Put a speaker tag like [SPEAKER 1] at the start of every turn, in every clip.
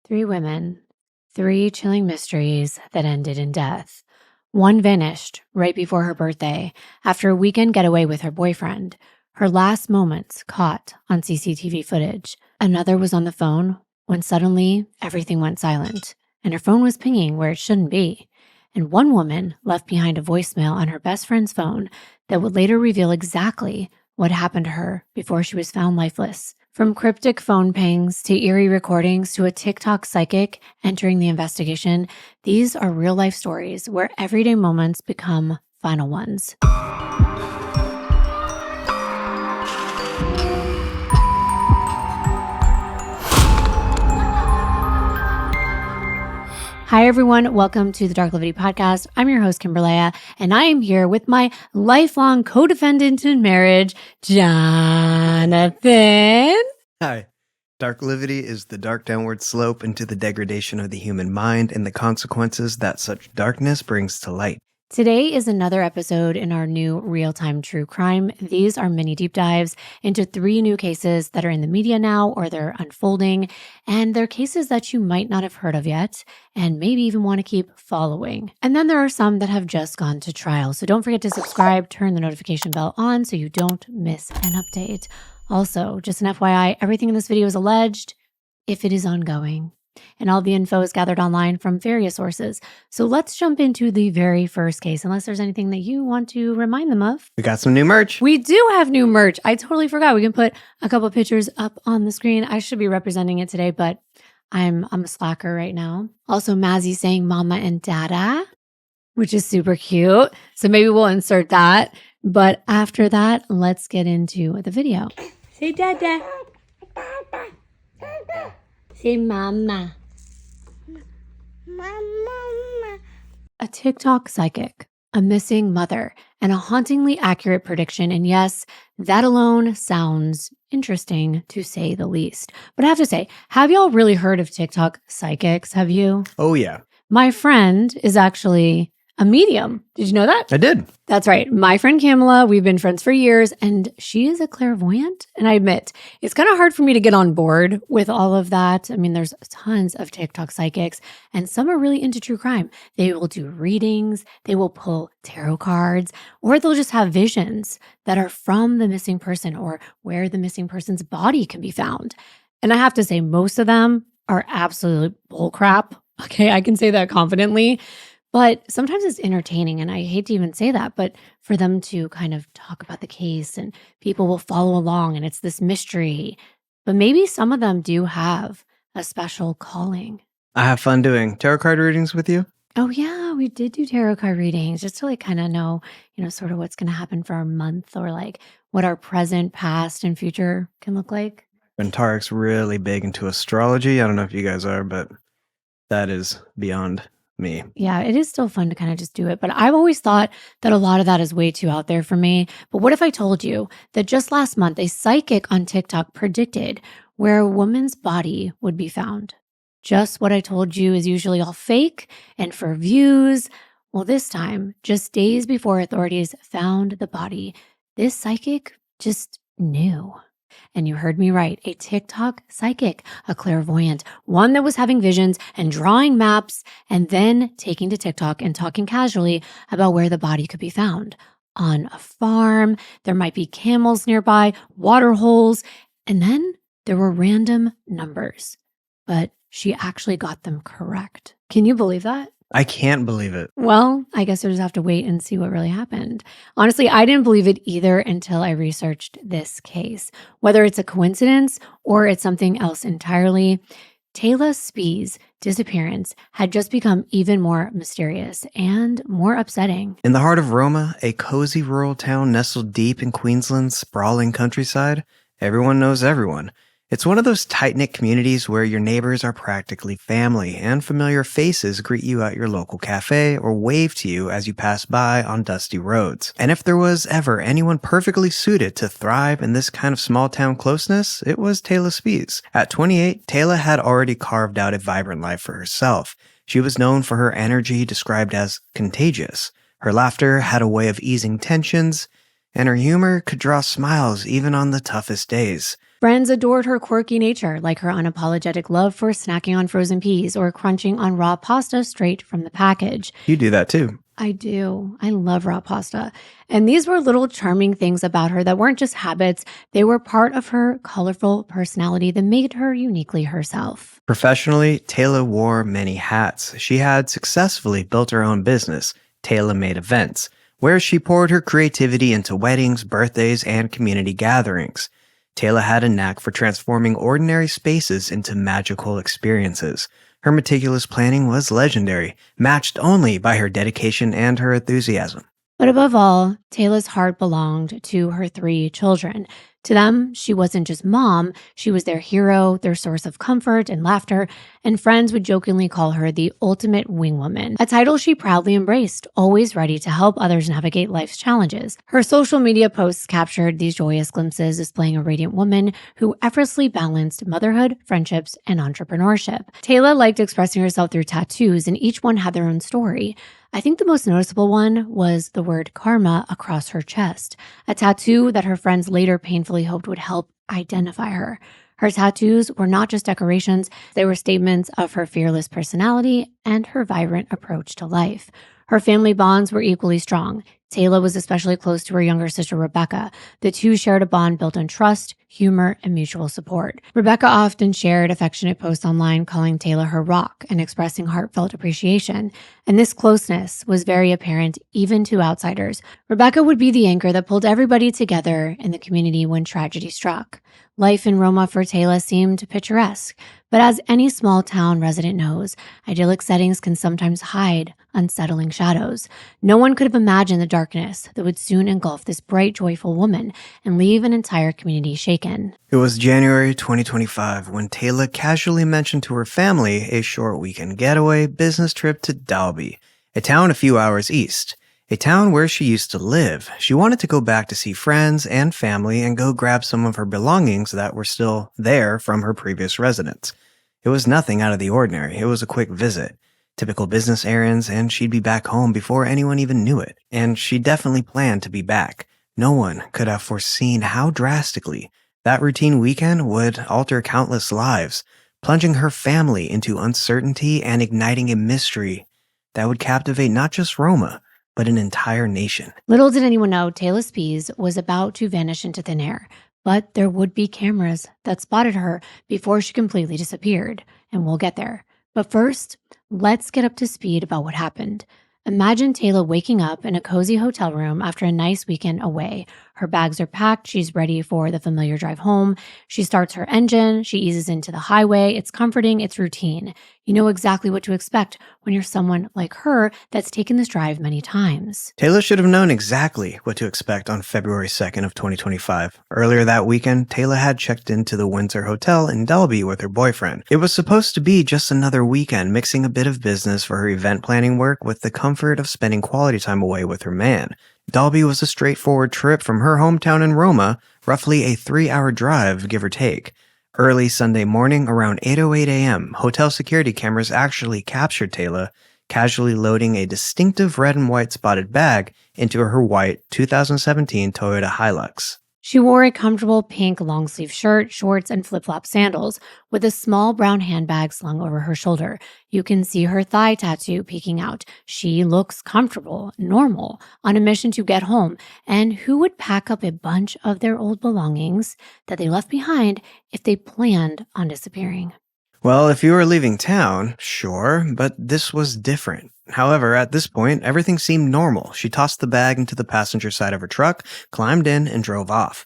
[SPEAKER 1] Three women, three chilling mysteries that ended in death. One vanished right before her birthday after a weekend getaway with her boyfriend. Her last moments caught on CCTV footage. Another was on the phone when suddenly everything went silent and her phone was pinging where it shouldn't be. And one woman left behind a voicemail on her best friend's phone that would later reveal exactly what happened to her before she was found lifeless. From cryptic phone pings to eerie recordings to a TikTok psychic entering the investigation, these are real life stories where everyday moments become final ones. Hi, everyone. Welcome to the Darklivity podcast. I'm your host, Kimbyrleigha, and I am here with my lifelong co-defendant in marriage, Jonathan.
[SPEAKER 2] Hi. Darklivity is the dark downward slope into the degradation of the human mind and the consequences that such darkness brings to light.
[SPEAKER 1] Today is another episode in our new real-time true crime. These are mini deep dives into three new cases that are in the media now or they're unfolding, and they're cases that you might not have heard of yet and maybe even want to keep following. And then there are some that have just gone to trial. So don't forget to subscribe, turn the notification bell on so you don't miss an update. Also, just an FYI, everything in this video is alleged if it is ongoing. And all the info is gathered online from various sources. So let's jump into the very first case, unless there's anything that you want to remind them of.
[SPEAKER 2] We got some new merch.
[SPEAKER 1] We do have new merch. I totally forgot. We can put a couple pictures up on the screen. I should be representing it today, but I'm a slacker right now. Also, Mazzy saying mama and dada, which is super cute. So maybe we'll insert that. But after that, let's get into the video. Say dada. Say mama. Mama. A TikTok psychic, a missing mother, and a hauntingly accurate prediction. And yes, that alone sounds interesting to say the least. But I have to say, have y'all really heard of TikTok psychics? Have you?
[SPEAKER 2] Oh, yeah.
[SPEAKER 1] My friend is actually a medium. Did you know that?
[SPEAKER 2] I did.
[SPEAKER 1] That's right. My friend Kamala, we've been friends for years, and she is a clairvoyant. And I admit, it's kind of hard for me to get on board with all of that. I mean, there's tons of TikTok psychics, and some are really into true crime. They will do readings, they will pull tarot cards, or they'll just have visions that are from the missing person or where the missing person's body can be found. And I have to say, most of them are absolute bullcrap. Okay, I can say that confidently. But sometimes it's entertaining, and I hate to even say that, but for them to kind of talk about the case and people will follow along and it's this mystery. But maybe some of them do have a special calling.
[SPEAKER 2] I have fun doing tarot card readings with you.
[SPEAKER 1] Oh yeah, we did do tarot card readings just to like kind of know, sort of what's going to happen for our month or like what our present, past, and future can look like.
[SPEAKER 2] And Tarek's really big into astrology. I don't know if you guys are, but that is beyond me.
[SPEAKER 1] Yeah, it is still fun to kind of just do it. But I've always thought that a lot of that is way too out there for me. But what if I told you that just last month, a psychic on TikTok predicted where a woman's body would be found? Just what I told you is usually all fake and for views. Well, this time, just days before authorities found the body, this psychic just knew. And you heard me right, a TikTok psychic, a clairvoyant, one that was having visions and drawing maps and then taking to TikTok and talking casually about where the body could be found. On a farm, there might be camels nearby, water holes, and then there were random numbers. But she actually got them correct. Can you believe that?
[SPEAKER 2] I can't believe it.
[SPEAKER 1] Well, I guess we'll just have to wait and see what really happened. Honestly, I didn't believe it either until I researched this case. Whether it's a coincidence or it's something else entirely, Taylor Spee's disappearance had just become even more mysterious and more upsetting.
[SPEAKER 2] In the heart of Roma, a cozy rural town nestled deep in Queensland's sprawling countryside, everyone knows everyone. It's one of those tight-knit communities where your neighbors are practically family and familiar faces greet you at your local cafe or wave to you as you pass by on dusty roads. And if there was ever anyone perfectly suited to thrive in this kind of small-town closeness, it was Taylor Spees. At 28, Taylor had already carved out a vibrant life for herself. She was known for her energy described as contagious. Her laughter had a way of easing tensions, and her humor could draw smiles even on the toughest days.
[SPEAKER 1] Friends adored her quirky nature, like her unapologetic love for snacking on frozen peas or crunching on raw pasta straight from the package.
[SPEAKER 2] You do that too.
[SPEAKER 1] I do. I love raw pasta. And these were little charming things about her that weren't just habits, they were part of her colorful personality that made her uniquely herself.
[SPEAKER 2] Professionally, Taylor wore many hats. She had successfully built her own business, Taylor Made Events, where she poured her creativity into weddings, birthdays, and community gatherings. Taylor had a knack for transforming ordinary spaces into magical experiences. Her meticulous planning was legendary, matched only by her dedication and her enthusiasm.
[SPEAKER 1] But above all, Taylor's heart belonged to her 3 children. To them, she wasn't just mom, she was their hero, their source of comfort and laughter, and friends would jokingly call her the ultimate wingwoman, a title she proudly embraced, always ready to help others navigate life's challenges. Her social media posts captured these joyous glimpses, displaying a radiant woman who effortlessly balanced motherhood, friendships, and entrepreneurship. Taylor liked expressing herself through tattoos, and each one had their own story. I think the most noticeable one was the word karma across her chest, a tattoo that her friends later painfully hoped would help identify her. Her tattoos were not just decorations, they were statements of her fearless personality and her vibrant approach to life. Her family bonds were equally strong. Taylor was especially close to her younger sister, Rebecca. The two shared a bond built on trust, humor, and mutual support. Rebecca often shared affectionate posts online calling Taylor her rock and expressing heartfelt appreciation. And this closeness was very apparent even to outsiders. Rebecca would be the anchor that pulled everybody together in the community when tragedy struck. Life in Roma for Taylor seemed picturesque, but as any small town resident knows, idyllic settings can sometimes hide unsettling shadows. No one could have imagined the darkness that would soon engulf this bright, joyful woman and leave an entire community shaken.
[SPEAKER 2] It was January 2025 when Taylor casually mentioned to her family a short weekend getaway business trip to Dalby, a town a few hours east. A town where she used to live. She wanted to go back to see friends and family and go grab some of her belongings that were still there from her previous residence. It was nothing out of the ordinary. It was a quick visit. Typical business errands, and she'd be back home before anyone even knew it. And she definitely planned to be back. No one could have foreseen how drastically that routine weekend would alter countless lives, plunging her family into uncertainty and igniting a mystery that would captivate not just Roma, but an entire nation.
[SPEAKER 1] Little did anyone know Taylor Spies was about to vanish into thin air, but there would be cameras that spotted her before she completely disappeared, and we'll get there. But first, let's get up to speed about what happened. Imagine Taylor waking up in a cozy hotel room after a nice weekend away. Her bags are packed. She's ready for the familiar drive home. She starts her engine. She eases into the highway. It's comforting. It's routine. You know exactly what to expect when you're someone like her that's taken this drive many times.
[SPEAKER 2] Taylor should have known exactly what to expect on February 2nd of 2025. Earlier that weekend, Taylor had checked into the Windsor Hotel in Dalby with her boyfriend. It was supposed to be just another weekend, mixing a bit of business for her event planning work with the comfort of spending quality time away with her man. Dalby was a straightforward trip from her hometown in Roma, roughly a 3-hour drive, give or take. Early Sunday morning, around 8:08 a.m., hotel security cameras actually captured Taylor casually loading a distinctive red and white spotted bag into her white 2017 Toyota Hilux.
[SPEAKER 1] She wore a comfortable pink long-sleeve shirt, shorts, and flip-flop sandals with a small brown handbag slung over her shoulder. You can see her thigh tattoo peeking out. She looks comfortable, normal, on a mission to get home. And who would pack up a bunch of their old belongings that they left behind if they planned on disappearing?
[SPEAKER 2] Well, if you were leaving town, sure, but this was different. However, at this point, everything seemed normal. She tossed the bag into the passenger side of her truck, climbed in, and drove off.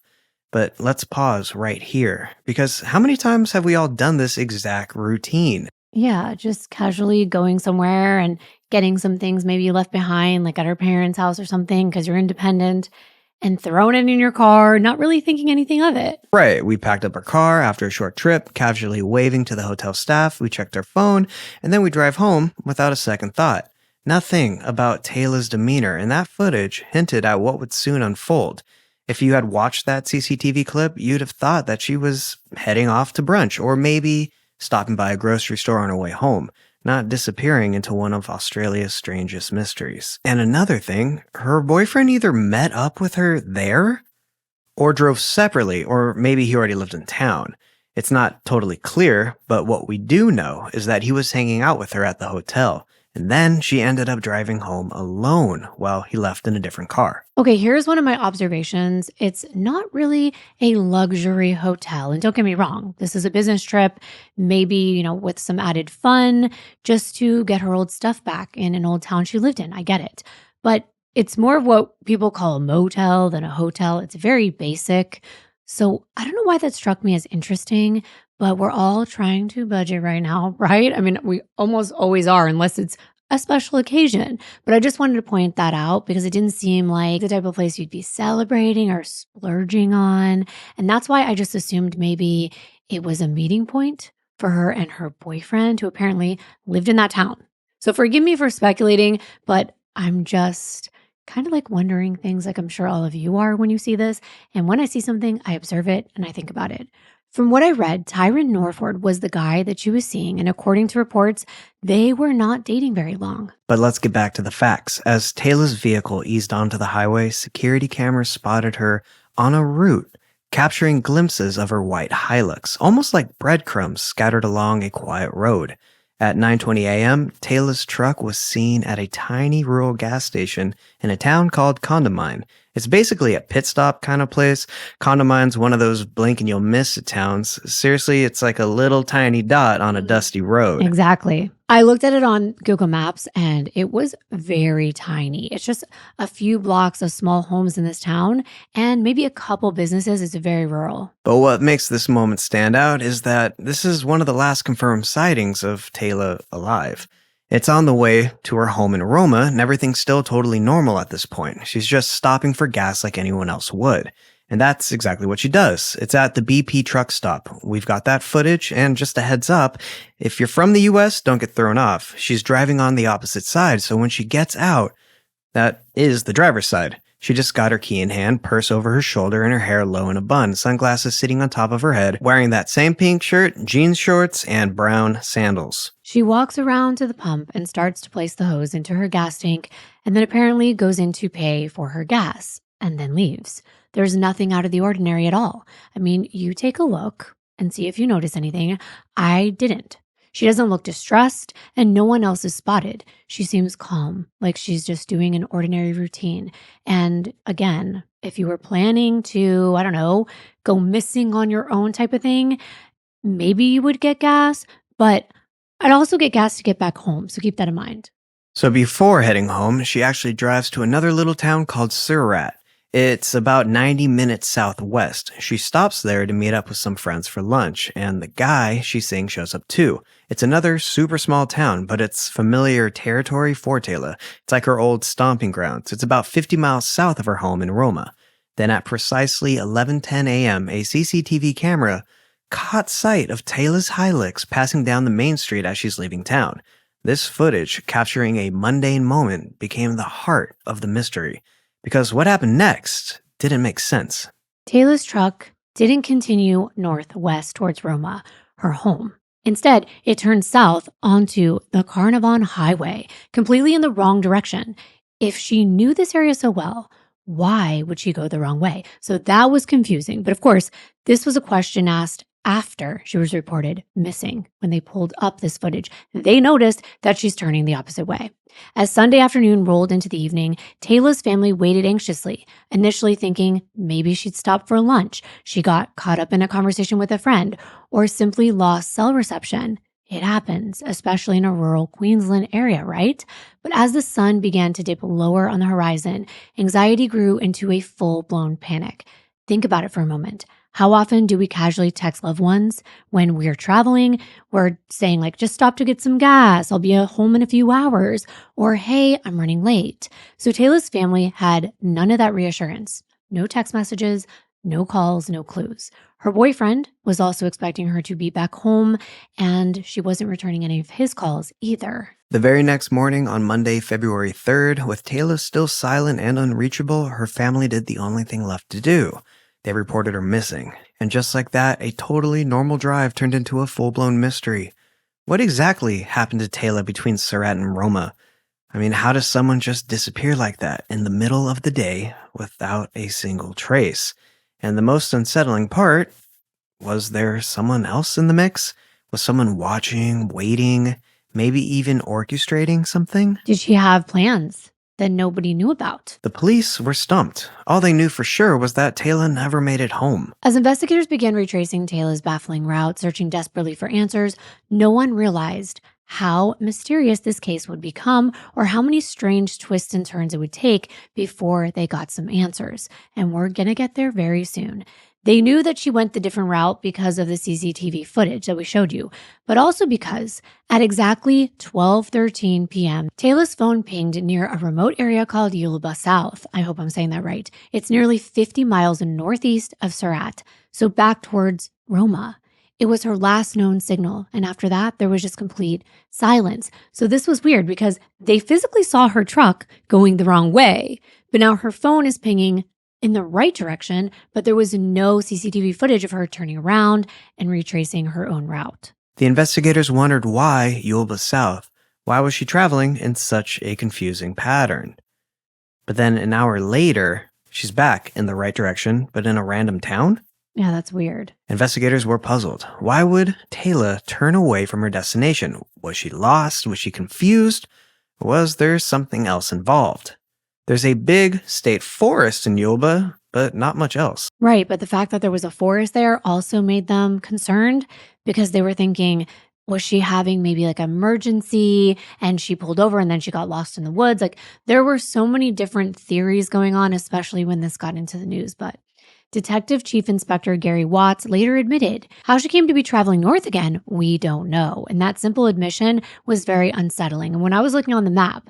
[SPEAKER 2] But let's pause right here, because how many times have we all done this exact routine?
[SPEAKER 1] Yeah, just casually going somewhere and getting some things maybe you left behind, like at her parents' house or something, because you're independent, and throwing it in your car, not really thinking anything of it.
[SPEAKER 2] Right, we packed up our car after a short trip, casually waving to the hotel staff, we checked our phone, and then we drive home without a second thought. Nothing about Taylor's demeanor in that footage hinted at what would soon unfold. If you had watched that CCTV clip, you'd have thought that she was heading off to brunch, or maybe stopping by a grocery store on her way home, not disappearing into one of Australia's strangest mysteries. And another thing, her boyfriend either met up with her there, or drove separately, or maybe he already lived in town. It's not totally clear, but what we do know is that he was hanging out with her at the hotel, and then she ended up driving home alone while he left in a different car.
[SPEAKER 1] Okay, here's one of my observations. It's not really a luxury hotel. And don't get me wrong, this is a business trip, maybe, with some added fun just to get her old stuff back in an old town she lived in. I get it. But it's more of what people call a motel than a hotel. It's very basic. So I don't know why that struck me as interesting, but we're all trying to budget right now, right? I mean, we almost always are, unless it's a special occasion. But I just wanted to point that out because it didn't seem like the type of place you'd be celebrating or splurging on. And that's why I just assumed maybe it was a meeting point for her and her boyfriend who apparently lived in that town. So forgive me for speculating, but I'm just kind of like wondering things like I'm sure all of you are when you see this. And when I see something, I observe it and I think about it. From what I read, Tyron Norford was the guy that she was seeing, and according to reports, they were not dating very long.
[SPEAKER 2] But let's get back to the facts. As Taylor's vehicle eased onto the highway, security cameras spotted her on a route, capturing glimpses of her white Hilux, almost like breadcrumbs scattered along a quiet road. At 9:20 a.m., Taylor's truck was seen at a tiny rural gas station in a town called Condamine. It's basically a pit stop kind of place. Condamine's one of those blink and you'll miss it towns. Seriously, it's like a little tiny dot on a dusty road.
[SPEAKER 1] Exactly. I looked at it on Google Maps and it was very tiny. It's just a few blocks of small homes in this town and maybe a couple businesses. It's very rural.
[SPEAKER 2] But what makes this moment stand out is that this is one of the last confirmed sightings of Taylor alive. It's on the way to her home in Roma, and everything's still totally normal at this point. She's just stopping for gas like anyone else would. And that's exactly what she does. It's at the BP truck stop. We've got that footage, and just a heads up, if you're from the US, don't get thrown off. She's driving on the opposite side, so when she gets out, that is the driver's side. She just got her key in hand, purse over her shoulder, and her hair low in a bun, sunglasses sitting on top of her head, wearing that same pink shirt, jeans shorts, and brown sandals.
[SPEAKER 1] She walks around to the pump and starts to place the hose into her gas tank, and then apparently goes in to pay for her gas, and then leaves. There's nothing out of the ordinary at all. I mean, you take a look and see if you notice anything. I didn't. She doesn't look distressed, and no one else is spotted. She seems calm, like she's just doing an ordinary routine. And again, if you were planning to, I don't know, go missing on your own type of thing, maybe you would get gas, but I'd also get gas to get back home, so keep that in mind.
[SPEAKER 2] So before heading home, she actually drives to another little town called Surat. It's about 90 minutes southwest. She stops there to meet up with some friends for lunch, and the guy she's seeing shows up too. It's another super small town, but it's familiar territory for Taylor. It's like her old stomping grounds. It's about 50 miles south of her home in Roma. Then at precisely 11:10 a.m., a CCTV camera caught sight of Taylor's Hilux passing down the main street as she's leaving town. This footage, capturing a mundane moment, became the heart of the mystery. Because what happened next didn't make sense.
[SPEAKER 1] Taylor's truck didn't continue northwest towards Roma, her home. Instead, it turned south onto the Carnarvon Highway, completely in the wrong direction. If she knew this area so well, why would she go the wrong way? So that was confusing. But of course, this was a question asked after she was reported missing. When they pulled up this footage, they noticed that she's turning the opposite way. As Sunday afternoon rolled into the evening, Taylor's family waited anxiously, initially thinking maybe she'd stopped for lunch, she got caught up in a conversation with a friend, or simply lost cell reception. It happens, especially in a rural Queensland area, right? But as the sun began to dip lower on the horizon, anxiety grew into a full-blown panic. Think about it for a moment. How often do we casually text loved ones when we're traveling? We're saying like, just stop to get some gas. I'll be home in a few hours. Or, hey, I'm running late. So Taylor's family had none of that reassurance. No text messages, no calls, no clues. Her boyfriend was also expecting her to be back home, and she wasn't returning any of his calls either.
[SPEAKER 2] The very next morning, on Monday, February 3rd, with Taylor still silent and unreachable, her family did the only thing left to do. They reported her missing. And just like that, a totally normal drive turned into a full-blown mystery. What exactly happened to Taylor between Surat and Roma? I mean, how does someone just disappear like that in the middle of the day without a single trace? And the most unsettling part, was there someone else in the mix? Was someone watching, waiting, maybe even orchestrating something?
[SPEAKER 1] Did she have plans that nobody knew about?
[SPEAKER 2] The police were stumped. All they knew for sure was that Taylor never made it home.
[SPEAKER 1] As investigators began retracing Taylor's baffling route, searching desperately for answers, no one realized how mysterious this case would become or how many strange twists and turns it would take before they got some answers. And we're going to get there very soon. They knew that she went the different route because of the CCTV footage that we showed you, but also because at exactly 12:13 p.m., Taylor's phone pinged near a remote area called Yulba South. I hope I'm saying that right. It's nearly 50 miles northeast of Surat, so back towards Roma. It was her last known signal, and after that, there was just complete silence. So this was weird because they physically saw her truck going the wrong way, but now her phone is pinging in the right direction, but there was no CCTV footage of her turning around and retracing her own route.
[SPEAKER 2] The investigators wondered why Yulba South. Why was she traveling in such a confusing pattern? But then an hour later, she's back in the right direction, but in a random town?
[SPEAKER 1] Yeah, that's weird.
[SPEAKER 2] Investigators were puzzled. Why would Taylor turn away from her destination? Was she lost? Was she confused? Was there something else involved? There's a big state forest in Yulba, but not much else.
[SPEAKER 1] Right, but the fact that there was a forest there also made them concerned because they were thinking, was she having maybe like an emergency and she pulled over and then she got lost in the woods? Like there were so many different theories going on, especially when this got into the news. But Detective Chief Inspector Gary Watts later admitted how she came to be traveling north again, we don't know. And that simple admission was very unsettling. And when I was looking on the map,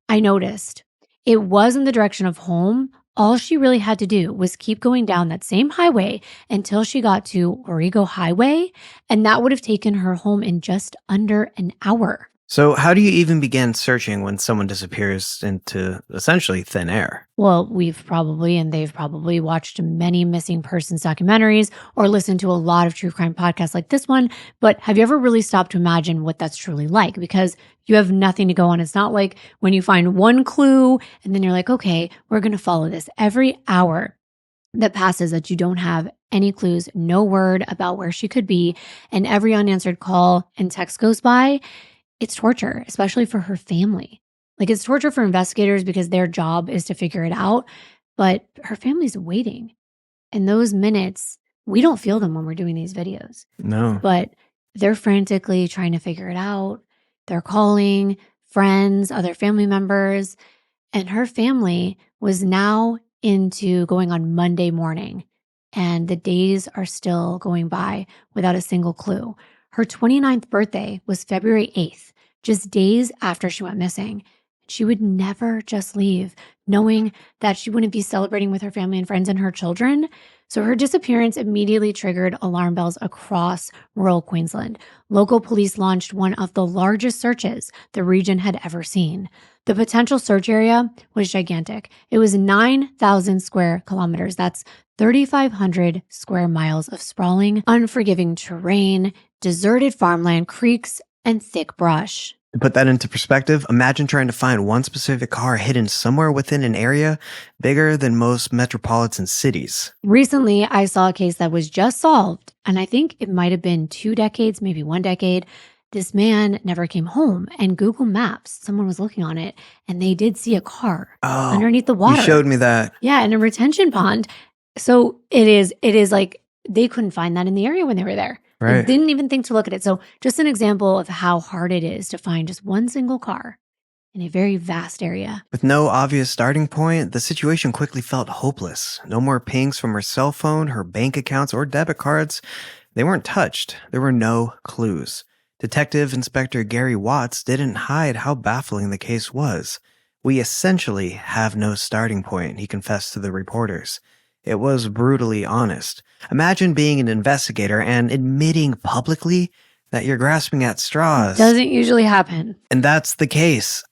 [SPEAKER 1] I noticed it was in the direction of home. All she really had to do was keep going down that same highway until she got to Origo Highway, and that would have taken her home in just under an hour.
[SPEAKER 2] So how do you even begin searching when someone disappears into essentially thin air?
[SPEAKER 1] Well, they've probably watched many missing persons documentaries or listened to a lot of true crime podcasts like this one. But have you ever really stopped to imagine what that's truly like? Because you have nothing to go on. It's not like when you find one clue and then you're like, okay, we're going to follow this. Every hour that passes that you don't have any clues, no word about where she could be, and every unanswered call and text goes by, it's torture, especially for her family. Like it's torture for investigators because their job is to figure it out, but her family's waiting. And those minutes, we don't feel them when we're doing these videos,
[SPEAKER 2] No.
[SPEAKER 1] but they're frantically trying to figure it out. They're calling friends, other family members, and her family was now into going on Monday morning, and the days are still going by without a single clue. Her 29th birthday was February 8th, just days after she went missing. She would never just leave, knowing that she wouldn't be celebrating with her family and friends and her children. So her disappearance immediately triggered alarm bells across rural Queensland. Local police launched one of the largest searches the region had ever seen. The potential search area was gigantic. It was 9,000 square kilometers. That's 3,500 square miles of sprawling, unforgiving terrain, deserted farmland, creeks, and thick brush.
[SPEAKER 2] To put that into perspective, imagine trying to find one specific car hidden somewhere within an area bigger than most metropolitan cities.
[SPEAKER 1] Recently, I saw a case that was just solved, and I think it might have been 2 decades, maybe 1 decade. This man never came home, and Google Maps, someone was looking on it, and they did see a car underneath the water.
[SPEAKER 2] You showed me that.
[SPEAKER 1] Yeah, in a retention pond. So it is like they couldn't find that in the area when they were there.
[SPEAKER 2] Right.
[SPEAKER 1] They didn't even think to look at it. So just an example of how hard it is to find just one single car in a very vast area.
[SPEAKER 2] With no obvious starting point, the situation quickly felt hopeless. No more pings from her cell phone, her bank accounts, or debit cards. They weren't touched. There were no clues. Detective Inspector Gary Watts didn't hide how baffling the case was. We essentially have no starting point, he confessed to the reporters. It was brutally honest. Imagine being an investigator and admitting publicly that you're grasping at straws.
[SPEAKER 1] Doesn't usually happen.
[SPEAKER 2] And that's the case.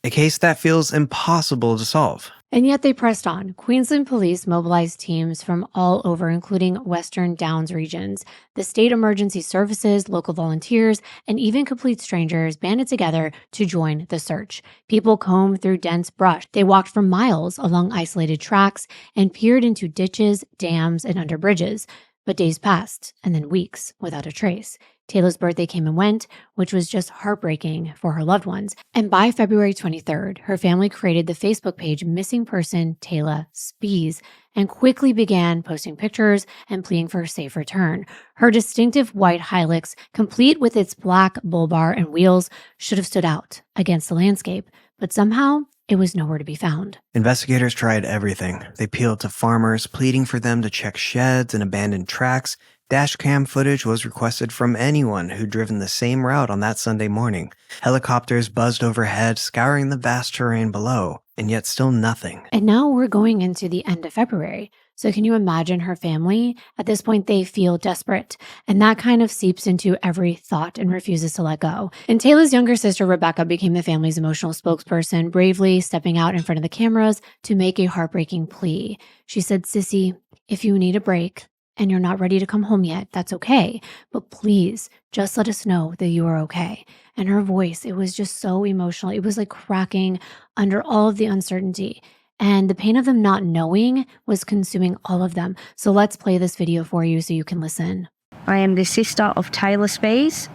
[SPEAKER 2] A case that feels impossible to solve.
[SPEAKER 1] And yet they pressed on. Queensland police mobilized teams from all over, including Western Downs regions. The state emergency services, local volunteers, and even complete strangers banded together to join the search. People combed through dense brush. They walked for miles along isolated tracks and peered into ditches, dams, and under bridges. But days passed, and then weeks without a trace. Taylor's birthday came and went, which was just heartbreaking for her loved ones. And by February 23rd, her family created the Facebook page Missing Person Taylor Spees and quickly began posting pictures and pleading for a safe return. Her distinctive white Hilux, complete with its black bull bar and wheels, should have stood out against the landscape, but somehow it was nowhere to be found.
[SPEAKER 2] Investigators tried everything. They appealed to farmers, pleading for them to check sheds and abandoned tracks. Dashcam footage was requested from anyone who'd driven the same route on that Sunday morning. Helicopters buzzed overhead, scouring the vast terrain below, and yet still nothing.
[SPEAKER 1] And now we're going into the end of February. So can you imagine her family? At this point, they feel desperate. And that kind of seeps into every thought and refuses to let go. And Taylor's younger sister, Rebecca, became the family's emotional spokesperson, bravely stepping out in front of the cameras to make a heartbreaking plea. She said, "Sissy, if you need a break, and you're not ready to come home yet, that's okay. But please, just let us know that you are okay." And her voice, it was just so emotional. It was like cracking under all of the uncertainty. And the pain of them not knowing was consuming all of them. So let's play this video for you so you can listen.
[SPEAKER 3] I am the sister of Taylor Spees.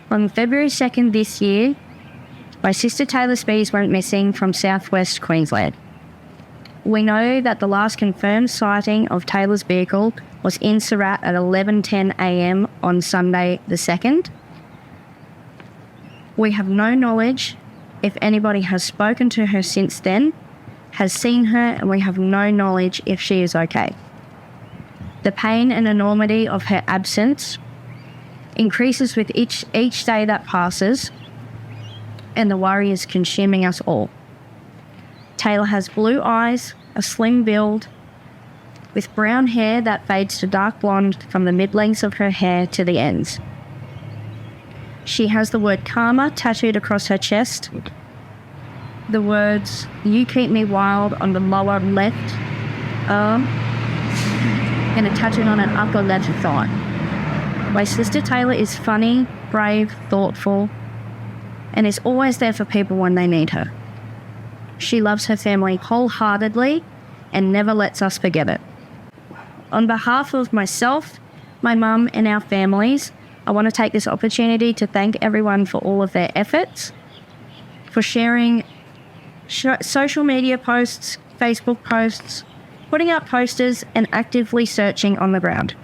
[SPEAKER 3] On February 2nd this year, my sister Taylor Spees went missing from southwest Queensland. We know that the last confirmed sighting of Taylor's vehicle was in Surat at 11:10 a.m. on Sunday the 2nd. We have no knowledge if anybody has spoken to her since then, has seen her, and we have no knowledge if she is okay. The pain and enormity of her absence increases with each day that passes, and the worry is consuming us all. Taylor has blue eyes, a slim build, with brown hair that fades to dark blonde from the mid-lengths of her hair to the ends. She has the word karma tattooed across her chest, the words "You keep me wild" on the lower left arm, and a tattooed on an upper left thigh. My sister Taylor is funny, brave, thoughtful, and is always there for people when they need her. She loves her family wholeheartedly and never lets us forget it. On behalf of myself, my mum, and our families, I want to take this opportunity to thank everyone for all of their efforts, for sharing social media posts, Facebook posts, putting up posters, and actively searching on the ground.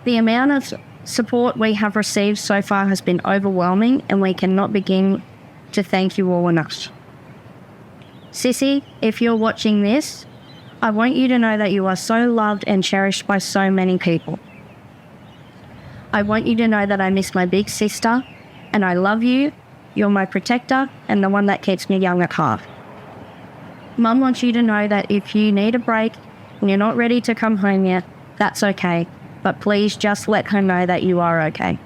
[SPEAKER 3] The amount of support we have received so far has been overwhelming, and we cannot begin to thank you all enough. Sissy, if you're watching this, I want you to know that you are so loved and cherished by so many people. I want you to know that I miss my big sister, and I love you. You're my protector and the one that keeps me young at heart. Mum wants you to know that if you need a break and you're not ready to come home yet, that's okay. But please just let her know that you are okay.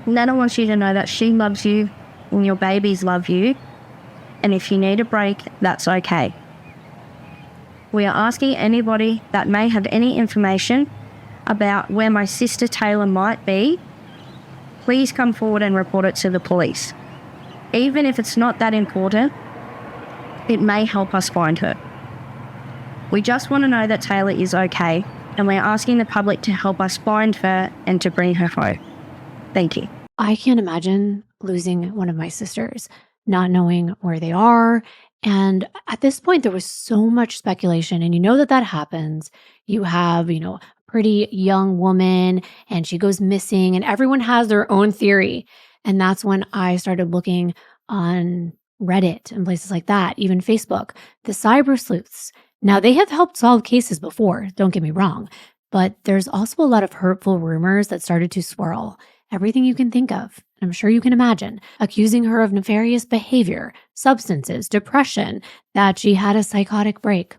[SPEAKER 3] Nana wants you to know that she loves you and your babies love you. And if you need a break, that's okay. We are asking anybody that may have any information about where my sister Taylor might be, please come forward and report it to the police. Even if it's not that important, it may help us find her. We just want to know that Taylor is okay, and we're asking the public to help us find her and to bring her home. Thank you.
[SPEAKER 1] I can't imagine losing one of my sisters, not knowing where they are. And at this point, there was so much speculation. And you know that happens. You have, a pretty young woman and she goes missing and everyone has their own theory. And that's when I started looking on Reddit and places like that, even Facebook, the cyber sleuths. Now, they have helped solve cases before, don't get me wrong, but there's also a lot of hurtful rumors that started to swirl. Everything you can think of, I'm sure you can imagine, accusing her of nefarious behavior, substances, depression, that she had a psychotic break,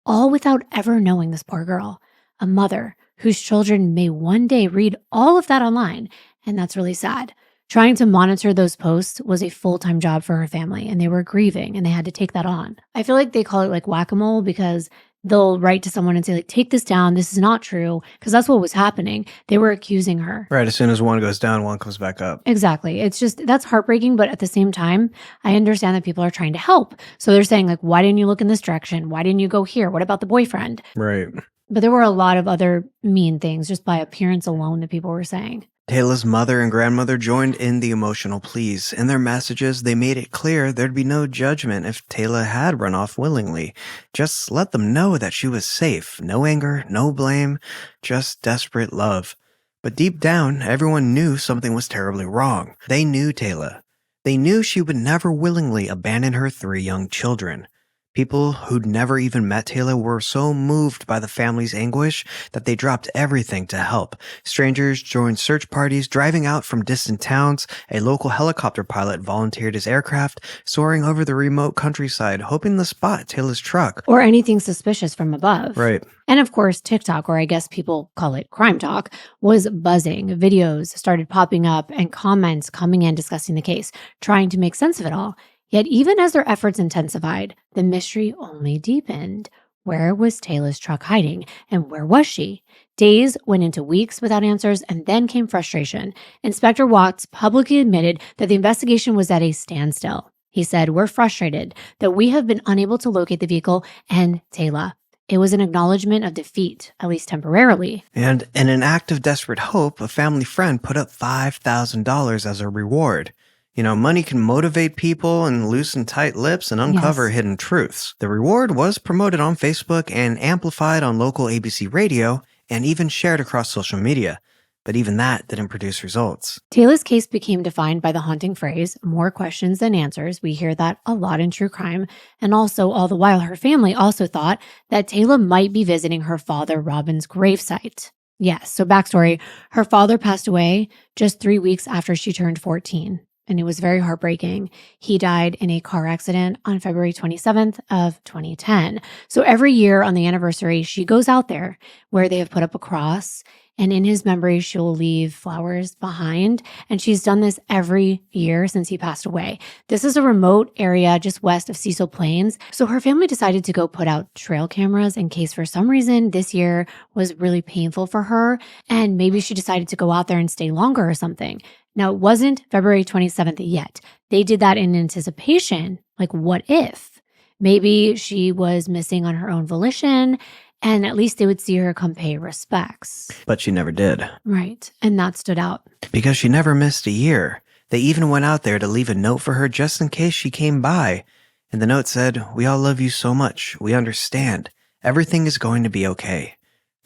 [SPEAKER 1] all without ever knowing this poor girl, a mother whose children may one day read all of that online, and that's really sad. Trying to monitor those posts was a full-time job for her family, and they were grieving and they had to take that on. I feel like they call it like whack-a-mole because they'll write to someone and say like, take this down. This is not true. Because that's what was happening. They were accusing her.
[SPEAKER 2] Right. As soon as one goes down, one comes back up.
[SPEAKER 1] Exactly. It's just, that's heartbreaking. But at the same time, I understand that people are trying to help. So they're saying like, why didn't you look in this direction? Why didn't you go here? What about the boyfriend?
[SPEAKER 2] Right.
[SPEAKER 1] But there were a lot of other mean things just by appearance alone that people were saying.
[SPEAKER 2] Tayla's mother and grandmother joined in the emotional pleas. In their messages, they made it clear there'd be no judgment if Tayla had run off willingly. Just let them know that she was safe. No anger, no blame, just desperate love. But deep down, everyone knew something was terribly wrong. They knew Tayla. They knew she would never willingly abandon her 3 young children. People who'd never even met Tayla were so moved by the family's anguish that they dropped everything to help. Strangers joined search parties, driving out from distant towns. A local helicopter pilot volunteered his aircraft, soaring over the remote countryside, hoping to spot Tayla's truck.
[SPEAKER 1] Or anything suspicious from above.
[SPEAKER 2] Right.
[SPEAKER 1] And of course, TikTok, or I guess people call it Crime Talk, was buzzing. Videos started popping up and comments coming in discussing the case, trying to make sense of it all. Yet even as their efforts intensified, the mystery only deepened. Where was Tayla's truck hiding? And where was she? Days went into weeks without answers, and then came frustration. Inspector Watts publicly admitted that the investigation was at a standstill. He said, "We're frustrated that we have been unable to locate the vehicle and Tayla." It was an acknowledgement of defeat, at least temporarily.
[SPEAKER 2] And in an act of desperate hope, a family friend put up $5,000 as a reward. You know, money can motivate people and loosen tight lips and uncover hidden truths. The reward was promoted on Facebook and amplified on local ABC radio and even shared across social media. But even that didn't produce results.
[SPEAKER 1] Tayla's case became defined by the haunting phrase, more questions than answers. We hear that a lot in true crime. And also, all the while, her family also thought that Tayla might be visiting her father Robin's gravesite. Yes, so backstory, her father passed away just 3 weeks after she turned 14. And it was very heartbreaking. He died in a car accident on February 27th of 2010. So every year on the anniversary, she goes out there where they have put up a cross, and in his memory, she'll leave flowers behind. And she's done this every year since he passed away. This is a remote area just west of Cecil Plains. So her family decided to go put out trail cameras in case for some reason this year was really painful for her. And maybe she decided to go out there and stay longer or something. Now, it wasn't February 27th yet. They did that in anticipation. Like, what if? Maybe she was missing on her own volition, and at least they would see her come pay respects.
[SPEAKER 2] But she never did.
[SPEAKER 1] Right. And that stood out.
[SPEAKER 2] Because she never missed a year. They even went out there to leave a note for her just in case she came by. And the note said, "We all love you so much. We understand. Everything is going to be okay."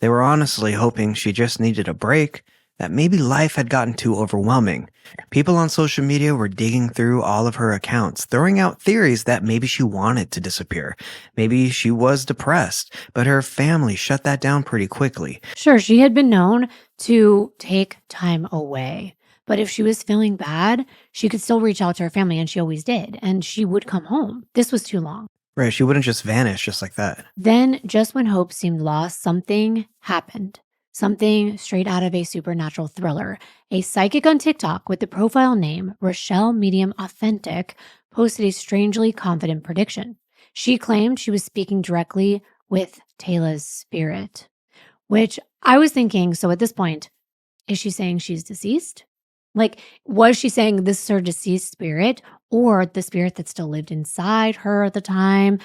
[SPEAKER 2] They were honestly hoping she just needed a break, that maybe life had gotten too overwhelming. People on social media were digging through all of her accounts, throwing out theories that maybe she wanted to disappear. Maybe she was depressed, but her family shut that down pretty quickly.
[SPEAKER 1] Sure, she had been known to take time away. But if she was feeling bad, she could still reach out to her family, and she always did. And she would come home. This was too long.
[SPEAKER 2] Right, she wouldn't just vanish just like that.
[SPEAKER 1] Then, just when hope seemed lost, something happened. Something straight out of a supernatural thriller. A psychic on TikTok with the profile name Rochelle Medium Authentic posted a strangely confident prediction. She claimed she was speaking directly with Tayla's spirit, which I was thinking, so at this point, is she saying she's deceased? Like, was she saying this is her deceased spirit or the spirit that still lived inside her at the time?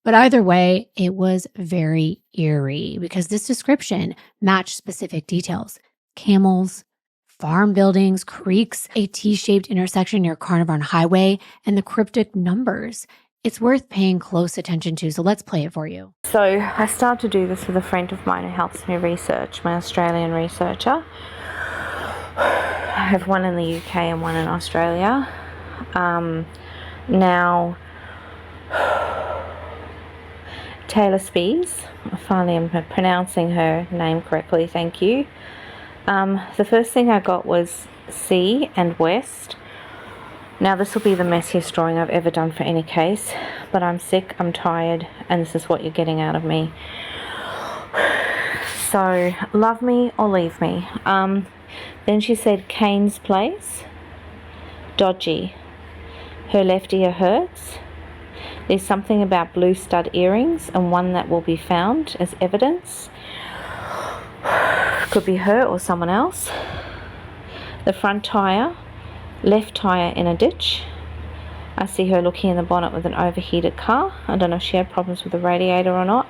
[SPEAKER 1] But either way, it was very eerie because this description matched specific details. Camels, farm buildings, creeks, a T-shaped intersection near Carnarvon Highway, and the cryptic numbers. It's worth paying close attention to, so let's play it for you.
[SPEAKER 4] So I started to do this with a friend of mine who helps me research, my Australian researcher. I have one in the UK and one in Australia. Now, Taylor Spears, I finally am pronouncing her name correctly, thank you. The first thing I got was C and West. Now this will be the messiest drawing I've ever done for any case, but I'm sick, I'm tired, and this is what you're getting out of me. So, love me or leave me. Then she said Kane's Place, dodgy. Her left ear hurts. There's something about blue stud earrings and one that will be found as evidence. Could be her or someone else. The front tyre, left tyre in a ditch. I see her looking in the bonnet with an overheated car. I don't know if she had problems with the radiator or not.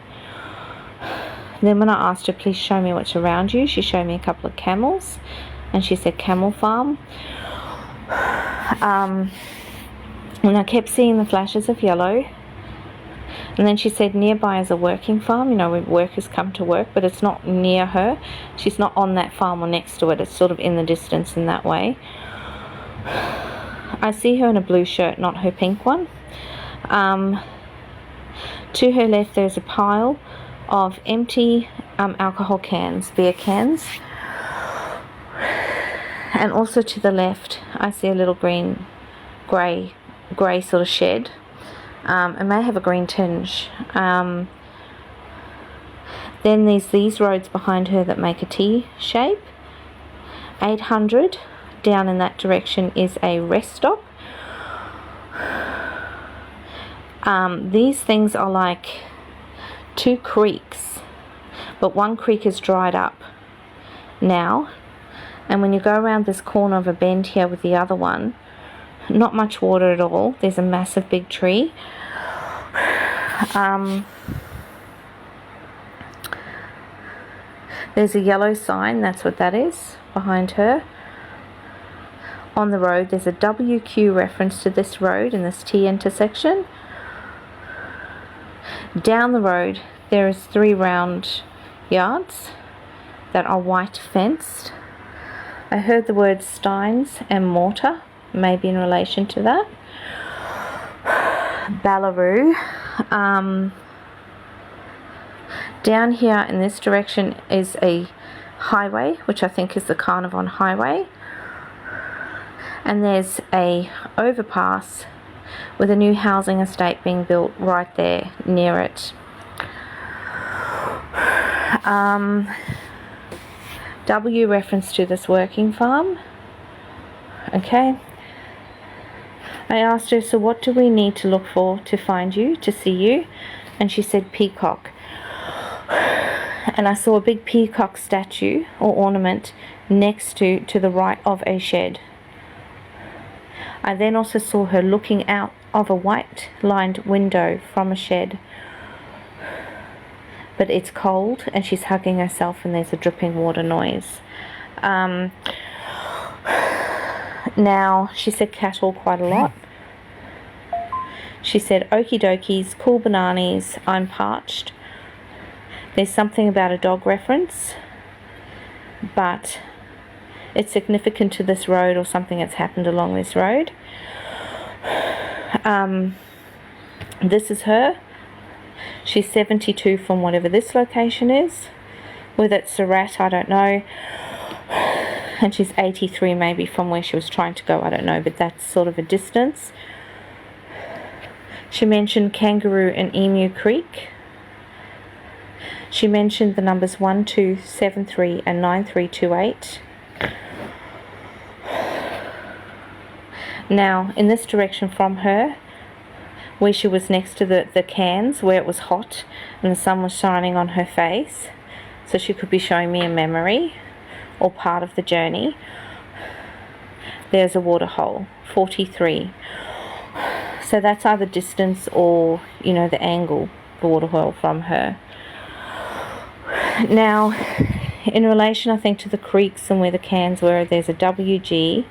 [SPEAKER 4] Then when I asked her, please show me what's around you, she showed me a couple of camels and she said camel farm. And I kept seeing the flashes of yellow. And then she said nearby is a working farm, you know, where workers come to work, but it's not near her. She's not on that farm or next to it. It's sort of in the distance in that way. I see her in a blue shirt, not her pink one. To her left there's a pile of empty alcohol cans, beer cans. And also to the left I see a little grey sort of shed. It may have a green tinge. Then there's these roads behind her that make a T shape. 800 down in that direction is a rest stop. These things are like two creeks, but one creek is dried up now, and when you go around this corner of a bend here with the other one, not much water at all. There's a massive big tree. There's a yellow sign, that's what that is, behind her. On the road there's a WQ reference to this road in this T intersection. Down the road there is 3 round yards that are white fenced. I heard the words Steins and mortar, maybe in relation to that. Ballaroo. Down here in this direction is a highway, which I think is the Carnarvon Highway. And there's a overpass with a new housing estate being built right there near it. W reference to this working farm. Okay. I asked her, so what do we need to look for to find you, to see you? And she said peacock. And I saw a big peacock statue or ornament next to the right of a shed. I then also saw her looking out of a white lined window from a shed. But it's cold and she's hugging herself and there's a dripping water noise. Now, she said cattle quite a lot. She said okie dokies, cool bananas, I'm parched. There's something about a dog reference, but it's significant to this road or something that's happened along this road. This is her. She's 72 from whatever this location is. Whether it's Surat, I don't know. And she's 83 maybe from where she was trying to go, I don't know, but that's sort of a distance. She mentioned Kangaroo and Emu Creek. She mentioned the numbers 1273 and 9328. Now, in this direction from her, where she was next to the cans, where it was hot and the sun was shining on her face, so she could be showing me a memory or part of the journey, there's a water hole, 43. So that's either distance or, you know, the angle, the water hole from her. Now, in relation, I think, to the creeks and where the cans were, there's a WG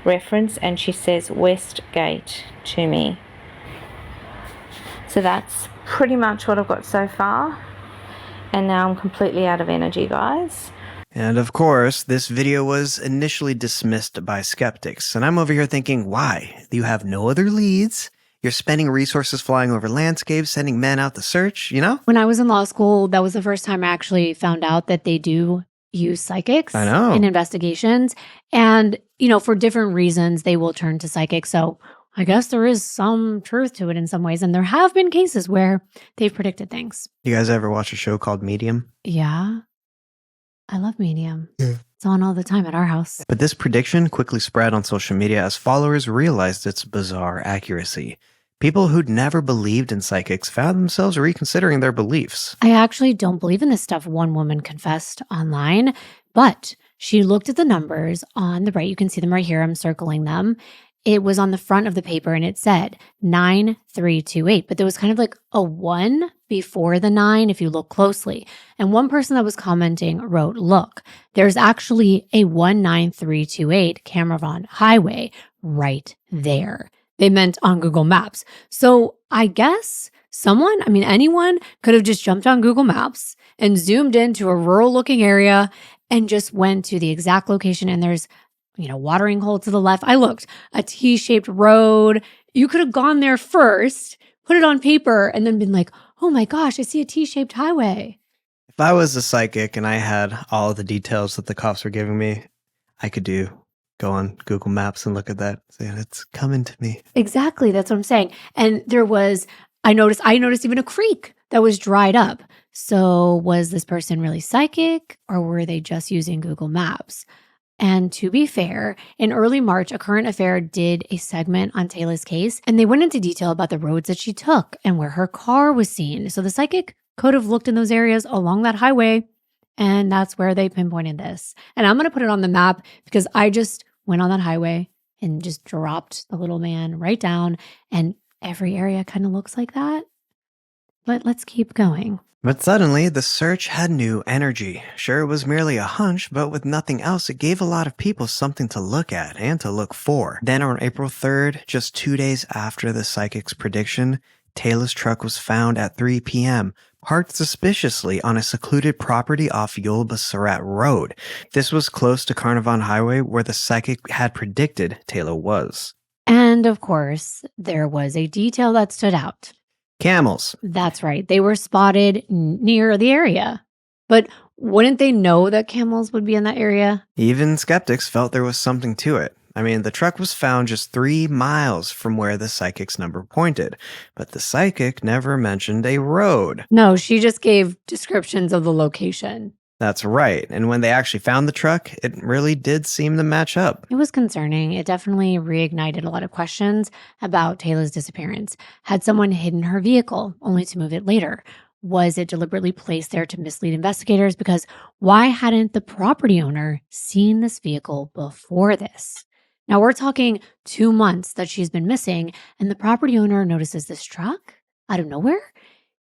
[SPEAKER 4] reference, and she says West Gate to me. So that's pretty much what I've got so far. And now I'm completely out of energy, guys.
[SPEAKER 2] And of course, this video was initially dismissed by skeptics. And I'm over here thinking, why? You have no other leads. You're spending resources flying over landscapes, sending men out to search, you know?
[SPEAKER 1] When I was in law school, that was the first time I actually found out that they do use psychics in investigations. And, you know, for different reasons, they will turn to psychics. So I guess there is some truth to it in some ways. And there have been cases where they've predicted things.
[SPEAKER 2] You guys ever watch a show called Medium?
[SPEAKER 1] Yeah. I love Medium.
[SPEAKER 2] Yeah.
[SPEAKER 1] It's on all the time at our house.
[SPEAKER 2] But this prediction quickly spread on social media as followers realized its bizarre accuracy. People who'd never believed in psychics found themselves reconsidering their beliefs.
[SPEAKER 1] I actually don't believe in this stuff, one woman confessed online, but she looked at the numbers on the right. You can see them right here. I'm circling them. It was on the front of the paper and it said 9328, but there was kind of like a 1 before the 9 if you look closely. And one person that was commenting wrote, look, there's actually a 19328 Cameron Highway right there. They meant on Google Maps. So I guess anyone could have just jumped on Google Maps and zoomed into a rural looking area and just went to the exact location. And there's watering hole to the left. I looked, a T-shaped road. You could have gone there first, put it on paper, and then been like, oh my gosh, I see a T-shaped highway.
[SPEAKER 2] If I was a psychic and I had all of the details that the cops were giving me, I could go on Google Maps and look at that, saying it's coming to me.
[SPEAKER 1] Exactly, that's what I'm saying. And I noticed even a creek that was dried up. So was this person really psychic, or were they just using Google Maps? And to be fair, in early March, A Current Affair did a segment on Taylor's case, and they went into detail about the roads that she took and where her car was seen. So the psychic could have looked in those areas along that highway, and that's where they pinpointed this. And I'm going to put it on the map because I just went on that highway and just dropped the little man right down, and every area kind of looks like that. But let's keep going.
[SPEAKER 2] But suddenly, the search had new energy. Sure, it was merely a hunch, but with nothing else, it gave a lot of people something to look at and to look for. Then on April 3rd, just 2 days after the psychic's prediction, Taylor's truck was found at 3 p.m., parked suspiciously on a secluded property off Yulba Surratt Road. This was close to Carnarvon Highway, where the psychic had predicted Taylor was.
[SPEAKER 1] And of course, there was a detail that stood out.
[SPEAKER 2] Camels.
[SPEAKER 1] That's right. They were spotted near the area. But wouldn't they know that camels would be in that area?
[SPEAKER 2] Even skeptics felt there was something to it. I mean, the truck was found just 3 miles from where the psychic's number pointed, but the psychic never mentioned a road.
[SPEAKER 1] No, she just gave descriptions of the location.
[SPEAKER 2] That's right. And when they actually found the truck, it really did seem to match up.
[SPEAKER 1] It was concerning. It definitely reignited a lot of questions about Taylor's disappearance. Had someone hidden her vehicle only to move it later? Was it deliberately placed there to mislead investigators? Because why hadn't the property owner seen this vehicle before this? Now we're talking 2 months that she's been missing, and the property owner notices this truck out of nowhere.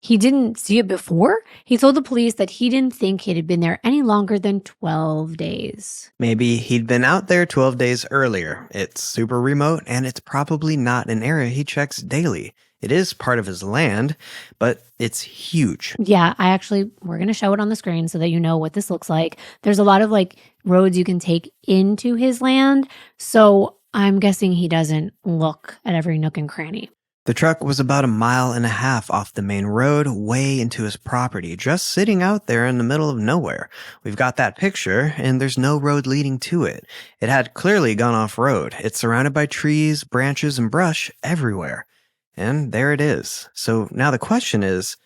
[SPEAKER 1] He didn't see it before. He told the police that he didn't think it had been there any longer than 12 days.
[SPEAKER 2] Maybe he'd been out there 12 days earlier. It's super remote, and it's probably not an area he checks daily. It is part of his land, but it's huge.
[SPEAKER 1] Yeah, we're going to show it on the screen so that you know what this looks like. There's a lot of roads you can take into his land. So I'm guessing he doesn't look at every nook and cranny.
[SPEAKER 2] The truck was about 1.5 miles off the main road, way into his property, just sitting out there in the middle of nowhere. We've got that picture, and there's no road leading to it. It had clearly gone off-road. It's surrounded by trees, branches, and brush everywhere. And there it is. So now the question is,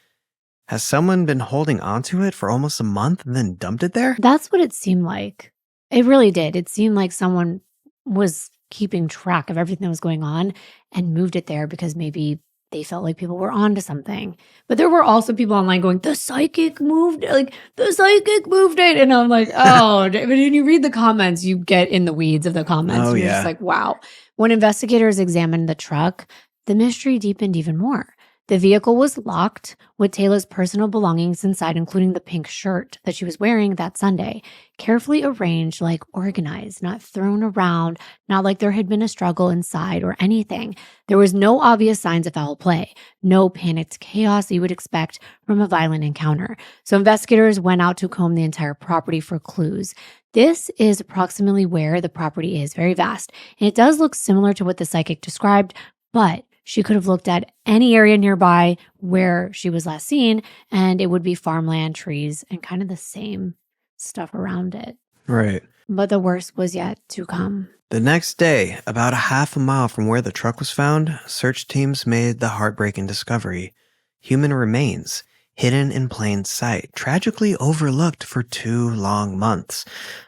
[SPEAKER 2] has someone been holding onto it for almost a month and then dumped it there?
[SPEAKER 1] That's what it seemed like. It really did. It seemed like someone was keeping track of everything that was going on and moved it there because maybe they felt like people were onto something. But there were also people online going, the psychic moved it. And I'm like, oh, but when you read the comments, you get in the weeds of the comments.
[SPEAKER 2] Oh,
[SPEAKER 1] You're
[SPEAKER 2] yeah.
[SPEAKER 1] just like, wow. When investigators examined the truck, the mystery deepened even more. The vehicle was locked with Taylor's personal belongings inside, including the pink shirt that she was wearing that Sunday, carefully arranged, organized, not thrown around, not like there had been a struggle inside or anything. There was no obvious signs of foul play, no panicked chaos you would expect from a violent encounter. So investigators went out to comb the entire property for clues. This is approximately where the property is, very vast. And it does look similar to what the psychic described, but she could have looked at any area nearby where she was last seen, and it would be farmland, trees, and kind of the same stuff around it.
[SPEAKER 2] Right.
[SPEAKER 1] But the worst was yet to come.
[SPEAKER 2] The next day, about 1/2 mile from where the truck was found, search teams made the heartbreaking discovery. Human remains, hidden in plain sight, tragically overlooked for 2 long months,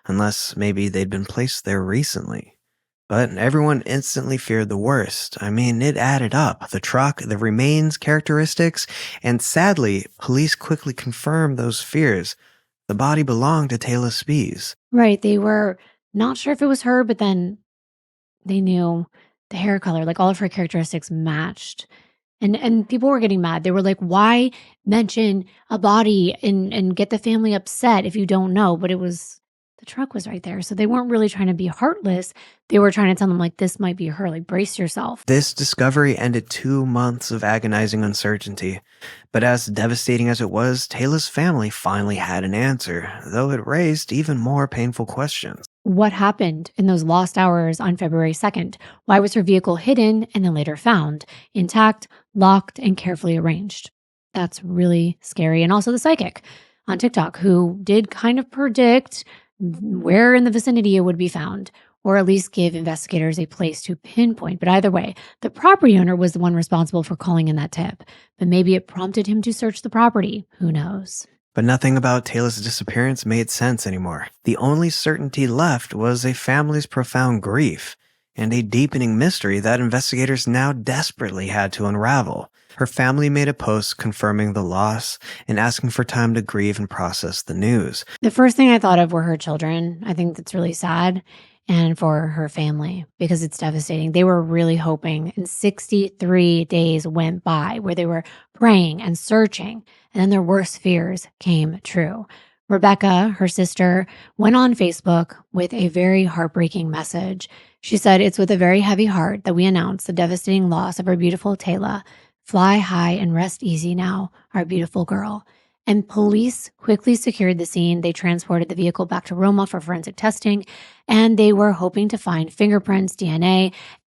[SPEAKER 2] unless maybe they'd been placed there recently. But everyone instantly feared the worst. I mean, it added up. The truck, the remains, characteristics, and sadly, police quickly confirmed those fears. The body belonged to Taylor Spies.
[SPEAKER 1] Right. They were not sure if it was her, but then they knew the hair color, like all of her characteristics matched. And people were getting mad. They were like, why mention a body and get the family upset if you don't know? But the truck was right there. So they weren't really trying to be heartless. They were trying to tell them, like, this might be her, like, brace yourself.
[SPEAKER 2] This discovery ended 2 months of agonizing uncertainty. But as devastating as it was, Taylor's family finally had an answer, though it raised even more painful questions.
[SPEAKER 1] What happened in those lost hours on February 2nd? Why was her vehicle hidden and then later found, intact, locked, and carefully arranged? That's really scary. And also the psychic on TikTok, who did kind of predict where in the vicinity it would be found, or at least give investigators a place to pinpoint. But either way, the property owner was the one responsible for calling in that tip. But maybe it prompted him to search the property. Who knows?
[SPEAKER 2] But nothing about Taylor's disappearance made sense anymore. The only certainty left was a family's profound grief and a deepening mystery that investigators now desperately had to unravel. Her family made a post confirming the loss and asking for time to grieve and process the news.
[SPEAKER 1] The first thing I thought of were her children. I think that's really sad. And for her family, because it's devastating. They were really hoping, and 63 days went by where they were praying and searching, and then their worst fears came true. Rebecca, her sister, went on Facebook with a very heartbreaking message. She said, "It's with a very heavy heart that we announce the devastating loss of our beautiful Taylor. Fly high and rest easy now, our beautiful girl." And police quickly secured the scene. They transported the vehicle back to Roma for forensic testing, and they were hoping to find fingerprints, DNA,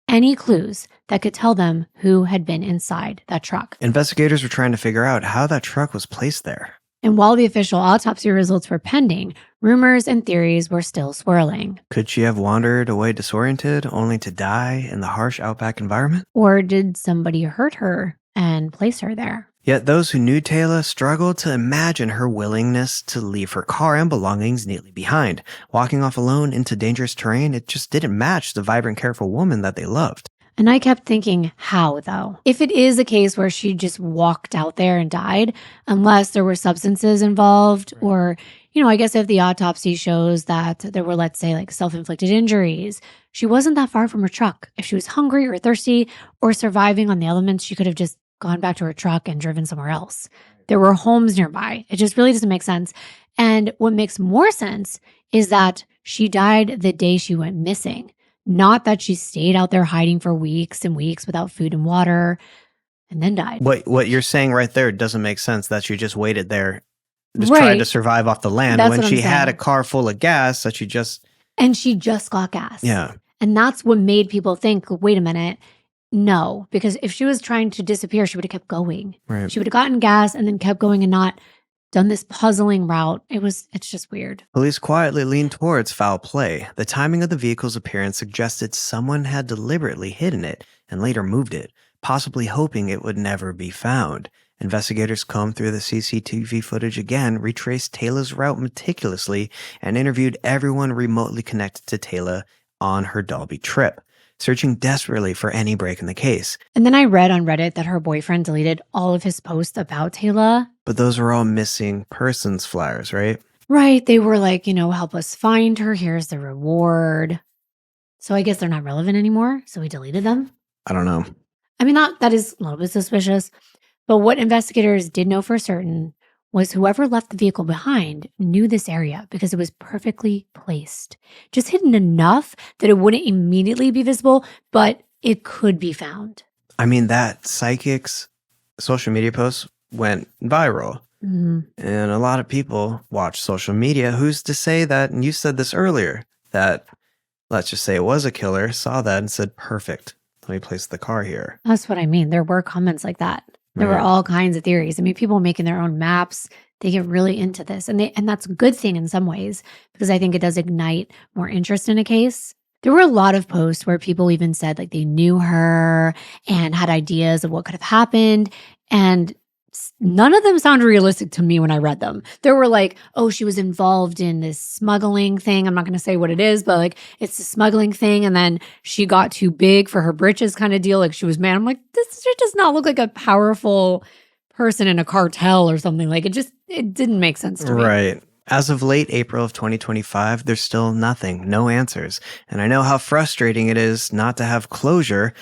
[SPEAKER 1] any clues that could tell them who had been inside that truck.
[SPEAKER 2] Investigators were trying to figure out how that truck was placed there.
[SPEAKER 1] And while the official autopsy results were pending, rumors and theories were still swirling.
[SPEAKER 2] Could she have wandered away disoriented, only to die in the harsh outback environment?
[SPEAKER 1] Or did somebody hurt her and place her there?
[SPEAKER 2] Yet those who knew Taylor struggled to imagine her willingness to leave her car and belongings neatly behind. Walking off alone into dangerous terrain, it just didn't match the vibrant, careful woman that they loved.
[SPEAKER 1] And I kept thinking, how though? If it is a case where she just walked out there and died, unless there were substances involved, or, I guess if the autopsy shows that there were, let's say, like self-inflicted injuries, she wasn't that far from her truck. If she was hungry or thirsty or surviving on the elements, she could have just gone back to her truck and driven somewhere else. There were homes nearby. It just really doesn't make sense. And what makes more sense is that she died the day she went missing, not that she stayed out there hiding for weeks and weeks without food and water and then died.
[SPEAKER 2] What you're saying right there doesn't make sense, that she just waited there, just
[SPEAKER 1] Right.
[SPEAKER 2] tried to survive off the land
[SPEAKER 1] That's
[SPEAKER 2] when
[SPEAKER 1] what
[SPEAKER 2] she
[SPEAKER 1] I'm
[SPEAKER 2] had a
[SPEAKER 1] saying.
[SPEAKER 2] car full of gas that she just...
[SPEAKER 1] And she just got gas.
[SPEAKER 2] Yeah.
[SPEAKER 1] And that's what made people think, wait a minute, no. Because if she was trying to disappear, she would have kept going.
[SPEAKER 2] Right.
[SPEAKER 1] She would have gotten gas and then kept going and not done this puzzling route. It's just weird.
[SPEAKER 2] Police quietly leaned towards foul play. The timing of the vehicle's appearance suggested someone had deliberately hidden it and later moved it, possibly hoping it would never be found. Investigators combed through the CCTV footage again, retraced Taylor's route meticulously, and interviewed everyone remotely connected to Taylor on her Dalby trip, searching desperately for any break in the case.
[SPEAKER 1] And then I read on Reddit that her boyfriend deleted all of his posts about Taylor.
[SPEAKER 2] But those were all missing persons flyers, right?
[SPEAKER 1] Right. They were like, help us find her. Here's the reward. So I guess they're not relevant anymore. So we deleted them.
[SPEAKER 2] I don't know.
[SPEAKER 1] I mean, that is a little bit suspicious. But what investigators did know for certain was whoever left the vehicle behind knew this area because it was perfectly placed. Just hidden enough that it wouldn't immediately be visible, but it could be found.
[SPEAKER 2] I mean, that psychic's social media post went viral.
[SPEAKER 1] Mm-hmm.
[SPEAKER 2] And a lot of people watch social media. Who's to say that, and you said this earlier, that let's just say it was a killer, saw that and said, perfect, let me place the car here.
[SPEAKER 1] That's what I mean. There were comments like that. There were all kinds of theories. I mean, people making their own maps. They get really into this. And that's a good thing in some ways, because I think it does ignite more interest in a case. There were a lot of posts where people even said like they knew her and had ideas of what could have happened. And none of them sounded realistic to me when I read them. There were like, oh, she was involved in this smuggling thing. I'm not going to say what it is, but like it's the smuggling thing. And then she got too big for her britches kind of deal. Like she was mad. I'm like, this does not look like a powerful person in a cartel or something. Like it didn't make sense to me.
[SPEAKER 2] Right. As of late April of 2025, there's still nothing, no answers. And I know how frustrating it is not to have closure,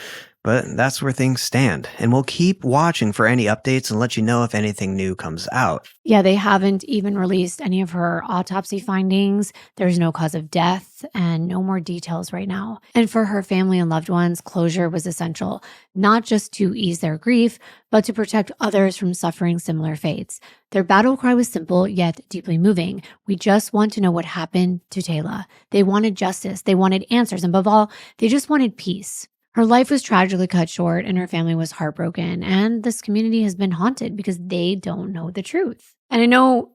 [SPEAKER 2] but that's where things stand. And we'll keep watching for any updates and let you know if anything new comes out.
[SPEAKER 1] Yeah, they haven't even released any of her autopsy findings. There's no cause of death and no more details right now. And for her family and loved ones, closure was essential, not just to ease their grief, but to protect others from suffering similar fates. Their battle cry was simple yet deeply moving. We just want to know what happened to Taylor. They wanted justice. They wanted answers. And above all, they just wanted peace. Her life was tragically cut short and her family was heartbroken. And this community has been haunted because they don't know the truth. And I know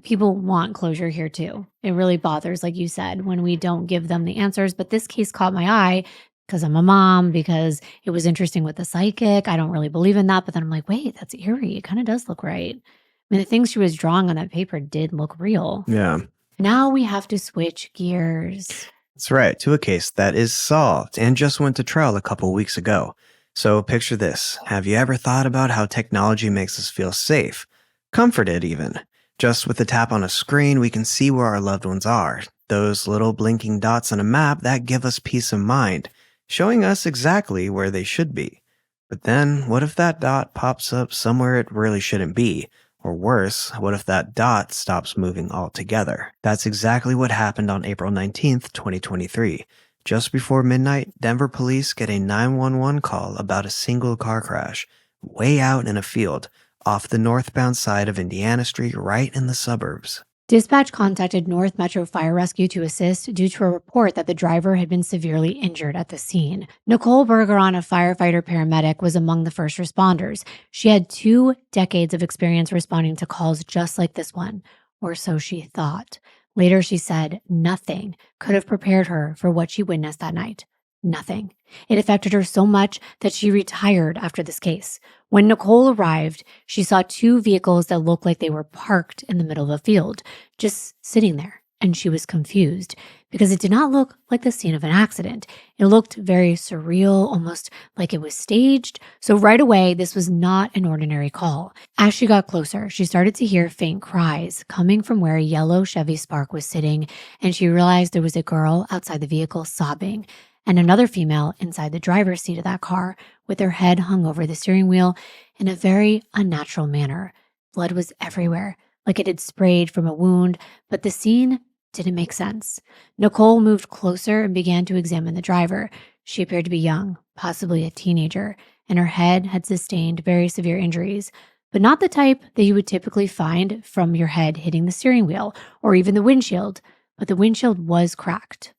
[SPEAKER 1] people want closure here too. It really bothers, like you said, when we don't give them the answers. But this case caught my eye because I'm a mom, because it was interesting with the psychic. I don't really believe in that. But then I'm like, wait, that's eerie. It kind of does look right. I mean, the things she was drawing on that paper did look real.
[SPEAKER 2] Yeah.
[SPEAKER 1] Now we have to switch gears.
[SPEAKER 2] That's right, to a case that is solved and just went to trial a couple weeks ago. So picture this. Have you ever thought about how technology makes us feel safe? Comforted even. Just with a tap on a screen, we can see where our loved ones are. Those little blinking dots on a map that give us peace of mind, showing us exactly where they should be. But then, what if that dot pops up somewhere it really shouldn't be? Or worse, what if that dot stops moving altogether? That's exactly what happened on April 19th, 2023. Just before midnight, Denver police get a 911 call about a single car crash, way out in a field, off the northbound side of Indiana Street, right in the suburbs.
[SPEAKER 1] Dispatch contacted North Metro Fire Rescue to assist due to a report that the driver had been severely injured at the scene. Nicole Bergeron, a firefighter paramedic, was among the first responders. She had 2 decades of experience responding to calls just like this one, or so she thought. Later, she said nothing could have prepared her for what she witnessed that night. Nothing. It affected her so much that she retired after this case. When Nicole arrived, she saw 2 vehicles that looked like they were parked in the middle of a field, just sitting there, and she was confused because it did not look like the scene of an accident. It looked very surreal, almost like it was staged. So right away, this was not an ordinary call. As she got closer, she started to hear faint cries coming from where a yellow Chevy Spark was sitting, and she realized there was a girl outside the vehicle sobbing, and another female inside the driver's seat of that car with her head hung over the steering wheel in a very unnatural manner. Blood was everywhere, like it had sprayed from a wound, but the scene didn't make sense. Nicole moved closer and began to examine the driver. She appeared to be young, possibly a teenager, and her head had sustained very severe injuries, but not the type that you would typically find from your head hitting the steering wheel or even the windshield, but the windshield was cracked.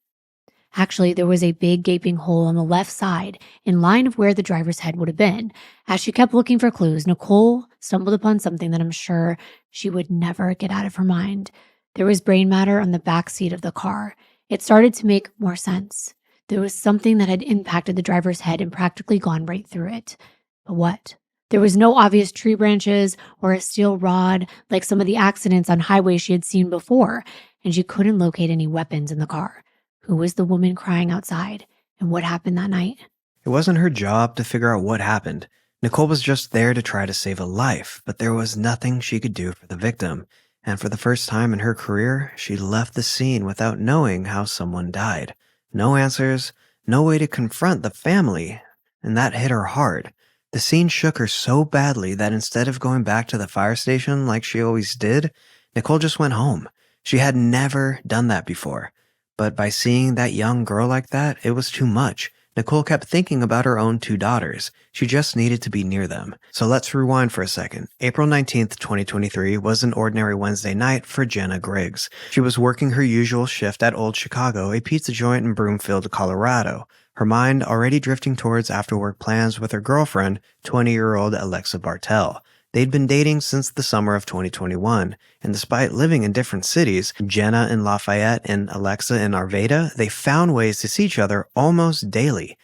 [SPEAKER 1] Actually, there was a big gaping hole on the left side, in line of where the driver's head would have been. As she kept looking for clues, Nicole stumbled upon something that I'm sure she would never get out of her mind. There was brain matter on the back seat of the car. It started to make more sense. There was something that had impacted the driver's head and practically gone right through it. But what? There was no obvious tree branches or a steel rod like some of the accidents on highways she had seen before, and she couldn't locate any weapons in the car. Who was the woman crying outside, and what happened that night?
[SPEAKER 2] It wasn't her job to figure out what happened. Nicole was just there to try to save a life, but there was nothing she could do for the victim. And for the first time in her career, she left the scene without knowing how someone died. No answers, no way to confront the family, and that hit her hard. The scene shook her so badly that instead of going back to the fire station like she always did, Nicole just went home. She had never done that before. But by seeing that young girl like that, it was too much. Nicole kept thinking about her own 2 daughters. She just needed to be near them. So let's rewind for a second. April 19th, 2023 was an ordinary Wednesday night for Jenna Griggs. She was working her usual shift at Old Chicago, a pizza joint in Broomfield, Colorado. Her mind already drifting towards after-work plans with her girlfriend, 20-year-old Alexa Bartell. They'd been dating since the summer of 2021, and despite living in different cities, Jenna in Lafayette and Alexa in Arvada, they found ways to see each other almost daily.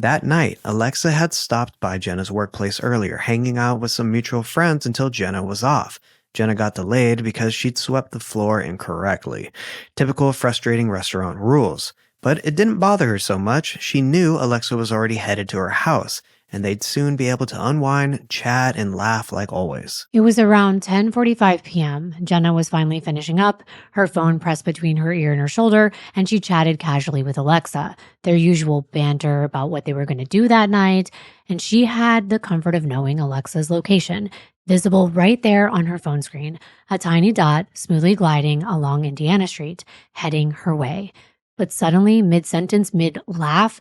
[SPEAKER 2] That night, Alexa had stopped by Jenna's workplace earlier, hanging out with some mutual friends until Jenna was off. Jenna got delayed because she'd swept the floor incorrectly. Typical frustrating restaurant rules. But it didn't bother her so much. She knew Alexa was already headed to her house, and they'd soon be able to unwind, chat, and laugh like always.
[SPEAKER 1] It was around 10:45 p.m. Jenna was finally finishing up, her phone pressed between her ear and her shoulder, and she chatted casually with Alexa, their usual banter about what they were going to do that night. And she had the comfort of knowing Alexa's location, visible right there on her phone screen, a tiny dot smoothly gliding along Indiana Street, heading her way. But suddenly, mid-sentence, mid-laugh,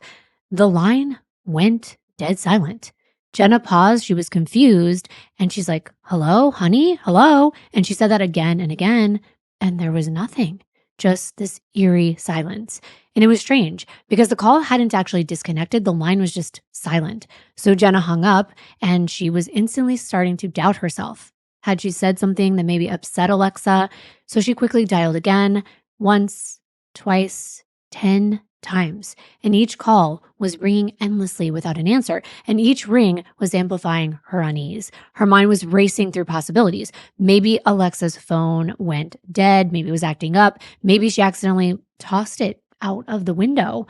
[SPEAKER 1] the line went dead silent. Jenna paused. She was confused. And she's like, hello, honey? Hello? And she said that again and again. And there was nothing, just this eerie silence. And it was strange because the call hadn't actually disconnected. The line was just silent. So Jenna hung up and she was instantly starting to doubt herself. Had she said something that maybe upset Alexa? So she quickly dialed again, once, twice, 10 times. And each call was ringing endlessly without an answer. And each ring was amplifying her unease. Her mind was racing through possibilities. Maybe Alexa's phone went dead. Maybe it was acting up. Maybe she accidentally tossed it out of the window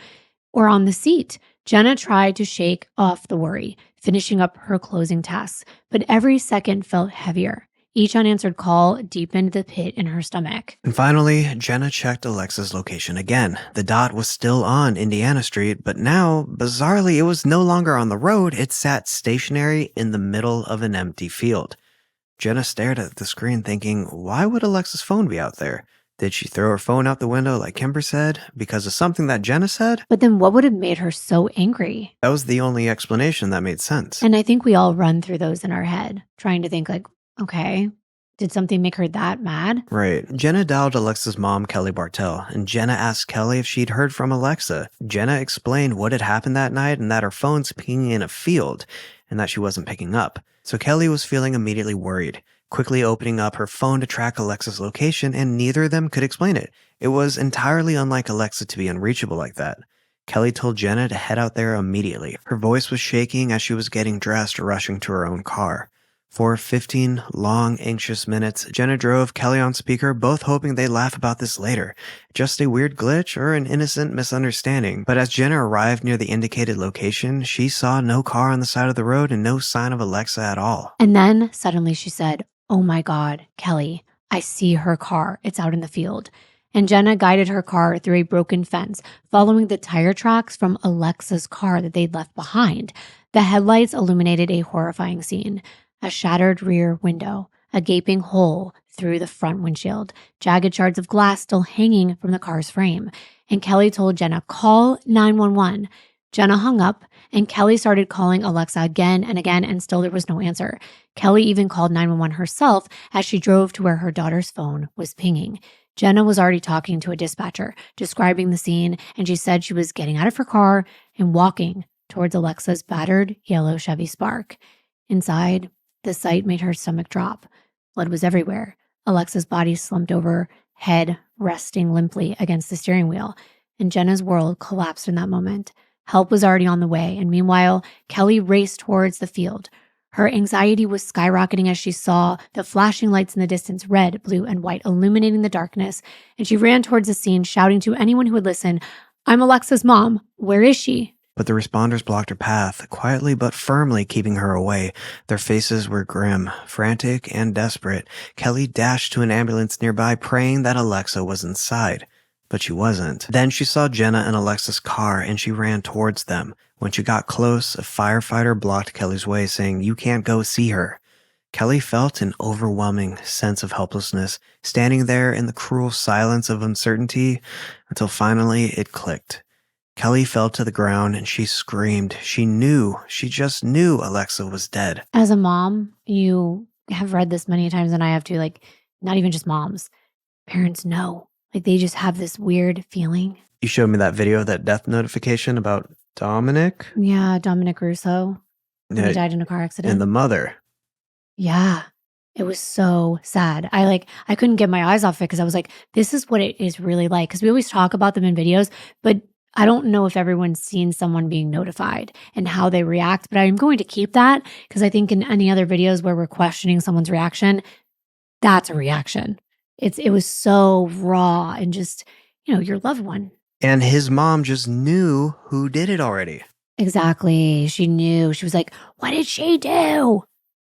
[SPEAKER 1] or on the seat. Jenna tried to shake off the worry, finishing up her closing tasks. But every second felt heavier. Each unanswered call deepened the pit in her stomach.
[SPEAKER 2] And finally, Jenna checked Alexa's location again. The dot was still on Indiana Street, but now, bizarrely, it was no longer on the road. It sat stationary in the middle of an empty field. Jenna stared at the screen thinking, why would Alexa's phone be out there? Did she throw her phone out the window like Kimber said, because of something that Jenna said?
[SPEAKER 1] But then what would have made her so angry?
[SPEAKER 2] That was the only explanation that made sense.
[SPEAKER 1] And I think we all run through those in our head, trying to think like, okay, did something make her that mad?
[SPEAKER 2] Right. Jenna dialed Alexa's mom, Kelly Bartell, and Jenna asked Kelly if she'd heard from Alexa. Jenna explained what had happened that night and that her phone's pinging in a field and that she wasn't picking up. So Kelly was feeling immediately worried, quickly opening up her phone to track Alexa's location, and neither of them could explain it. It was entirely unlike Alexa to be unreachable like that. Kelly told Jenna to head out there immediately. Her voice was shaking as she was getting dressed, rushing to her own car. For 15 long, anxious minutes, Jenna drove Kelly on speaker, both hoping they'd laugh about this later. Just a weird glitch or an innocent misunderstanding. But as Jenna arrived near the indicated location, she saw no car on the side of the road and no sign of Alexa at all.
[SPEAKER 1] And then suddenly she said, oh my God, Kelly, I see her car. It's out in the field. And Jenna guided her car through a broken fence, following the tire tracks from Alexa's car that they'd left behind. The headlights illuminated a horrifying scene. A shattered rear window, a gaping hole through the front windshield, jagged shards of glass still hanging from the car's frame. And Kelly told Jenna, call 911. Jenna hung up, and Kelly started calling Alexa again and again, and still there was no answer. Kelly even called 911 herself as she drove to where her daughter's phone was pinging. Jenna was already talking to a dispatcher, describing the scene, and she said she was getting out of her car and walking towards Alexa's battered yellow Chevy Spark. Inside, the sight made her stomach drop. Blood was everywhere. Alexa's body slumped over, head resting limply against the steering wheel. And Jenna's world collapsed in that moment. Help was already on the way, and meanwhile, Kelly raced towards the field. Her anxiety was skyrocketing as she saw the flashing lights in the distance, red, blue, and white, illuminating the darkness. And she ran towards the scene, shouting to anyone who would listen, I'm Alexa's mom. Where is she?
[SPEAKER 2] But the responders blocked her path, quietly but firmly keeping her away. Their faces were grim, frantic, and desperate. Kelly dashed to an ambulance nearby, praying that Alexa was inside. But she wasn't. Then she saw Jenna and Alexa's car, and she ran towards them. When she got close, a firefighter blocked Kelly's way, saying, you can't go see her. Kelly felt an overwhelming sense of helplessness, standing there in the cruel silence of uncertainty, until finally it clicked. Kelly fell to the ground and she screamed. She just knew Alexa was dead.
[SPEAKER 1] As a mom, you have read this many times, and I have too, like, not even just moms. Parents know. Like, they just have this weird feeling.
[SPEAKER 2] You showed me that video, that death notification about Dominic?
[SPEAKER 1] Yeah, Dominic Russo.
[SPEAKER 2] Yeah,
[SPEAKER 1] He died in a car accident.
[SPEAKER 2] and the mother.
[SPEAKER 1] Yeah. It was so sad. I couldn't get my eyes off it because I was like, this is what it is really like. Because we always talk about them in videos, but I don't know if everyone's seen someone being notified and how they react, but I'm going to keep that because I think in any other videos where we're questioning someone's reaction, that's a reaction. It was so raw and just, your loved one.
[SPEAKER 2] And his mom just knew who did it already.
[SPEAKER 1] Exactly. She knew. She was like, "What did she do?"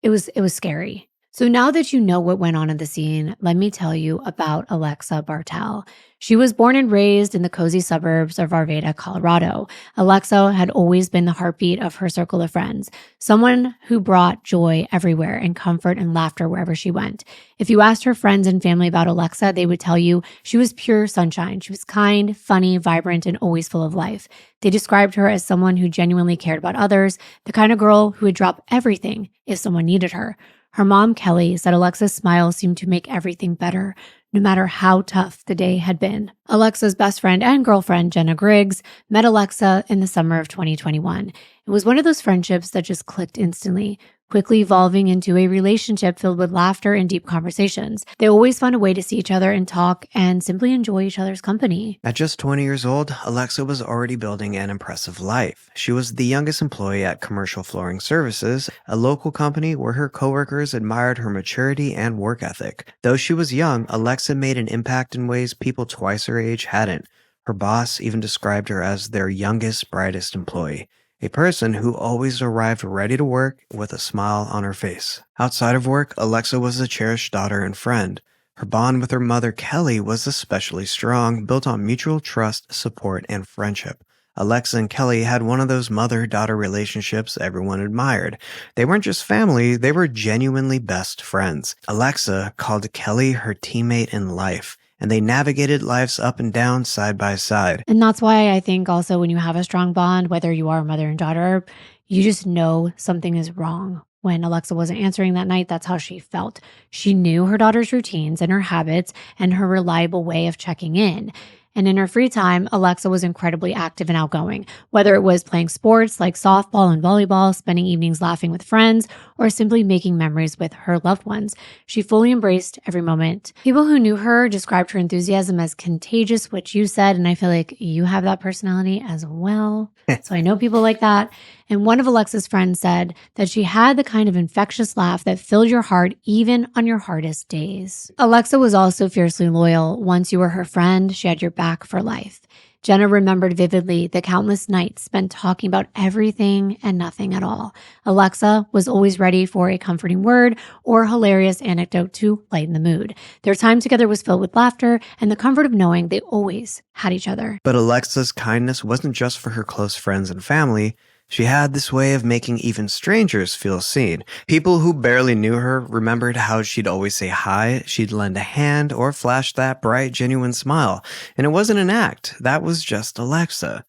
[SPEAKER 1] It was scary. So now that you know what went on in the scene, let me tell you about Alexa Bartel. She was born and raised in the cozy suburbs of Arvada, Colorado. Alexa had always been the heartbeat of her circle of friends, someone who brought joy everywhere and comfort and laughter wherever she went. If you asked her friends and family about Alexa, they would tell you she was pure sunshine. She was kind, funny, vibrant, and always full of life. They described her as someone who genuinely cared about others, the kind of girl who would drop everything if someone needed her. Her mom, Kelly, said Alexa's smile seemed to make everything better, no matter how tough the day had been. Alexa's best friend and girlfriend, Jenna Griggs, met Alexa in the summer of 2021. It was one of those friendships that just clicked instantly, quickly evolving into a relationship filled with laughter and deep conversations. They always found a way to see each other and talk and simply enjoy each other's company.
[SPEAKER 2] At just 20 years old, Alexa was already building an impressive life. She was the youngest employee at Commercial Flooring Services, a local company where her coworkers admired her maturity and work ethic. Though she was young, Alexa made an impact in ways people twice her age hadn't. Her boss even described her as their youngest, brightest employee. A person who always arrived ready to work with a smile on her face. Outside of work, Alexa was a cherished daughter and friend. Her bond with her mother, Kelly, was especially strong, built on mutual trust, support, and friendship. Alexa and Kelly had one of those mother-daughter relationships everyone admired. They weren't just family, they were genuinely best friends. Alexa called Kelly her teammate in life, and they navigated life's up and down side by side.
[SPEAKER 1] And that's why I think also when you have a strong bond, whether you are a mother and daughter, you just know something is wrong. When Alexa wasn't answering that night, that's how she felt. She knew her daughter's routines and her habits and her reliable way of checking in. And in her free time, Alexa was incredibly active and outgoing, whether it was playing sports like softball and volleyball, spending evenings laughing with friends, or simply making memories with her loved ones. She fully embraced every moment. People who knew her described her enthusiasm as contagious, which you said, and I feel like you have that personality as well. So I know people like that. And one of Alexa's friends said that she had the kind of infectious laugh that filled your heart even on your hardest days. Alexa was also fiercely loyal. Once you were her friend, she had your back for life. Jenna remembered vividly the countless nights spent talking about everything and nothing at all. Alexa was always ready for a comforting word or a hilarious anecdote to lighten the mood. Their time together was filled with laughter and the comfort of knowing they always had each other.
[SPEAKER 2] But Alexa's kindness wasn't just for her close friends and family. She had this way of making even strangers feel seen. People who barely knew her remembered how she'd always say hi, she'd lend a hand, or flash that bright, genuine smile. And it wasn't an act. That was just Alexa.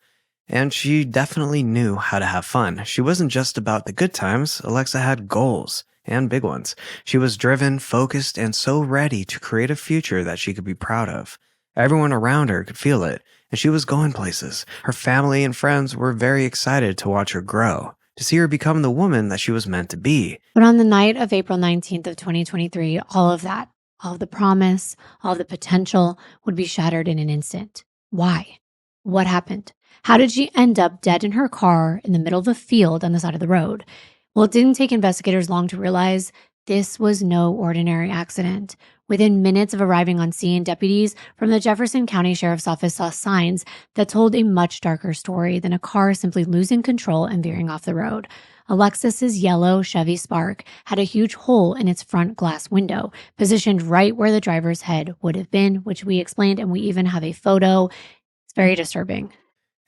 [SPEAKER 2] And she definitely knew how to have fun. She wasn't just about the good times. Alexa had goals, and big ones. She was driven, focused, and so ready to create a future that she could be proud of. Everyone around her could feel it, and she was going places. Her family and friends were very excited to watch her grow, to see her become the woman that she was meant to be.
[SPEAKER 1] But on the night of April 19th of 2023, all of that, all of the promise, all of the potential would be shattered in an instant. Why? What happened? How did she end up dead in her car in the middle of a field on the side of the road? Well, it didn't take investigators long to realize this was no ordinary accident. Within minutes of arriving on scene, deputies from the Jefferson County Sheriff's Office saw signs that told a much darker story than a car simply losing control and veering off the road. Alexis's yellow Chevy Spark had a huge hole in its front glass window, positioned right where the driver's head would have been, which we explained, and we even have a photo. It's very disturbing.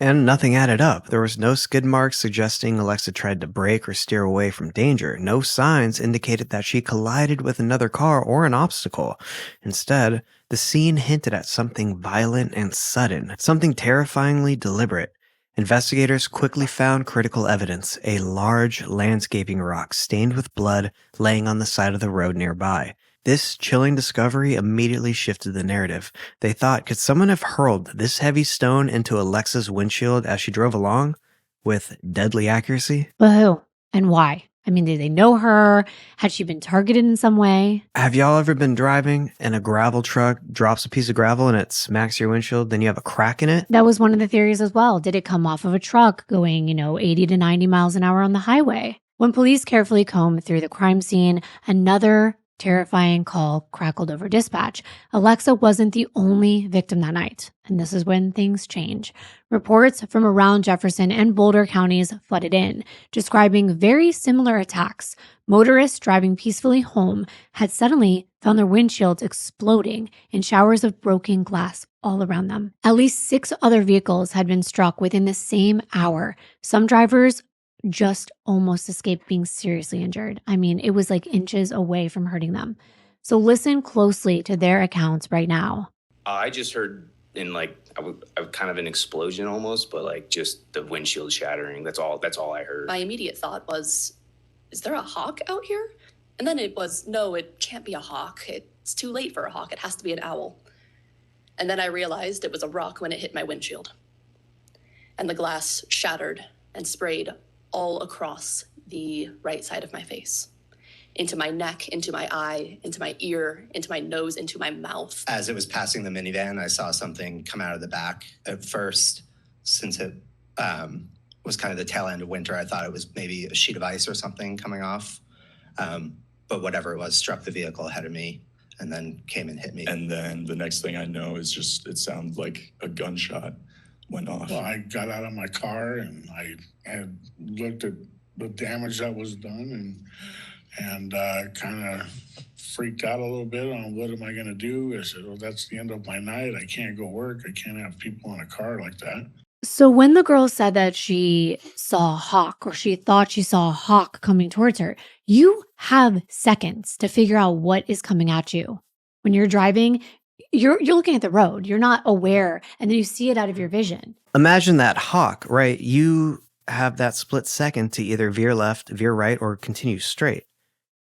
[SPEAKER 2] And nothing added up. There was no skid marks suggesting Alexa tried to brake or steer away from danger. No signs indicated that she collided with another car or an obstacle. Instead, the scene hinted at something violent and sudden, something terrifyingly deliberate. Investigators quickly found critical evidence, a large landscaping rock stained with blood laying on the side of the road nearby. This chilling discovery immediately shifted the narrative. They thought, could someone have hurled this heavy stone into Alexa's windshield as she drove along? With deadly accuracy?
[SPEAKER 1] But who and why? I mean, did they know her? Had she been targeted in some way?
[SPEAKER 2] Have y'all ever been driving and a gravel truck drops a piece of gravel and it smacks your windshield, then you have a crack in it?
[SPEAKER 1] That was one of the theories as well. Did it come off of a truck going, 80 to 90 miles an hour on the highway? When police carefully combed through the crime scene, another terrifying call crackled over dispatch. Alexa wasn't the only victim that night, and this is when things change. Reports from around Jefferson and Boulder counties flooded in, describing very similar attacks. Motorists driving peacefully home had suddenly found their windshields exploding in showers of broken glass all around them. At least 6 other vehicles had been struck within the same hour. Some drivers just almost escaped being seriously injured. I mean, it was like inches away from hurting them. So listen closely to their accounts right now.
[SPEAKER 5] I just heard kind of an explosion almost, but just the windshield shattering. That's all I heard.
[SPEAKER 6] My immediate thought was, is there a hawk out here? And then it was, no, it can't be a hawk. It's too late for a hawk. It has to be an owl. And then I realized it was a rock when it hit my windshield. And the glass shattered and sprayed all across the right side of my face, into my neck, into my eye, into my ear, into my nose, into my mouth.
[SPEAKER 7] As it was passing the minivan, I saw something come out of the back. At first, since it was kind of the tail end of winter, I thought it was maybe a sheet of ice or something coming off. But whatever it was struck the vehicle ahead of me and then came and hit me.
[SPEAKER 8] And then the next thing I know is it sounded like a gunshot went off.
[SPEAKER 9] Well, I got out of my car and I had looked at the damage that was done and kind of freaked out a little bit on what am I going to do. I said, well, that's the end of my night. I can't go work. I can't have people in a car like that.
[SPEAKER 1] So when the girl said that she saw a hawk, or she thought she saw a hawk coming towards her, you have seconds to figure out what is coming at you. When you're driving, you're looking at the road. You're not aware, and then you see it out of your vision.
[SPEAKER 2] Imagine that hawk, right? You have that split second to either veer left, veer right, or continue straight.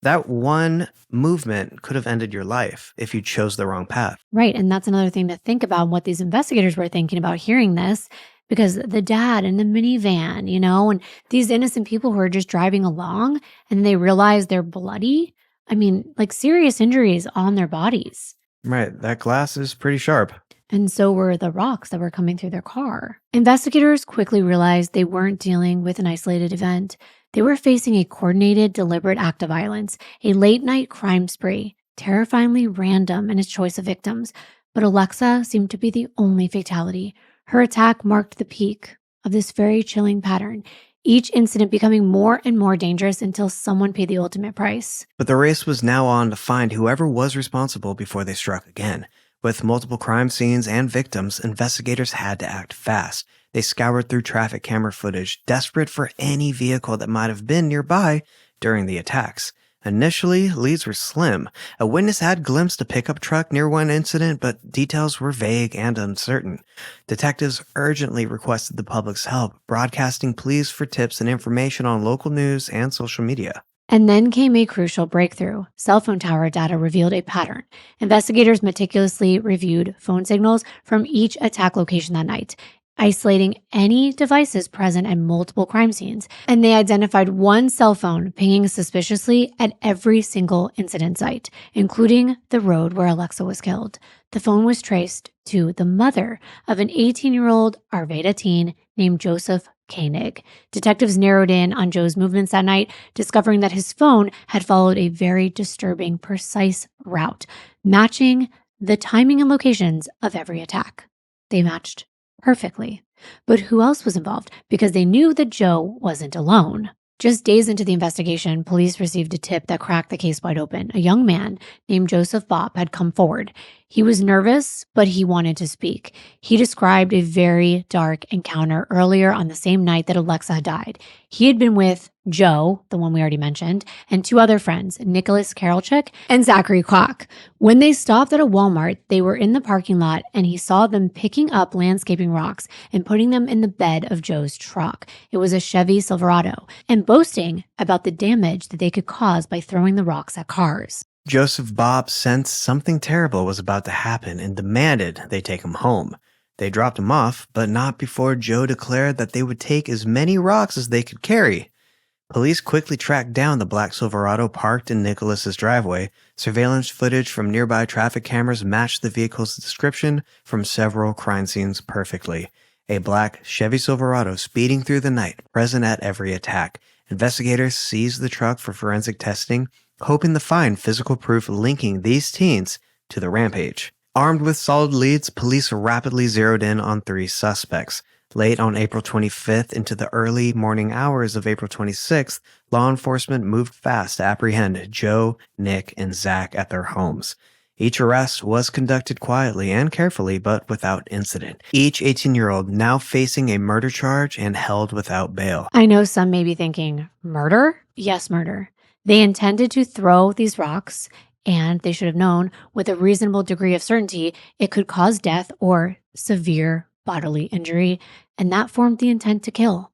[SPEAKER 2] That one movement could have ended your life if you chose the wrong path.
[SPEAKER 1] Right, and that's another thing to think about, what these investigators were thinking about hearing this, because the dad in the minivan, and these innocent people who are just driving along, and they realize they're bloody. I mean, serious injuries on their bodies.
[SPEAKER 2] Right, that glass is pretty sharp.
[SPEAKER 1] And so were the rocks that were coming through their car. Investigators quickly realized they weren't dealing with an isolated event. They were facing a coordinated, deliberate act of violence, a late-night crime spree, terrifyingly random in its choice of victims. But Alexa seemed to be the only fatality. Her attack marked the peak of this very chilling pattern, each incident becoming more and more dangerous until someone paid the ultimate price.
[SPEAKER 2] But the race was now on to find whoever was responsible before they struck again. With multiple crime scenes and victims, investigators had to act fast. They scoured through traffic camera footage, desperate for any vehicle that might have been nearby during the attacks. Initially, leads were slim. A witness had glimpsed a pickup truck near one incident, but details were vague and uncertain. Detectives urgently requested the public's help, broadcasting pleas for tips and information on local news and social media.
[SPEAKER 1] And then came a crucial breakthrough. Cell phone tower data revealed a pattern. Investigators meticulously reviewed phone signals from each attack location that night, isolating any devices present at multiple crime scenes. And they identified one cell phone pinging suspiciously at every single incident site, including the road where Alexa was killed. The phone was traced to the mother of an 18-year-old Arvada teen named Joseph Koenig. Detectives narrowed in on Joe's movements that night, discovering that his phone had followed a very disturbing, precise route, matching the timing and locations of every attack. They matched perfectly. But who else was involved? Because they knew that Joe wasn't alone. Just days into the investigation, police received a tip that cracked the case wide open. A young man named Joseph Bopp had come forward. He was nervous, but he wanted to speak. He described a very dark encounter earlier on the same night that Alexa had died. He had been with Joe, the one we already mentioned, and 2 other friends, Nicholas Karolchuk and Zachary Kwok. When they stopped at a Walmart, they were in the parking lot, and he saw them picking up landscaping rocks and putting them in the bed of Joe's truck. It was a Chevy Silverado, and boasting about the damage that they could cause by throwing the rocks at cars.
[SPEAKER 2] Joseph Bopp sensed something terrible was about to happen and demanded they take him home. They dropped him off, but not before Joe declared that they would take as many rocks as they could carry. Police quickly tracked down the black Silverado parked in Nicholas's driveway. Surveillance footage from nearby traffic cameras matched the vehicle's description from several crime scenes perfectly. A black Chevy Silverado speeding through the night, present at every attack. Investigators seized the truck for forensic testing, hoping to find physical proof linking these teens to the rampage. Armed with solid leads, police rapidly zeroed in on 3 suspects. Late on April 25th into the early morning hours of April 26th, law enforcement moved fast to apprehend Joe, Nick, and Zach at their homes. Each arrest was conducted quietly and carefully, but without incident. Each 18-year-old now facing a murder charge and held without bail.
[SPEAKER 1] I know some may be thinking, murder? Yes, murder. They intended to throw these rocks, and they should have known with a reasonable degree of certainty it could cause death or severe bodily injury, and that formed the intent to kill.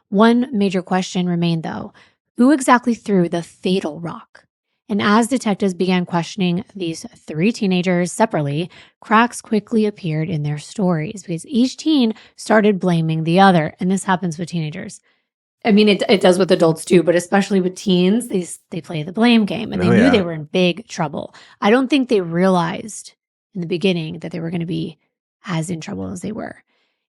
[SPEAKER 1] One major question remained, though. Who exactly threw the fatal rock? And as detectives began questioning these 3 teenagers separately, cracks quickly appeared in their stories because each teen started blaming the other. And this happens with teenagers. I mean, it does with adults too, but especially with teens, they play the blame game, and they knew they were in big trouble. I don't think they realized in the beginning that they were going to be as in trouble as they were.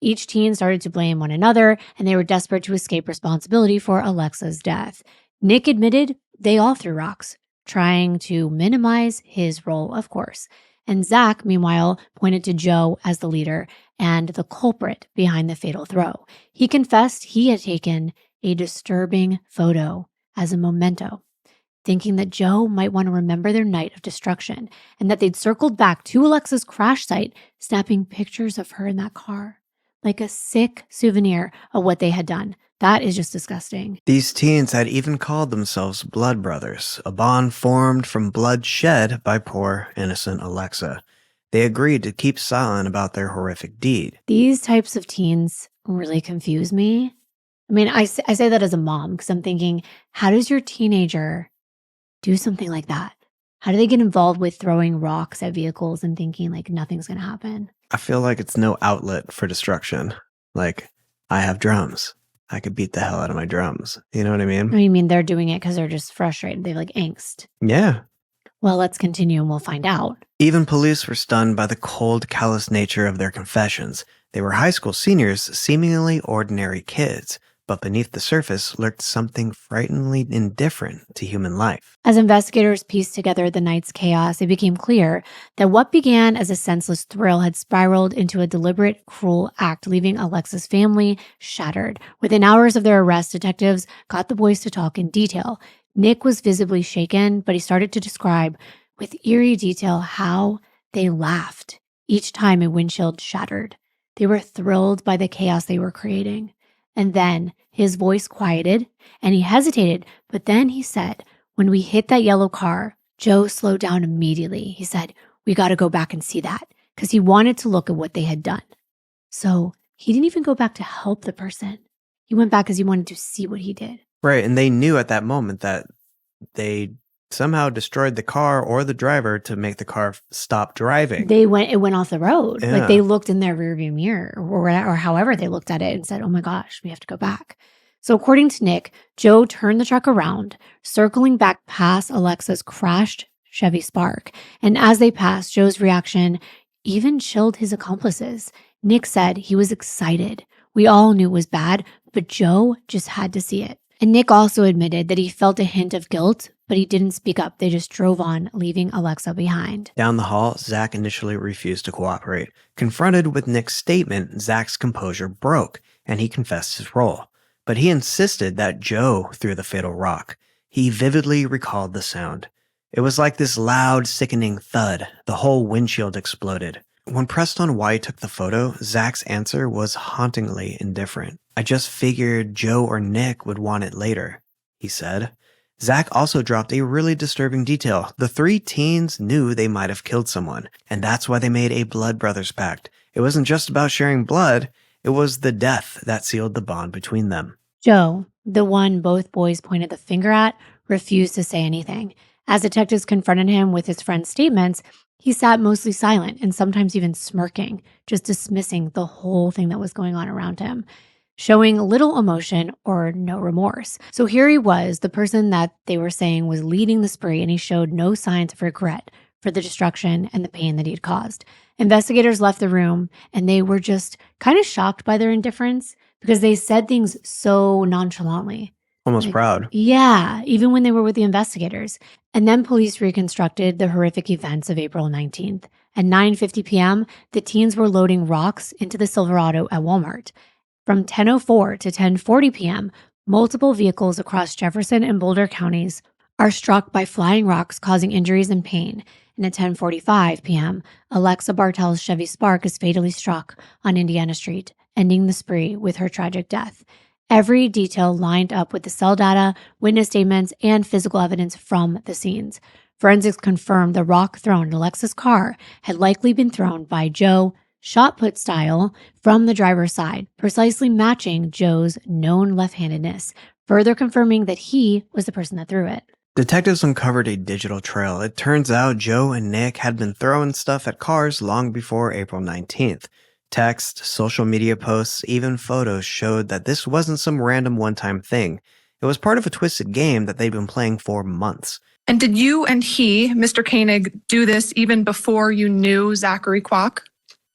[SPEAKER 1] Each teen started to blame one another, and they were desperate to escape responsibility for Alexa's death. Nick admitted they all threw rocks, trying to minimize his role, of course. And Zach, meanwhile, pointed to Joe as the leader and the culprit behind the fatal throw. He confessed he had taken a disturbing photo as a memento, thinking that Joe might want to remember their night of destruction and that they'd circled back to Alexa's crash site, snapping pictures of her in that car, like a sick souvenir of what they had done. That is just disgusting.
[SPEAKER 2] These teens had even called themselves blood brothers, a bond formed from blood shed by poor, innocent Alexa. They agreed to keep silent about their horrific deed.
[SPEAKER 1] These types of teens really confuse me. I mean, I say that as a mom because I'm thinking, how does your teenager do something like that? How do they get involved with throwing rocks at vehicles and thinking like nothing's going to happen?
[SPEAKER 2] I feel like it's no outlet for destruction. Like, I have drums. I could beat the hell out of my drums. You know what I mean?
[SPEAKER 1] Or you mean they're doing it because they're just frustrated? They have like angst.
[SPEAKER 2] Yeah.
[SPEAKER 1] Well, let's continue and we'll find out.
[SPEAKER 2] Even police were stunned by the cold, callous nature of their confessions. They were high school seniors, seemingly ordinary kids. But beneath the surface lurked something frighteningly indifferent to human life.
[SPEAKER 1] As investigators pieced together the night's chaos, it became clear that what began as a senseless thrill had spiraled into a deliberate, cruel act, leaving Alexa's family shattered. Within hours of their arrest, detectives got the boys to talk in detail. Nick was visibly shaken, but he started to describe with eerie detail how they laughed each time a windshield shattered. They were thrilled by the chaos they were creating. And then his voice quieted and he hesitated. But then he said, when we hit that yellow car, Joe slowed down immediately. He said, we got to go back and see that, because he wanted to look at what they had done. So he didn't even go back to help the person. He went back because he wanted to see what he did.
[SPEAKER 2] Right. And they knew at that moment that they somehow destroyed the car or the driver to make the car stop driving.
[SPEAKER 1] It went off the road.
[SPEAKER 2] Yeah.
[SPEAKER 1] Like they looked in their rearview mirror or however they looked at it and said, oh my gosh, we have to go back. So according to Nick, Joe turned the truck around, circling back past Alexa's crashed Chevy Spark. And as they passed, Joe's reaction even chilled his accomplices. Nick said he was excited. We all knew it was bad, but Joe just had to see it. And Nick also admitted that he felt a hint of guilt, but he didn't speak up. They just drove on, leaving Alexa behind.
[SPEAKER 2] Down the hall, Zach initially refused to cooperate. Confronted with Nick's statement, Zach's composure broke, and he confessed his role. But he insisted that Joe threw the fatal rock. He vividly recalled the sound. It was like this loud, sickening thud. The whole windshield exploded. When pressed on why he took the photo, Zach's answer was hauntingly indifferent. I just figured Joe or Nick would want it later, he said. Zach also dropped a really disturbing detail. The 3 teens knew they might have killed someone, and that's why they made a blood brothers pact. It wasn't just about sharing blood, it was the death that sealed the bond between them.
[SPEAKER 1] Joe, the one both boys pointed the finger at, refused to say anything. As detectives confronted him with his friend's statements, he sat mostly silent and sometimes even smirking, just dismissing the whole thing that was going on around him. showing little emotion or no remorse. So here he was, the person that they were saying was leading the spree, and he showed no signs of regret for the destruction and the pain that he'd caused. Investigators left the room, and they were just kind of shocked by their indifference because they said things so nonchalantly.
[SPEAKER 2] Almost proud.
[SPEAKER 1] Yeah, even when they were with the investigators. And then police reconstructed the horrific events of April 19th. At 9:50 p.m., the teens were loading rocks into the Silverado at Walmart. From 10:04 to 10:40 p.m., multiple vehicles across Jefferson and Boulder counties are struck by flying rocks, causing injuries and pain. And at 10:45 p.m., Alexa Bartel's Chevy Spark is fatally struck on Indiana Street, ending the spree with her tragic death. Every detail lined up with the cell data, witness statements, and physical evidence from the scenes. Forensics confirmed the rock thrown in Alexa's car had likely been thrown by Joe, shot put style, from the driver's side, precisely matching Joe's known left-handedness, further confirming that he was the person that threw it.
[SPEAKER 2] Detectives uncovered a digital trail. It turns out Joe and Nick had been throwing stuff at cars long before April 19th. Text, social media posts, even photos showed that this wasn't some random one-time thing. It was part of a twisted game that they'd been playing for months.
[SPEAKER 10] And did you and he, Mr. Koenig, do this even before you knew Zachary Kwok?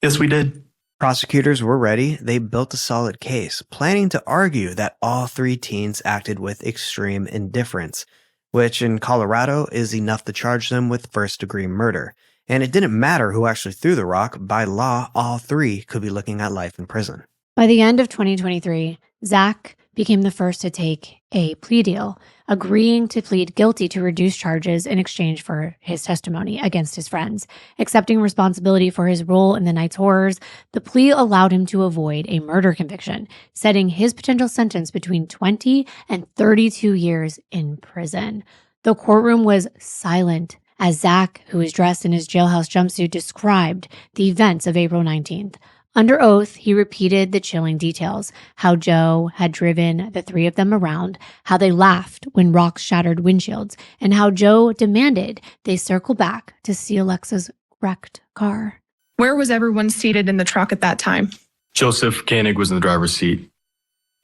[SPEAKER 8] Yes, we did.
[SPEAKER 2] Prosecutors were ready. They built a solid case, planning to argue that all three teens acted with extreme indifference, which in Colorado is enough to charge them with first-degree murder. And it didn't matter who actually threw the rock. By law, all three could be looking at life in prison.
[SPEAKER 1] By the end of 2023, Zach became the first to take a plea deal, agreeing to plead guilty to reduced charges in exchange for his testimony against his friends. Accepting responsibility for his role in the night's horrors, the plea allowed him to avoid a murder conviction, setting his potential sentence between 20 and 32 years in prison. The courtroom was silent as Zach, who was dressed in his jailhouse jumpsuit, described the events of April 19th. Under oath, he repeated the chilling details, how Joe had driven the three of them around, how they laughed when rocks shattered windshields, and how Joe demanded they circle back to see Alexa's wrecked car.
[SPEAKER 10] Where was everyone seated in the truck at that time?
[SPEAKER 8] Joseph Koenig was in the driver's seat.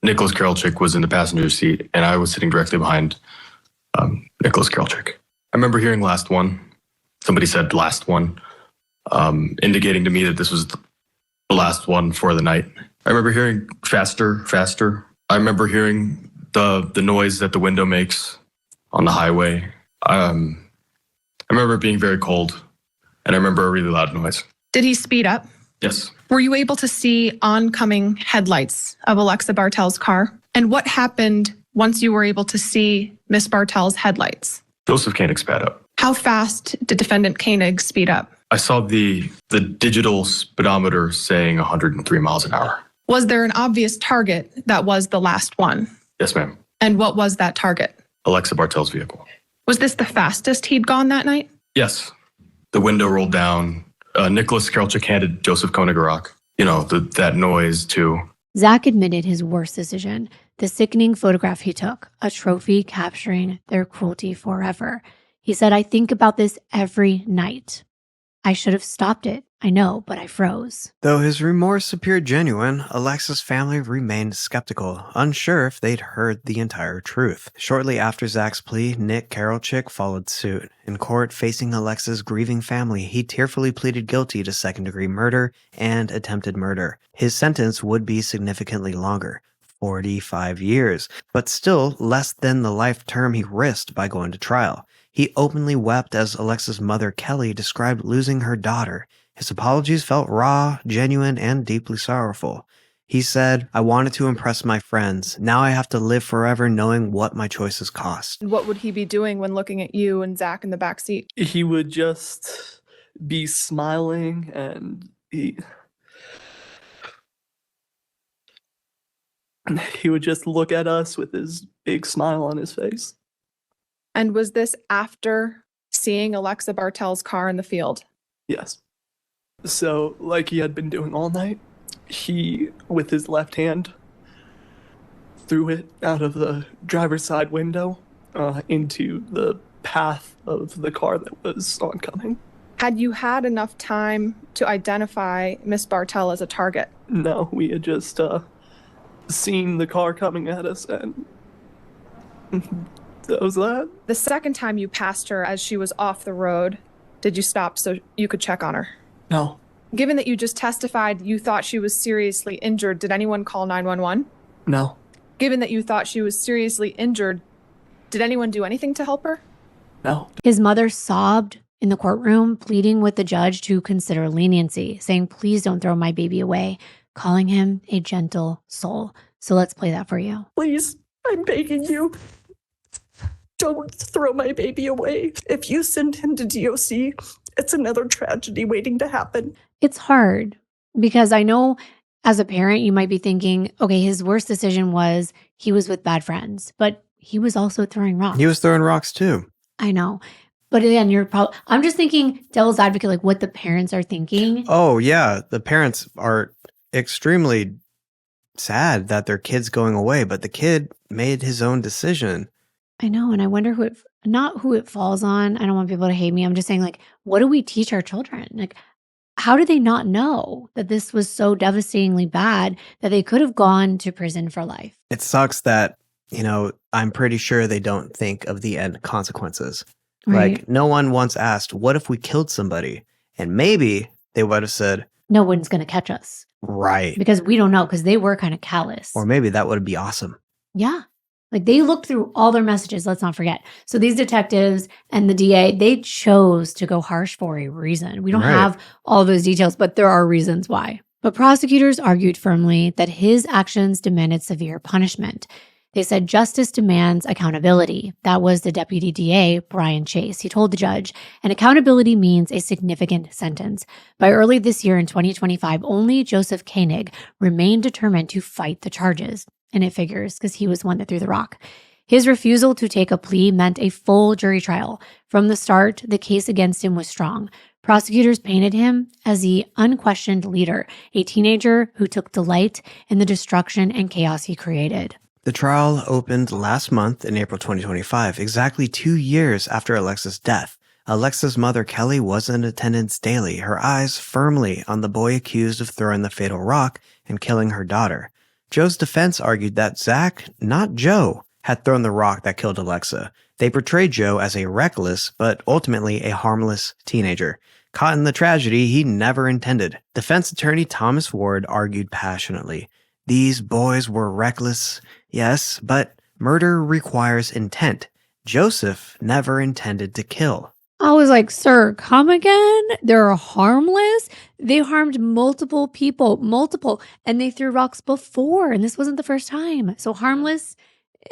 [SPEAKER 8] Nicholas Karolchik was in the passenger seat, and I was sitting directly behind Nicholas Karolchik. I remember hearing last one. Somebody said last one, indicating to me that this was the last one for the night. I remember hearing faster. I remember hearing the noise that the window makes on the highway. I remember it being very cold, and I remember a really loud noise.
[SPEAKER 10] Did he speed up?
[SPEAKER 8] Yes.
[SPEAKER 10] Were you able to see oncoming headlights of Alexa Bartel's car? And what happened once you were able to see Miss Bartel's headlights?
[SPEAKER 8] Joseph Koenig sped up.
[SPEAKER 10] How fast did Defendant Koenig speed up?
[SPEAKER 8] I saw the digital speedometer saying 103 miles an hour.
[SPEAKER 10] Was there an obvious target that was the last one?
[SPEAKER 8] Yes, ma'am.
[SPEAKER 10] And what was that target?
[SPEAKER 8] Alexa Bartel's vehicle.
[SPEAKER 10] Was this the fastest he'd gone that night?
[SPEAKER 8] Yes. The window rolled down. Nicholas Karolchik handed Joseph Koenig a rock. You know, that noise too.
[SPEAKER 1] Zach admitted his worst decision, the sickening photograph he took, a trophy capturing their cruelty forever. He said, "I think about this every night. I should have stopped it. I know, but I froze."
[SPEAKER 2] Though his remorse appeared genuine, Alexa's family remained skeptical, unsure if they'd heard the entire truth. Shortly after Zach's plea, Nick Karolchik followed suit. In court, facing Alexa's grieving family, he tearfully pleaded guilty to second-degree murder and attempted murder. His sentence would be significantly longer, 45 years, but still less than the life term he risked by going to trial. He openly wept as Alexa's mother, Kelly, described losing her daughter. His apologies felt raw, genuine, and deeply sorrowful. He said, "I wanted to impress my friends. Now I have to live forever knowing what my choices cost."
[SPEAKER 10] What would he be doing when looking at you and Zach in the back seat?
[SPEAKER 11] He would just be smiling, and he would just look at us with his big smile on his face.
[SPEAKER 10] And was this after seeing Alexa Bartel's car in the field?
[SPEAKER 11] Yes. So, like he had been doing all night, he, with his left hand, threw it out of the driver's side window into the path of the car that was oncoming.
[SPEAKER 10] Had you had enough time to identify Miss Bartel as a target?
[SPEAKER 11] No, we had just seen the car coming at us, and that was that.
[SPEAKER 10] The second time you passed her as she was off the road, did you stop so you could check on her?
[SPEAKER 11] No.
[SPEAKER 10] Given that you just testified you thought she was seriously injured, did anyone call 911?
[SPEAKER 11] No.
[SPEAKER 10] Given that you thought she was seriously injured, did anyone do anything to help her?
[SPEAKER 11] No.
[SPEAKER 1] His mother sobbed in the courtroom, pleading with the judge to consider leniency, saying, "Please don't throw my baby away," calling him a gentle soul. So let's play that for you.
[SPEAKER 12] Please, I'm begging you. Don't throw my baby away. If you send him to DOC, it's another tragedy waiting to happen.
[SPEAKER 1] It's hard because I know as a parent, you might be thinking, okay, his worst decision was he was with bad friends, but he was also throwing rocks.
[SPEAKER 2] He was throwing rocks too.
[SPEAKER 1] I know. But again, I'm just thinking devil's advocate, like what the parents are thinking.
[SPEAKER 2] Oh, yeah. The parents are extremely sad that their kid's going away, but the kid made his own decision.
[SPEAKER 1] I know. And I wonder not who it falls on. I don't want people to hate me. I'm just saying, like, what do we teach our children? Like, how do they not know that this was so devastatingly bad that they could have gone to prison for life?
[SPEAKER 2] It sucks that, I'm pretty sure they don't think of the end consequences.
[SPEAKER 1] Right.
[SPEAKER 2] Like, no one once asked, what if we killed somebody? And maybe they would have said,
[SPEAKER 1] no one's going to catch us.
[SPEAKER 2] Right.
[SPEAKER 1] Because we don't know, because they were kind of callous.
[SPEAKER 2] Or maybe that would be awesome.
[SPEAKER 1] Yeah. Like they looked through all their messages, let's not forget. So these detectives and the DA, they chose to go harsh for a reason. We don't have all those details, but there are reasons why. But prosecutors argued firmly that his actions demanded severe punishment. They said justice demands accountability. That was the deputy DA, Brian Chase. He told the judge, and accountability means a significant sentence. By early this year in 2025, only Joseph Koenig remained determined to fight the charges. And it figures because he was the one that threw the rock. His refusal to take a plea meant a full jury trial. From the start, the case against him was strong. Prosecutors painted him as the unquestioned leader, a teenager who took delight in the destruction and chaos he created.
[SPEAKER 2] The trial opened last month in April 2025, exactly 2 years after Alexa's death. Alexa's mother, Kelly, was in attendance daily, her eyes firmly on the boy accused of throwing the fatal rock and killing her daughter. Joe's defense argued that Zach, not Joe, had thrown the rock that killed Alexa. They portrayed Joe as a reckless, but ultimately a harmless teenager, caught in the tragedy he never intended. Defense attorney Thomas Ward argued passionately. These boys were reckless, yes, but murder requires intent. Joseph never intended to kill.
[SPEAKER 1] I was like, sir, come again? They're harmless? They harmed multiple people, and they threw rocks before, and this wasn't the first time. So harmless,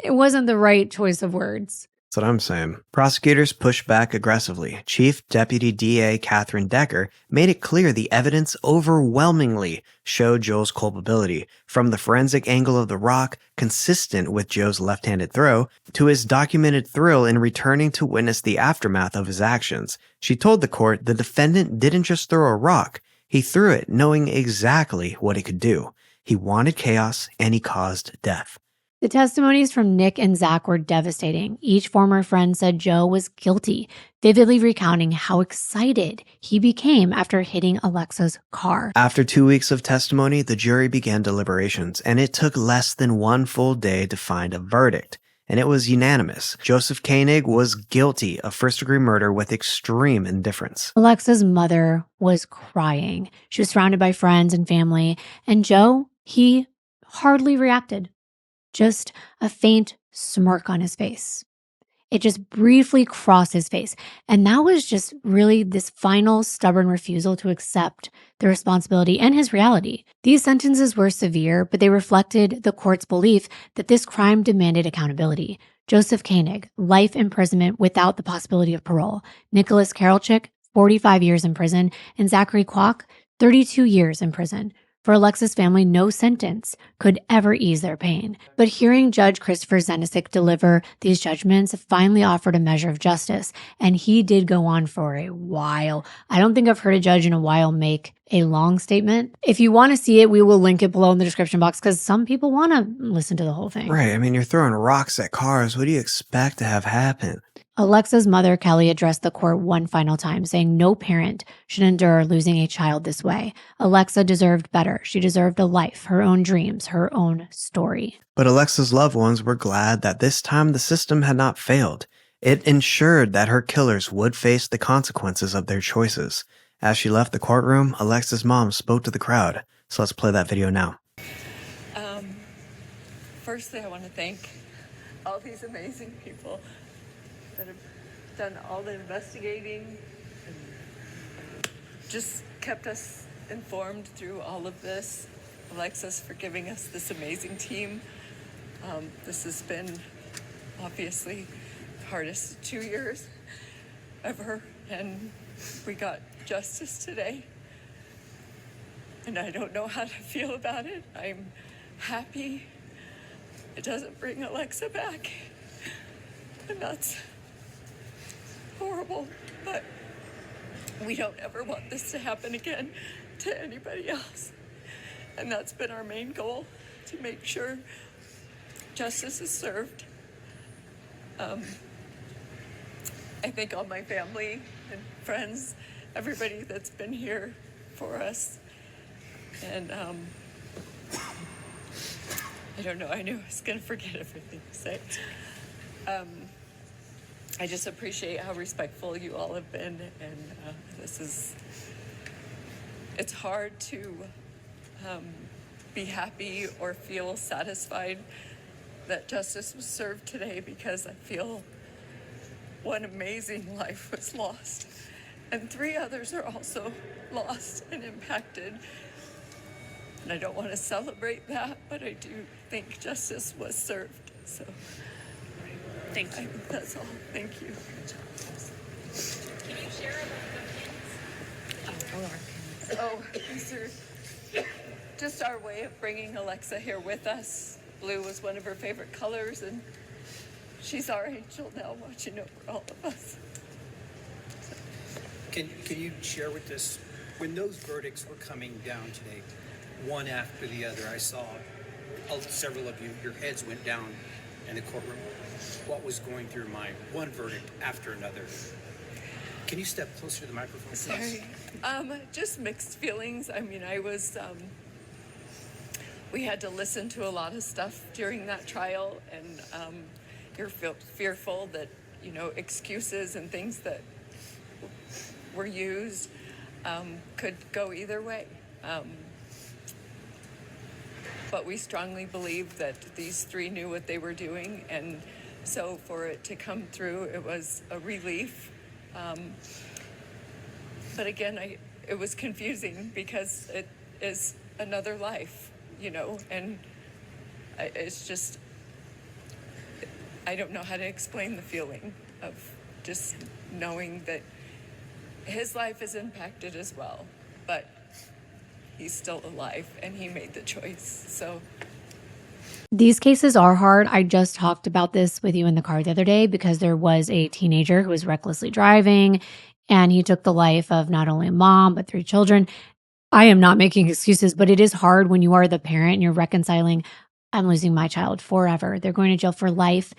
[SPEAKER 1] it wasn't the right choice of words.
[SPEAKER 2] That's what I'm saying. Prosecutors pushed back aggressively. Chief Deputy DA Catherine Decker made it clear the evidence overwhelmingly showed Joe's culpability, from the forensic angle of the rock, consistent with Joe's left-handed throw, to his documented thrill in returning to witness the aftermath of his actions. She told the court the defendant didn't just throw a rock, he threw it knowing exactly what it could do. He wanted chaos, and he caused death.
[SPEAKER 1] The testimonies from Nick and Zach were devastating. Each former friend said Joe was guilty, vividly recounting how excited he became after hitting Alexa's car.
[SPEAKER 2] After 2 weeks of testimony, the jury began deliberations, and it took less than 1 full day to find a verdict. And it was unanimous. Joseph Koenig was guilty of first-degree murder with extreme indifference.
[SPEAKER 1] Alexa's mother was crying. She was surrounded by friends and family, and Joe, he hardly reacted. Just a faint smirk on his face. It just briefly crossed his face. And that was just really this final stubborn refusal to accept the responsibility and his reality. These sentences were severe, but they reflected the court's belief that this crime demanded accountability. Joseph Koenig, life imprisonment without the possibility of parole. Nicholas Karolczyk, 45 years in prison. And Zachary Kwok, 32 years in prison. For Alexa's family, no sentence could ever ease their pain. But hearing Judge Christopher Zenisic deliver these judgments finally offered a measure of justice, and he did go on for a while. I don't think I've heard a judge in a while make a long statement. If you want to see it, we will link it below in the description box because some people want to listen to the whole thing.
[SPEAKER 2] Right. I mean, you're throwing rocks at cars. What do you expect to have happen?
[SPEAKER 1] Alexa's mother, Kelly, addressed the court one final time, saying no parent should endure losing a child this way. Alexa deserved better. She deserved a life, her own dreams, her own story.
[SPEAKER 2] But Alexa's loved ones were glad that this time the system had not failed. It ensured that her killers would face the consequences of their choices. As she left the courtroom, Alexa's mom spoke to the crowd. So let's play that video now.
[SPEAKER 13] Firstly, I want to thank all these amazing people that have done all the investigating and just kept us informed through all of this. Alexis for giving us this amazing team. This has been obviously the hardest 2 years ever, and we got justice today. And I don't know how to feel about it. I'm happy. It doesn't bring Alexa back. And that's horrible, but we don't ever want this to happen again to anybody else. And that's been our main goal, to make sure justice is served. I thank all my family and friends, everybody that's been here for us. And I don't know, I knew I was gonna forget everything to say. I just appreciate how respectful you all have been, and it's hard to be happy or feel satisfied that justice was served today, because I feel one amazing life was lost, and 3 others are also lost and impacted. And I don't want to celebrate that, but I do think justice was served. So, thank you. I think that's all. Thank you.
[SPEAKER 6] Can you share
[SPEAKER 13] Oh, these are just our way of bringing Alexa here with us. Blue was one of her favorite colors, and she's our angel now, watching over all of us.
[SPEAKER 14] Can you share with us, when those verdicts were coming down today, one after the other, I saw several of you, your heads went down in the courtroom. What was going through your mind? One verdict after another. Can you step closer to the microphone, please?
[SPEAKER 13] Sorry. Just mixed feelings. I mean, we had to listen to a lot of stuff during that trial, and you're fearful that, excuses and things that were used could go either way. But we strongly believe that these 3 knew what they were doing, and so for it to come through, it was a relief. But again, it was confusing, because it is another life, and it's just, I don't know how to explain the feeling of just knowing that his life is impacted as well, but he's still alive, and he made the choice. So
[SPEAKER 1] These cases are hard. I just talked about this with you in the car the other day, because there was a teenager who was recklessly driving, and he took the life of not only a mom, but 3 children. I am not making excuses, but it is hard when you are the parent and you're reconciling, I'm losing my child forever. They're going to jail for life.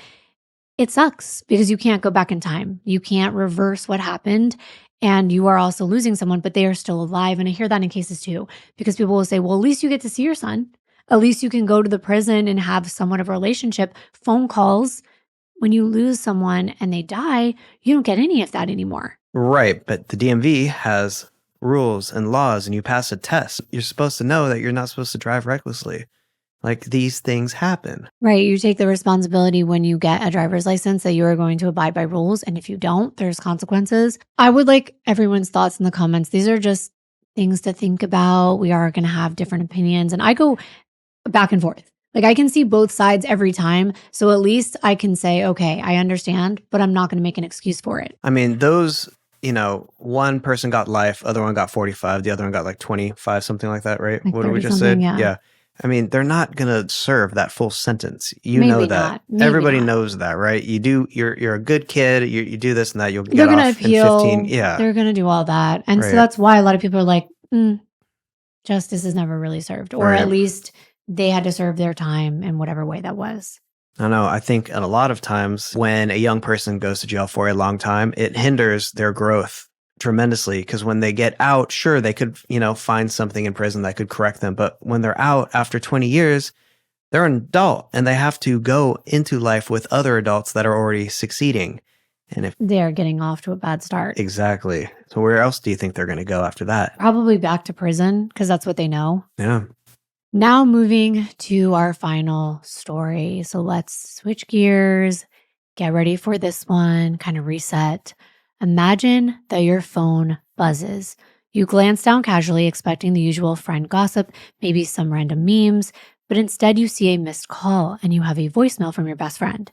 [SPEAKER 1] It sucks, because you can't go back in time. You can't reverse what happened. And you are also losing someone, but they are still alive. And I hear that in cases too, because people will say, well, at least you get to see your son. At least you can go to the prison and have somewhat of a relationship. Phone calls. When you lose someone and they die, you don't get any of that anymore.
[SPEAKER 2] Right, but the DMV has rules and laws, and you pass a test. You're supposed to know that you're not supposed to drive recklessly. Like, these things happen.
[SPEAKER 1] Right. You take the responsibility when you get a driver's license that you are going to abide by rules. And if you don't, there's consequences. I would like everyone's thoughts in the comments. These are just things to think about. We are going to have different opinions. And I go back and forth. Like, I can see both sides every time. So at least I can say, okay, I understand, but I'm not going to make an excuse for it.
[SPEAKER 2] I mean, those, one person got life, other one got 45, the other one got like 25, something like that, right?
[SPEAKER 1] Like
[SPEAKER 2] what did we just say? Yeah. I mean, they're not going to serve that full sentence. You
[SPEAKER 1] Maybe
[SPEAKER 2] know that. Everybody knows that, right? You're a good kid. You do this and that. You'll get off in 15. Yeah.
[SPEAKER 1] They're going to do all that. And so that's why a lot of people are like, justice is never really served. Or at least they had to serve their time in whatever way that was.
[SPEAKER 2] I know. I think a lot of times when a young person goes to jail for a long time, it hinders their growth tremendously because when they get out, sure, they could, find something in prison that could correct them. But when they're out after 20 years, they're an adult and they have to go into life with other adults that are already succeeding. And if
[SPEAKER 1] They're getting off to a bad start.
[SPEAKER 2] exactly. So where else do you think they're going to go after that?
[SPEAKER 1] Probably back to prison because that's what they know.
[SPEAKER 2] Yeah.
[SPEAKER 1] Now moving to our final story. So let's switch gears, get ready for this one, kind of reset. Imagine that your phone buzzes. You glance down casually, expecting the usual friend gossip, maybe some random memes, but instead you see a missed call and you have a voicemail from your best friend.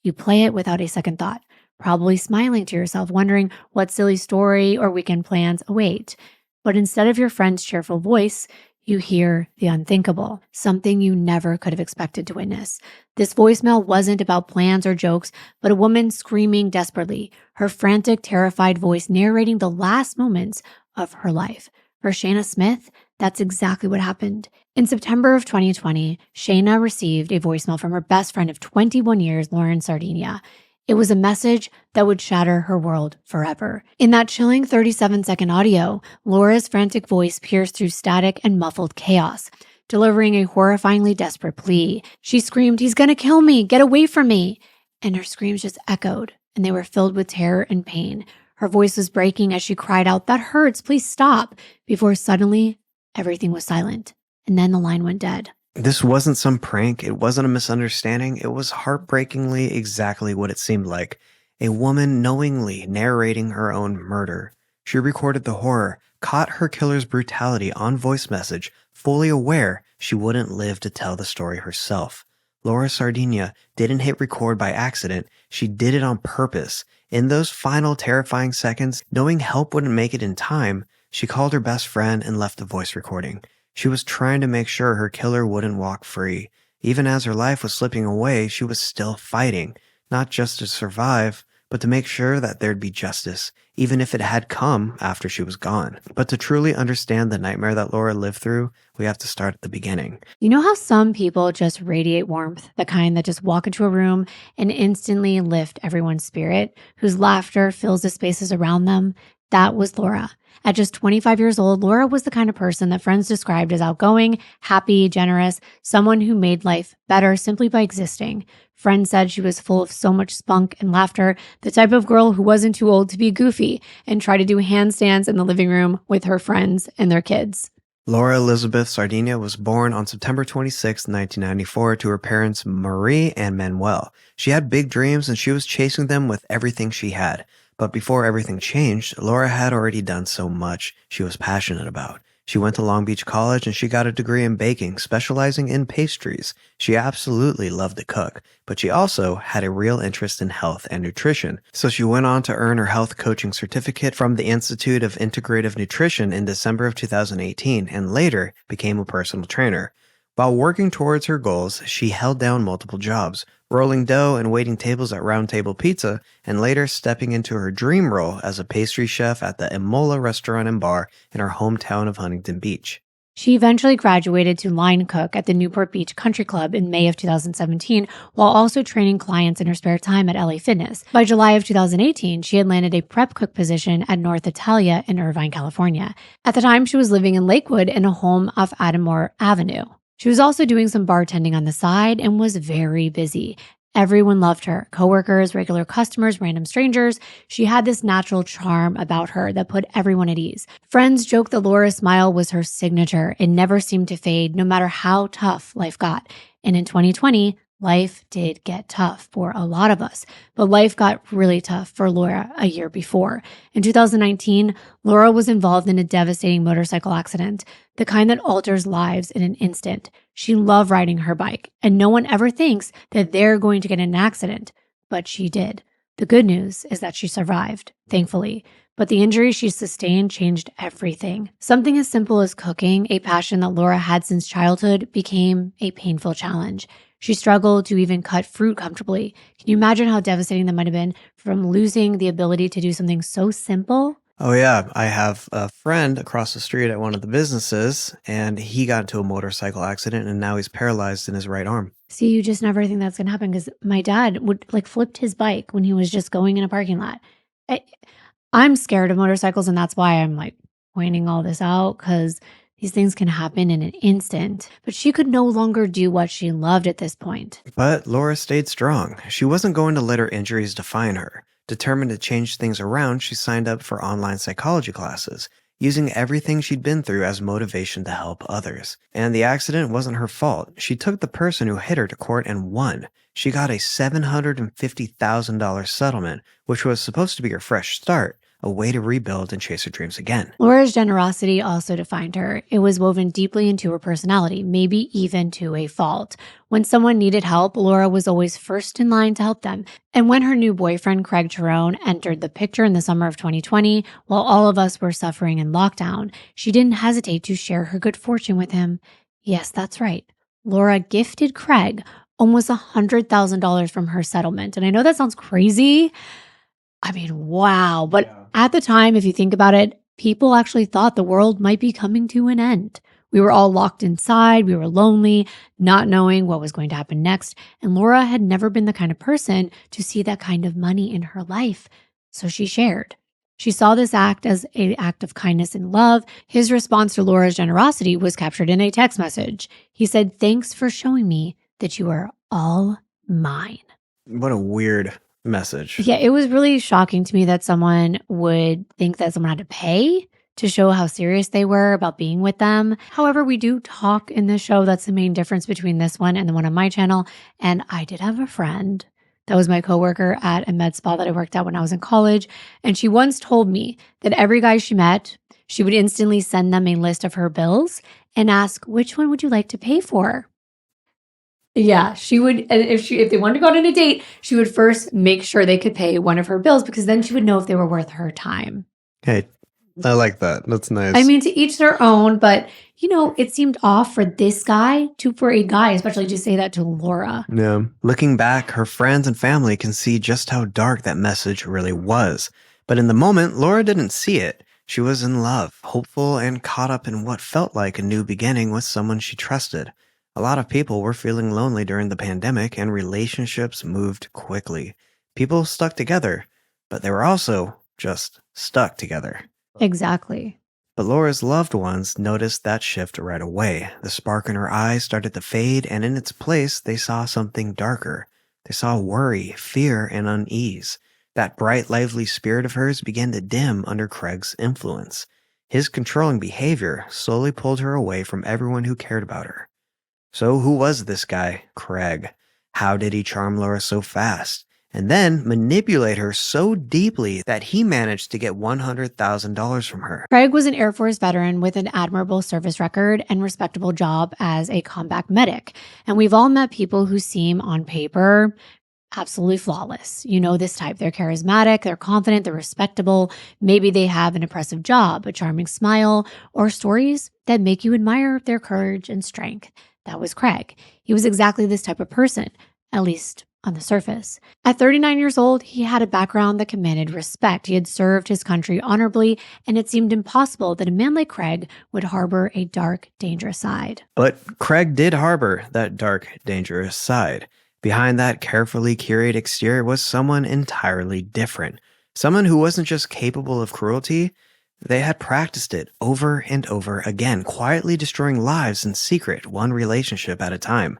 [SPEAKER 1] You play it without a second thought, probably smiling to yourself, wondering what silly story or weekend plans await. But instead of your friend's cheerful voice, you hear the unthinkable, something you never could have expected to witness. This voicemail wasn't about plans or jokes, but a woman screaming desperately, her frantic, terrified voice narrating the last moments of her life. For Shayna Smith, that's exactly what happened. In September of 2020, Shayna received a voicemail from her best friend of 21 years, Lauren Sardinia. It was a message that would shatter her world forever. In that chilling 37-second audio, Laura's frantic voice pierced through static and muffled chaos, delivering a horrifyingly desperate plea. She screamed, "He's gonna kill me! Get away from me!" And her screams just echoed, and they were filled with terror and pain. Her voice was breaking as she cried out, "That hurts, please stop," before suddenly everything was silent. And then the line went dead.
[SPEAKER 2] This wasn't some prank. It wasn't a misunderstanding. It was heartbreakingly exactly what it seemed like. A woman knowingly narrating her own murder. She recorded the horror, caught her killer's brutality on voice message, fully aware she wouldn't live to tell the story herself. Laura Sardinia didn't hit record by accident. She did it on purpose. In those final terrifying seconds, knowing help wouldn't make it in time, she called her best friend and left a voice recording. She was trying to make sure her killer wouldn't walk free. Even as her life was slipping away, she was still fighting, not just to survive, but to make sure that there'd be justice, even if it had come after she was gone. But to truly understand the nightmare that Laura lived through, we have to start at the beginning.
[SPEAKER 1] You know how some people just radiate warmth, the kind that just walk into a room and instantly lift everyone's spirit, whose laughter fills the spaces around them? That was Laura. At just 25 years old, Laura was the kind of person that friends described as outgoing, happy, generous, someone who made life better simply by existing. Friends said she was full of so much spunk and laughter, the type of girl who wasn't too old to be goofy and try to do handstands in the living room with her friends and their kids.
[SPEAKER 2] Laura Elizabeth Sardinia was born on September 26, 1994 to her parents Marie and Manuel. She had big dreams and she was chasing them with everything she had. But before everything changed, Laura had already done so much she was passionate about. She went to Long Beach College and she got a degree in baking, specializing in pastries. She absolutely loved to cook, but she also had a real interest in health and nutrition. So she went on to earn her health coaching certificate from the Institute of Integrative Nutrition in December of 2018 and later became a personal trainer. While working towards her goals, she held down multiple jobs, rolling dough and waiting tables at Round Table Pizza, and later stepping into her dream role as a pastry chef at the Imola restaurant and bar in her hometown of Huntington Beach.
[SPEAKER 1] She eventually graduated to line cook at the Newport Beach Country Club in May of 2017, while also training clients in her spare time at LA Fitness. By July of 2018, she had landed a prep cook position at North Italia in Irvine, California. At the time, she was living in Lakewood in a home off Adamore Avenue. She was also doing some bartending on the side and was very busy. Everyone loved her. Coworkers, regular customers, random strangers. She had this natural charm about her that put everyone at ease. Friends joked that Laura's smile was her signature. It never seemed to fade, no matter how tough life got. And in 2020, life did get tough for a lot of us, but life got really tough for Laura a year before. In 2019, Laura was involved in a devastating motorcycle accident, the kind that alters lives in an instant. She loved riding her bike, and no one ever thinks that they're going to get in an accident, but she did. The good news is that she survived, thankfully. But the injury she sustained changed everything. Something as simple as cooking, a passion that Laura had since childhood, became a painful challenge. She struggled to even cut fruit comfortably. Can you imagine how devastating that might have been from losing the ability to do something so simple?
[SPEAKER 2] Oh yeah, I have a friend across the street at one of the businesses, and he got into a motorcycle accident, and now he's paralyzed in his right arm.
[SPEAKER 1] See, you just never think that's gonna happen because my dad would like flipped his bike when he was just going in a parking lot. I, I'm scared of motorcycles, and that's why I'm like pointing all this out because these things can happen in an instant. But she could no longer do what she loved at this point.
[SPEAKER 2] But Laura stayed strong. She wasn't going to let her injuries define her. Determined to change things around, she signed up for online psychology classes, using everything she'd been through as motivation to help others. And the accident wasn't her fault. She took the person who hit her to court and won. She got a $750,000 settlement, which was supposed to be her fresh start, a way to rebuild and chase her dreams again.
[SPEAKER 1] Laura's generosity also defined her. It was woven deeply into her personality, maybe even to a fault. When someone needed help, Laura was always first in line to help them. And when her new boyfriend, Craig Tyrone, entered the picture in the summer of 2020, while all of us were suffering in lockdown, she didn't hesitate to share her good fortune with him. Yes, that's right. Laura gifted Craig almost $100,000 from her settlement. And I know that sounds crazy. I mean, wow. But at the time, if you think about it, people actually thought the world might be coming to an end. We were all locked inside. We were lonely, not knowing what was going to happen next. And Laura had never been the kind of person to see that kind of money in her life. So she shared. She saw this act as an act of kindness and love. His response to Laura's generosity was captured in a text message. He said, "Thanks for showing me that you are all mine."
[SPEAKER 2] What a weird message.
[SPEAKER 1] Yeah, it was really shocking to me that someone would think that someone had to pay to show how serious they were about being with them. However, we do talk in this show. That's the main difference between this one and the one on my channel. And I did have a friend that was my coworker at a med spa that I worked at when I was in college. And she once told me that every guy she met, she would instantly send them a list of her bills and ask, which one would you like to pay for? Yeah, she would, if they wanted to go on a date, she would first make sure they could pay one of her bills because then she would know if they were worth her time.
[SPEAKER 2] Hey, I like that. That's nice.
[SPEAKER 1] I mean, to each their own, but you know, it seemed off for this guy for a guy, especially to say that to Laura.
[SPEAKER 2] Yeah. Looking back, her friends and family can see just how dark that message really was. But in the moment, Laura didn't see it. She was in love, hopeful, and caught up in what felt like a new beginning with someone she trusted. A lot of people were feeling lonely during the pandemic, and relationships moved quickly. People stuck together, but they were also just stuck together.
[SPEAKER 1] Exactly.
[SPEAKER 2] But Laura's loved ones noticed that shift right away. The spark in her eyes started to fade, and in its place, they saw something darker. They saw worry, fear, and unease. That bright, lively spirit of hers began to dim under Craig's influence. His controlling behavior slowly pulled her away from everyone who cared about her. So who was this guy, Craig? How did he charm Laura so fast? And then manipulate her so deeply that he managed to get $100,000 from her.
[SPEAKER 1] Craig was an Air Force veteran with an admirable service record and respectable job as a combat medic. And we've all met people who seem on paper absolutely flawless. You know this type. They're charismatic, they're confident, they're respectable. Maybe they have an impressive job, a charming smile, or stories that make you admire their courage and strength. That was Craig. He was exactly this type of person, at least on the surface. At 39 years old, he had a background that commanded respect. He had served his country honorably, and it seemed impossible that a man like Craig would harbor a dark, dangerous side.
[SPEAKER 2] But Craig did harbor that dark, dangerous side. Behind that carefully curated exterior was someone entirely different. Someone who wasn't just capable of cruelty, they had practiced it over and over again, quietly destroying lives in secret, one relationship at a time.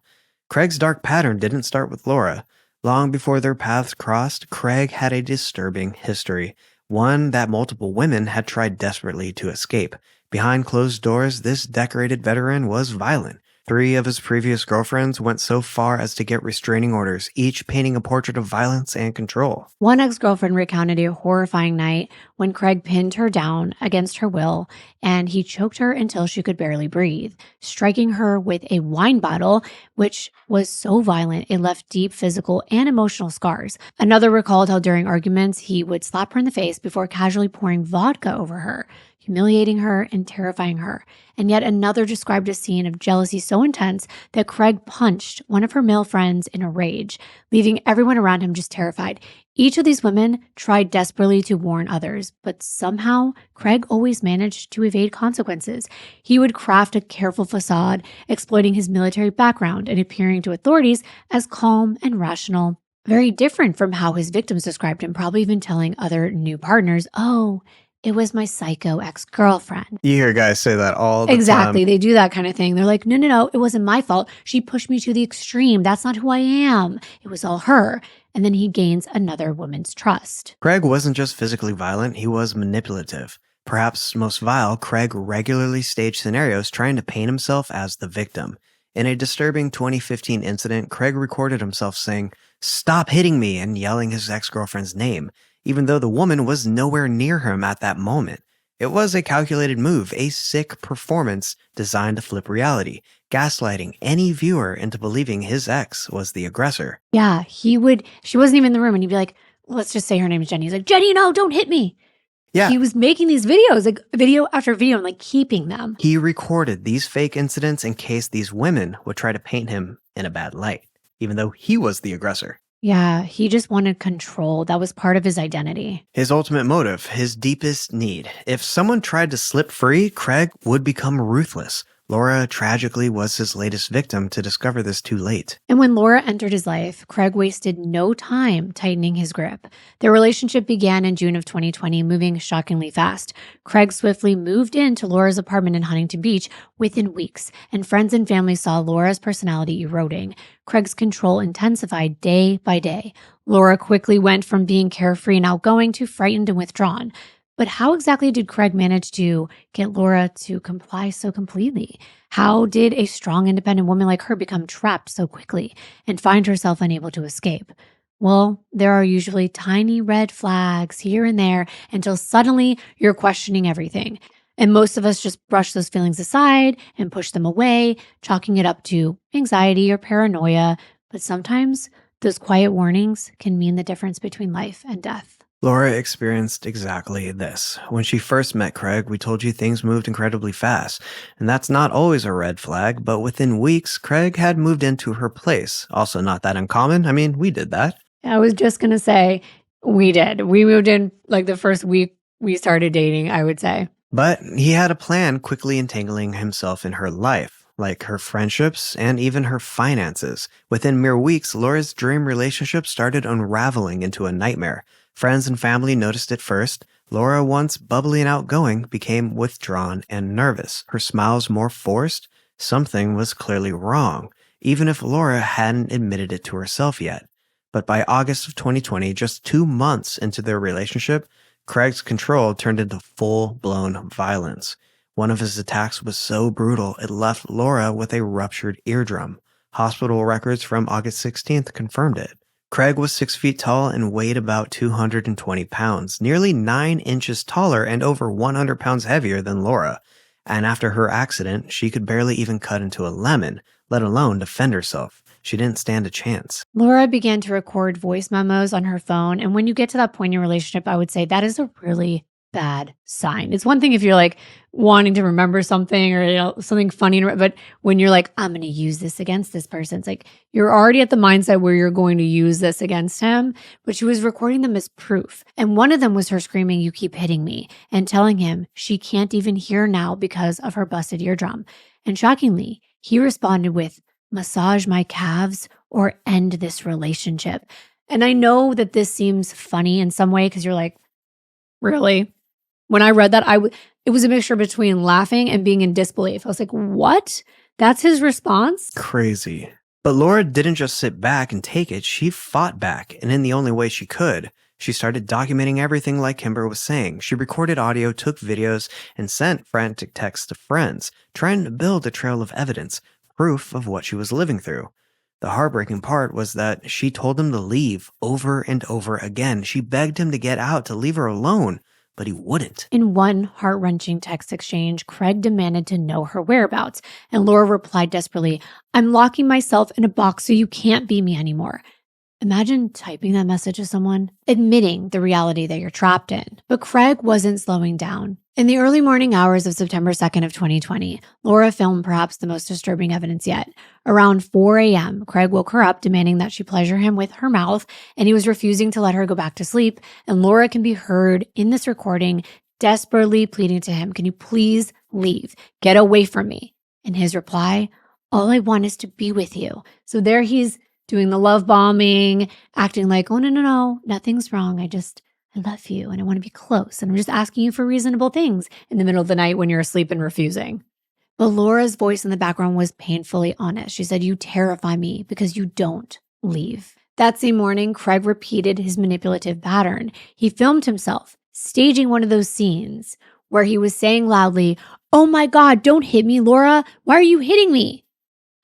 [SPEAKER 2] Craig's dark pattern didn't start with Laura. Long before their paths crossed, Craig had a disturbing history, one that multiple women had tried desperately to escape. Behind closed doors, this decorated veteran was violent. 3 of his previous girlfriends went so far as to get restraining orders, each painting a portrait of violence and control.
[SPEAKER 1] One ex-girlfriend recounted a horrifying night when Craig pinned her down against her will, and he choked her until she could barely breathe, striking her with a wine bottle, which was so violent it left deep physical and emotional scars. Another recalled how during arguments, he would slap her in the face before casually pouring vodka over her, humiliating her and terrifying her. And yet another described a scene of jealousy so intense that Craig punched one of her male friends in a rage, leaving everyone around him just terrified. Each of these women tried desperately to warn others, but somehow Craig always managed to evade consequences. He would craft a careful facade, exploiting his military background and appearing to authorities as calm and rational. Very different from how his victims described him, probably even telling other new partners, "Oh, it was my psycho ex-girlfriend."
[SPEAKER 2] You hear guys say that all the
[SPEAKER 1] Exactly.
[SPEAKER 2] time.
[SPEAKER 1] They do that kind of thing. They're like, no, it wasn't my fault. She pushed me to the extreme. That's not who I am. It was all her. And then he gains another woman's trust.
[SPEAKER 2] Craig wasn't just physically violent, he was manipulative. Perhaps most vile, Craig regularly staged scenarios trying to paint himself as the victim. In a disturbing 2015 incident, Craig recorded himself saying, "Stop hitting me," and yelling his ex-girlfriend's name, even though the woman was nowhere near him at that moment. It was a calculated move, a sick performance designed to flip reality, gaslighting any viewer into believing his ex was the aggressor.
[SPEAKER 1] Yeah, she wasn't even in the room, and he'd be like, let's just say her name is Jenny. He's like, "Jenny, no, don't hit me."
[SPEAKER 2] Yeah.
[SPEAKER 1] He was making these videos, like video after video, and like keeping them.
[SPEAKER 2] He recorded these fake incidents in case these women would try to paint him in a bad light, even though he was the aggressor.
[SPEAKER 1] Yeah, he just wanted control. That was part of his identity.
[SPEAKER 2] His ultimate motive, his deepest need. If someone tried to slip free, Craig would become ruthless. Laura tragically was his latest victim to discover this too late.
[SPEAKER 1] And when Laura entered his life, Craig wasted no time tightening his grip. Their relationship began in June of 2020, moving shockingly fast. Craig swiftly moved into Laura's apartment in Huntington Beach within weeks, and friends and family saw Laura's personality eroding. Craig's control intensified day by day. Laura quickly went from being carefree and outgoing to frightened and withdrawn. But how exactly did Craig manage to get Laura to comply so completely? How did a strong, independent woman like her become trapped so quickly and find herself unable to escape? Well, there are usually tiny red flags here and there until suddenly you're questioning everything. And most of us just brush those feelings aside and push them away, chalking it up to anxiety or paranoia. But sometimes those quiet warnings can mean the difference between life and death.
[SPEAKER 2] Laura experienced exactly this. When she first met Craig, we told you things moved incredibly fast, and that's not always a red flag, but within weeks, Craig had moved into her place. Also not that uncommon. I mean, we did that.
[SPEAKER 1] I was just going to say, we did. We moved in like the first week we started dating, I would say.
[SPEAKER 2] But he had a plan, quickly entangling himself in her life, like her friendships and even her finances. Within mere weeks, Laura's dream relationship started unraveling into a nightmare. Friends and family noticed it first. Laura, once bubbly and outgoing, became withdrawn and nervous. Her smiles more forced. Something was clearly wrong, even if Laura hadn't admitted it to herself yet. But by August of 2020, just 2 months into their relationship, Craig's control turned into full-blown violence. One of his attacks was so brutal, it left Laura with a ruptured eardrum. Hospital records from August 16th confirmed it. Craig was 6 feet tall and weighed about 220 pounds, nearly 9 inches taller and over 100 pounds heavier than Laura. And after her accident, she could barely even cut into a lemon, let alone defend herself. She didn't stand a chance.
[SPEAKER 1] Laura began to record voice memos on her phone. And when you get to that point in your relationship, I would say that is a really bad sign. It's one thing if you're like wanting to remember something or something funny, but when you're like, I'm going to use this against this person, it's like you're already at the mindset where you're going to use this against him. But she was recording them as proof. And one of them was her screaming, "You keep hitting me," and telling him she can't even hear now because of her busted eardrum. And shockingly, he responded with, "Massage my calves or end this relationship." And I know that this seems funny in some way because you're like, really? When I read that, it was a mixture between laughing and being in disbelief. I was like, what? That's his response?
[SPEAKER 2] Crazy. But Laura didn't just sit back and take it. She fought back, and in the only way she could. She started documenting everything like Kimbyr was saying. She recorded audio, took videos, and sent frantic texts to friends, trying to build a trail of evidence, proof of what she was living through. The heartbreaking part was that she told him to leave over and over again. She begged him to get out, to leave her alone, but he wouldn't.
[SPEAKER 1] In one heart-wrenching text exchange, Craig demanded to know her whereabouts, and Laura replied desperately, "I'm locking myself in a box so you can't be me anymore." Imagine typing that message to someone, admitting the reality that you're trapped in. But Craig wasn't slowing down. In the early morning hours of September 2nd of 2020, Laura filmed perhaps the most disturbing evidence yet. Around 4 a.m., Craig woke her up, demanding that she pleasure him with her mouth, and he was refusing to let her go back to sleep. And Laura can be heard in this recording desperately pleading to him, "Can you please leave? Get away from me." And his reply, "All I want is to be with you." So there he's doing the love bombing, acting like, "Oh, no, nothing's wrong. I love you and I want to be close. And I'm just asking you for reasonable things," in the middle of the night when you're asleep and refusing. But Laura's voice in the background was painfully honest. She said, "You terrify me because you don't leave." That same morning, Craig repeated his manipulative pattern. He filmed himself staging one of those scenes where he was saying loudly, "Oh my God, don't hit me, Laura. Why are you hitting me?"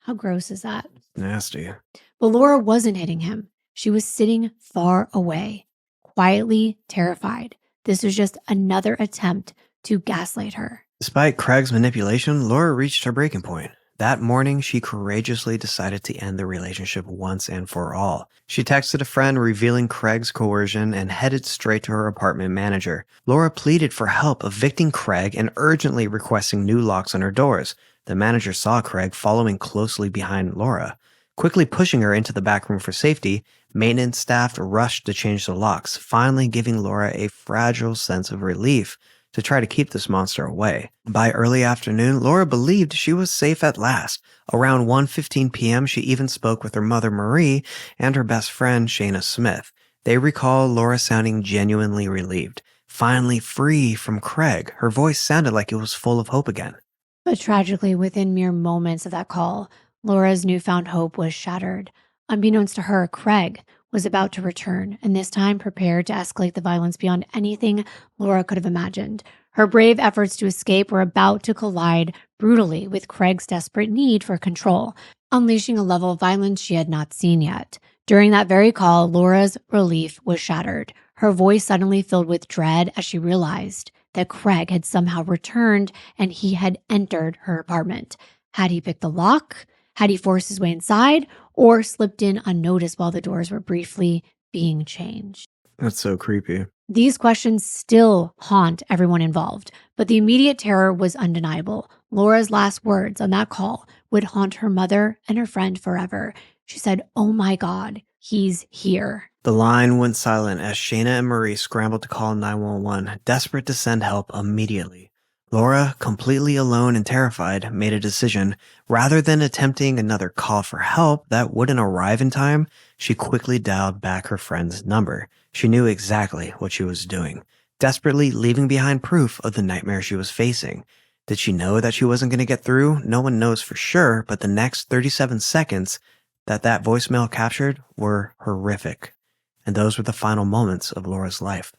[SPEAKER 1] How gross is that?
[SPEAKER 2] Nasty.
[SPEAKER 1] But Laura wasn't hitting him. She was sitting far away, quietly terrified. This was just another attempt to gaslight her.
[SPEAKER 2] Despite Craig's manipulation, Laura reached her breaking point. That morning, she courageously decided to end the relationship once and for all. She texted a friend revealing Craig's coercion and headed straight to her apartment manager. Laura pleaded for help evicting Craig and urgently requesting new locks on her doors. The manager saw Craig following closely behind Laura. Quickly pushing her into the back room for safety, maintenance staff rushed to change the locks, finally giving Laura a fragile sense of relief to try to keep this monster away. By early afternoon, Laura believed she was safe at last. Around 1:15 p.m., she even spoke with her mother, Marie, and her best friend, Shayna Smith. They recall Laura sounding genuinely relieved, finally free from Craig. Her voice sounded like it was full of hope again.
[SPEAKER 1] But tragically, within mere moments of that call, Laura's newfound hope was shattered. Unbeknownst to her, Craig was about to return, and this time prepared to escalate the violence beyond anything Laura could have imagined. Her brave efforts to escape were about to collide brutally with Craig's desperate need for control, unleashing a level of violence she had not seen yet. During that very call, Laura's relief was shattered. Her voice suddenly filled with dread as she realized that Craig had somehow returned and he had entered her apartment. Had he picked the lock? Had he forced his way inside or slipped in unnoticed while the doors were briefly being changed?
[SPEAKER 2] That's so creepy.
[SPEAKER 1] These questions still haunt everyone involved, but the immediate terror was undeniable. Laura's last words on that call would haunt her mother and her friend forever. She said, "Oh my God, he's here."
[SPEAKER 2] The line went silent as Shayna and Marie scrambled to call 911, desperate to send help immediately. Laura, completely alone and terrified, made a decision. Rather than attempting another call for help that wouldn't arrive in time, she quickly dialed back her friend's number. She knew exactly what she was doing, desperately leaving behind proof of the nightmare she was facing. Did she know that she wasn't going to get through? No one knows for sure, but the next 37 seconds that voicemail captured were horrific. And those were the final moments of Laura's life.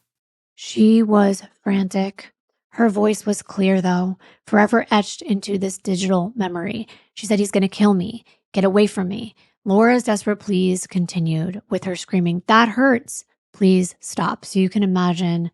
[SPEAKER 1] She was frantic. Her voice was clear, though, forever etched into this digital memory. She said, "He's going to kill me. Get away from me." Laura's desperate pleas continued with her screaming, "That hurts. Please stop." So you can imagine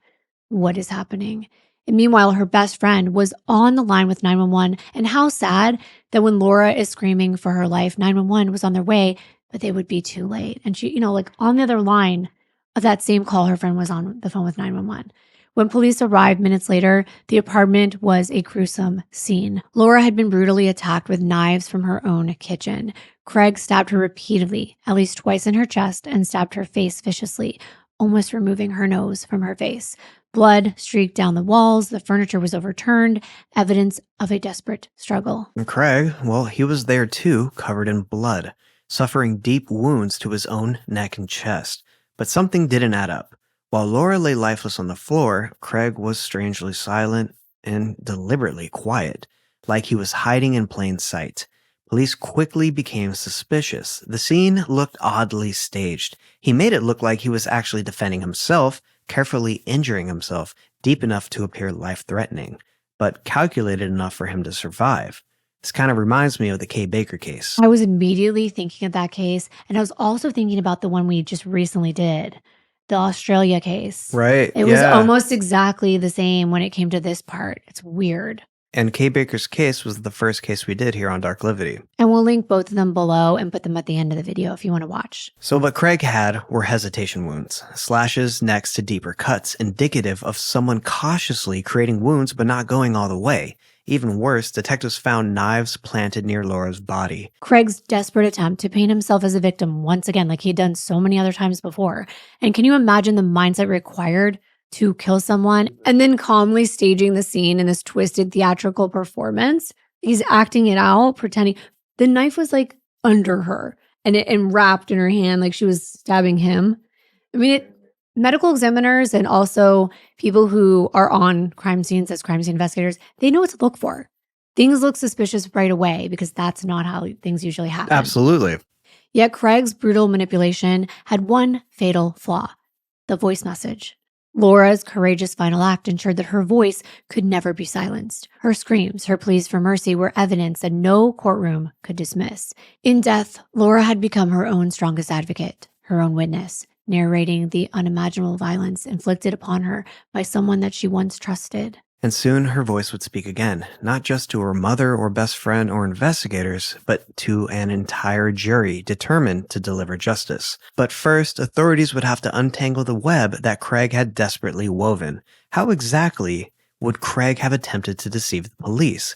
[SPEAKER 1] what is happening. And meanwhile, her best friend was on the line with 911. And how sad that when Laura is screaming for her life, 911 was on their way, but they would be too late. And she, like on the other line of that same call, her friend was on the phone with 911. When police arrived minutes later, the apartment was a gruesome scene. Laura had been brutally attacked with knives from her own kitchen. Craig stabbed her repeatedly, at least twice in her chest, and stabbed her face viciously, almost removing her nose from her face. Blood streaked down the walls, the furniture was overturned, evidence of a desperate struggle.
[SPEAKER 2] And Craig, well, he was there too, covered in blood, suffering deep wounds to his own neck and chest. But something didn't add up. While Laura lay lifeless on the floor, Craig was strangely silent and deliberately quiet, like he was hiding in plain sight. Police quickly became suspicious. The scene looked oddly staged. He made it look like he was actually defending himself, carefully injuring himself, deep enough to appear life-threatening, but calculated enough for him to survive. This kind of reminds me of the Kay Baker case.
[SPEAKER 1] I was immediately thinking of that case, and I was also thinking about the one we just recently did. The Australia case.
[SPEAKER 2] Right.
[SPEAKER 1] It was almost exactly the same when it came to this part. It's weird.
[SPEAKER 2] And Kay Baker's case was the first case we did here on Darklivity.
[SPEAKER 1] And we'll link both of them below and put them at the end of the video if you want to watch.
[SPEAKER 2] So what Craig had were hesitation wounds, slashes next to deeper cuts, indicative of someone cautiously creating wounds but not going all the way. Even worse, detectives found knives planted near Laura's body.
[SPEAKER 1] Craig's desperate attempt to paint himself as a victim once again, like he'd done so many other times before. And can you imagine the mindset required to kill someone and then calmly staging the scene in this twisted theatrical performance? He's acting it out, pretending the knife was like under her and wrapped in her hand like she was stabbing him. I mean, medical examiners and also people who are on crime scenes as crime scene investigators, they know what to look for. Things look suspicious right away because that's not how things usually happen.
[SPEAKER 2] Absolutely.
[SPEAKER 1] Yet Craig's brutal manipulation had one fatal flaw: the voice message. Laura's courageous final act ensured that her voice could never be silenced. Her screams, her pleas for mercy were evidence that no courtroom could dismiss. In death, Laura had become her own strongest advocate, her own witness, narrating the unimaginable violence inflicted upon her by someone that she once trusted.
[SPEAKER 2] And soon her voice would speak again, not just to her mother or best friend or investigators, but to an entire jury determined to deliver justice. But first, authorities would have to untangle the web that Craig had desperately woven. How exactly would Craig have attempted to deceive the police?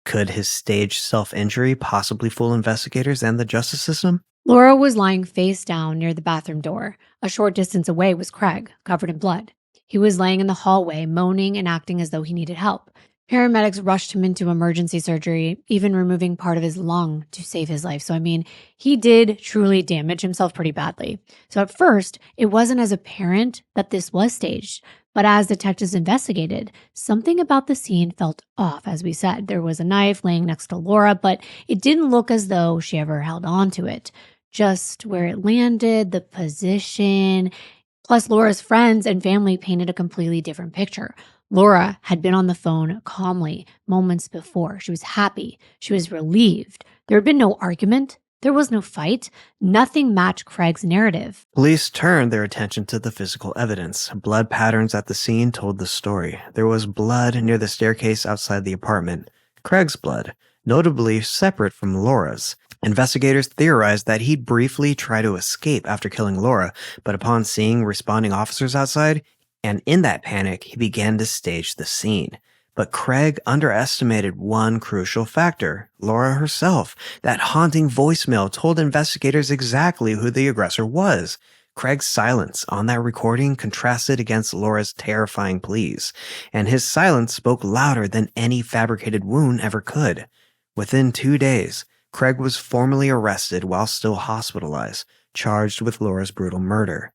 [SPEAKER 2] Could his staged self-injury possibly fool investigators and the justice system?
[SPEAKER 1] Laura was lying face down near the bathroom door. A short distance away was Craig, covered in blood. He was laying in the hallway, moaning and acting as though he needed help. Paramedics rushed him into emergency surgery, even removing part of his lung to save his life. So, I mean, he did truly damage himself pretty badly. So at first, it wasn't as apparent that this was staged. But as detectives investigated, something about the scene felt off, as we said. There was a knife laying next to Laura, but it didn't look as though she ever held on to it. Just where it landed, the position. Plus, Laura's friends and family painted a completely different picture. Laura had been on the phone calmly moments before. She was happy. She was relieved. There had been no argument. There was no fight. Nothing matched Craig's narrative.
[SPEAKER 2] Police turned their attention to the physical evidence. Blood patterns at the scene told the story. There was blood near the staircase outside the apartment. Craig's blood, notably separate from Laura's. Investigators theorized that he'd briefly try to escape after killing Laura, but upon seeing responding officers outside, and in that panic, he began to stage the scene. But Craig underestimated one crucial factor: Laura herself. That haunting voicemail told investigators exactly who the aggressor was. Craig's silence on that recording contrasted against Laura's terrifying pleas, and his silence spoke louder than any fabricated wound ever could. Within 2 days, Craig was formally arrested while still hospitalized, charged with Laura's brutal murder.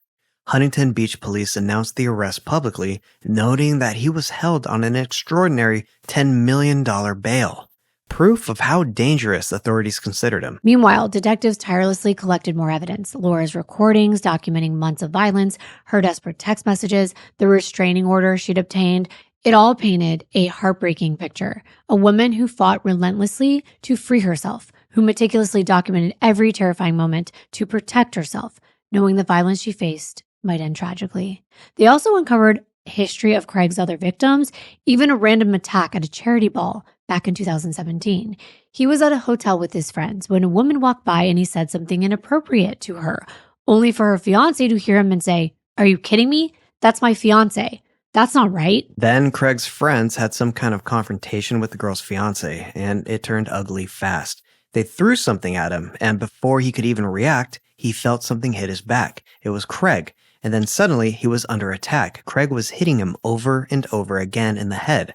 [SPEAKER 2] Huntington Beach police announced the arrest publicly, noting that he was held on an extraordinary $10 million bail. Proof of how dangerous authorities considered him.
[SPEAKER 1] Meanwhile, detectives tirelessly collected more evidence. Laura's recordings documenting months of violence, her desperate text messages, the restraining order she'd obtained. It all painted a heartbreaking picture. A woman who fought relentlessly to free herself, who meticulously documented every terrifying moment to protect herself, knowing the violence she faced might end tragically. They also uncovered history of Craig's other victims, even a random attack at a charity ball back in 2017. He was at a hotel with his friends when a woman walked by and he said something inappropriate to her, only for her fiancé to hear him and say, "Are you kidding me? That's my fiancé. That's not right."
[SPEAKER 2] Then Craig's friends had some kind of confrontation with the girl's fiancé, and it turned ugly fast. They threw something at him, and before he could even react, he felt something hit his back. It was Craig, and then suddenly he was under attack. Craig was hitting him over and over again in the head.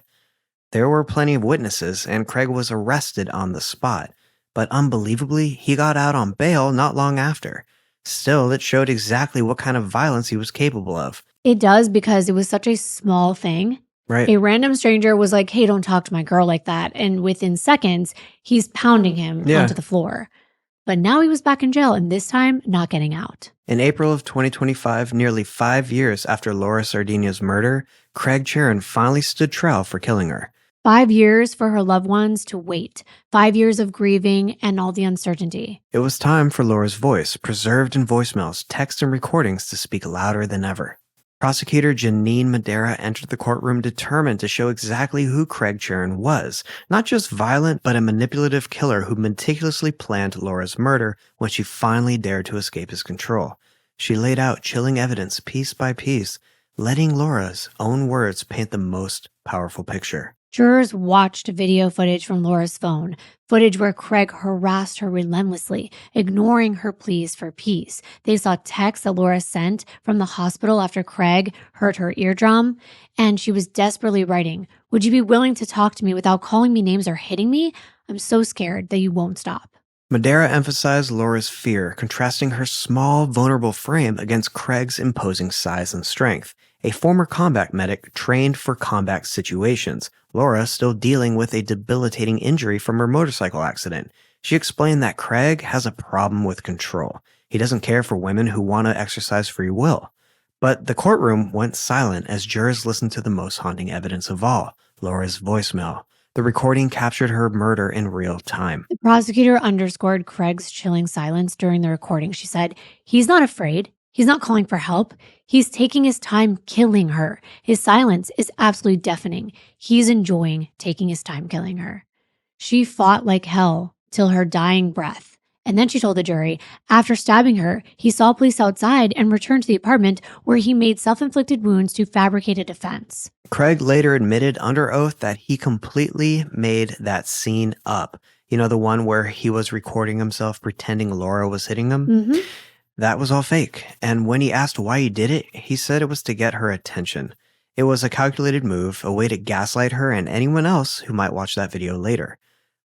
[SPEAKER 2] There were plenty of witnesses, and Craig was arrested on the spot. But unbelievably, he got out on bail not long after. Still, it showed exactly what kind of violence he was capable of.
[SPEAKER 1] It does, because it was such a small thing.
[SPEAKER 2] Right.
[SPEAKER 1] A random stranger was like, "Hey, don't talk to my girl like that." And within seconds, he's pounding him onto the floor. But now he was back in jail, and this time not getting out.
[SPEAKER 2] In April of 2025, nearly 5 years after Laura Sardinia's murder, Craig Cherin finally stood trial for killing her.
[SPEAKER 1] 5 years for her loved ones to wait. 5 years of grieving and all the uncertainty.
[SPEAKER 2] It was time for Laura's voice, preserved in voicemails, texts, and recordings, to speak louder than ever. Prosecutor Janine Madera entered the courtroom determined to show exactly who Craig Charon was, not just violent, but a manipulative killer who meticulously planned Laura's murder when she finally dared to escape his control. She laid out chilling evidence piece by piece, letting Laura's own words paint the most powerful picture.
[SPEAKER 1] Jurors watched video footage from Laura's phone, footage where Craig harassed her relentlessly, ignoring her pleas for peace. They saw texts that Laura sent from the hospital after Craig hurt her eardrum, and she was desperately writing, "Would you be willing to talk to me without calling me names or hitting me? I'm so scared that you won't stop."
[SPEAKER 2] Madera emphasized Laura's fear, contrasting her small, vulnerable frame against Craig's imposing size and strength. A former combat medic trained for combat situations, Laura still dealing with a debilitating injury from her motorcycle accident. She explained that Craig has a problem with control. He doesn't care for women who want to exercise free will. But the courtroom went silent as jurors listened to the most haunting evidence of all, Laura's voicemail. The recording captured her murder in real time.
[SPEAKER 1] The prosecutor underscored Craig's chilling silence during the recording. She said, "He's not afraid. He's not calling for help. He's taking his time killing her. His silence is absolutely deafening. He's enjoying taking his time killing her." She fought like hell till her dying breath. And then she told the jury, after stabbing her, he saw police outside and returned to the apartment where he made self-inflicted wounds to fabricate a defense.
[SPEAKER 2] Craig later admitted under oath that he completely made that scene up. You know, the one where he was recording himself pretending Laura was hitting him?
[SPEAKER 1] Mm-hmm.
[SPEAKER 2] That was all fake. And when he asked why he did it, he said it was to get her attention. It was a calculated move, a way to gaslight her and anyone else who might watch that video later.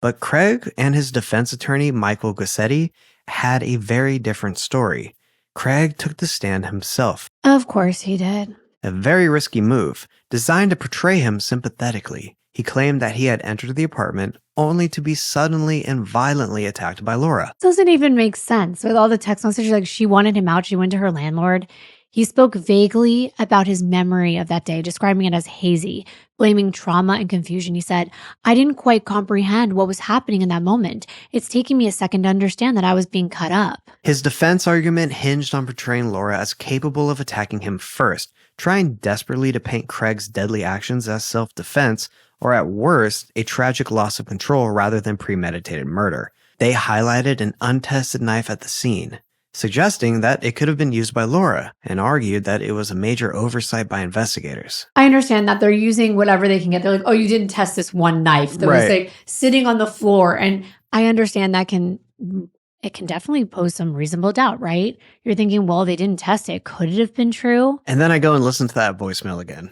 [SPEAKER 2] But Craig and his defense attorney, Michael Gussetti, had a very different story. Craig took the stand himself.
[SPEAKER 1] Of course he did.
[SPEAKER 2] A very risky move, designed to portray him sympathetically. He claimed that he had entered the apartment only to be suddenly and violently attacked by Laura.
[SPEAKER 1] Doesn't even make sense. With all the text messages, like she wanted him out, she went to her landlord. He spoke vaguely about his memory of that day, describing it as hazy, blaming trauma and confusion. He said, "I didn't quite comprehend what was happening in that moment. It's taking me a second to understand that I was being cut up."
[SPEAKER 2] His defense argument hinged on portraying Laura as capable of attacking him first, trying desperately to paint Craig's deadly actions as self-defense, or at worst, a tragic loss of control rather than premeditated murder. They highlighted an untested knife at the scene, suggesting that it could have been used by Laura, and argued that it was a major oversight by investigators.
[SPEAKER 1] I understand that they're using whatever they can get. They're like, "Oh, you didn't test this one knife that was like sitting on the floor." And I understand that it can definitely pose some reasonable doubt, right? You're thinking, well, they didn't test it. Could it have been true?
[SPEAKER 2] And then I go and listen to that voicemail again.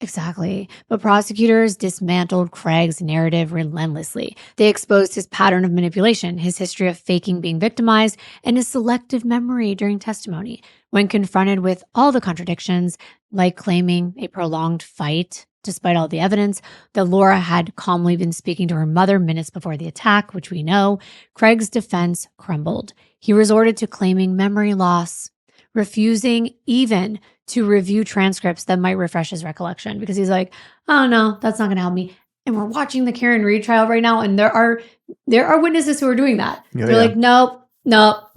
[SPEAKER 1] Exactly. But prosecutors dismantled Craig's narrative relentlessly. They exposed his pattern of manipulation, his history of faking being victimized, and his selective memory during testimony. When confronted with all the contradictions, like claiming a prolonged fight, despite all the evidence, that Laura had calmly been speaking to her mother minutes before the attack, which we know, Craig's defense crumbled. He resorted to claiming memory loss, refusing even to review transcripts that might refresh his recollection, because he's like, "Oh no, that's not going to help me." And we're watching the Karen Reed trial right now, and there are witnesses who are doing that. They're like, nope,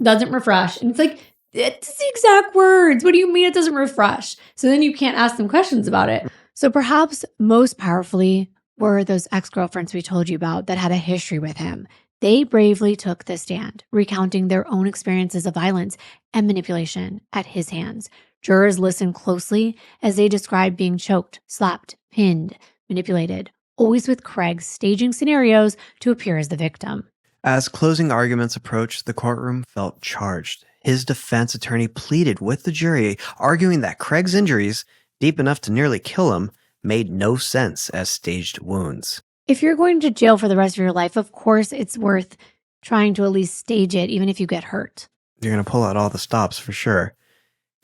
[SPEAKER 1] doesn't refresh. And it's like, it's the exact words. What do you mean it doesn't refresh? So then you can't ask them questions about it. So perhaps most powerfully were those ex-girlfriends we told you about that had a history with him. They bravely took the stand, recounting their own experiences of violence and manipulation at his hands. Jurors listened closely as they described being choked, slapped, pinned, manipulated, always with Craig staging scenarios to appear as the victim.
[SPEAKER 2] As closing arguments approached, the courtroom felt charged. His defense attorney pleaded with the jury, arguing that Craig's injuries, deep enough to nearly kill him, made no sense as staged wounds.
[SPEAKER 1] If you're going to jail for the rest of your life, of course it's worth trying to at least stage it, even if you get hurt.
[SPEAKER 2] You're going to pull out all the stops for sure.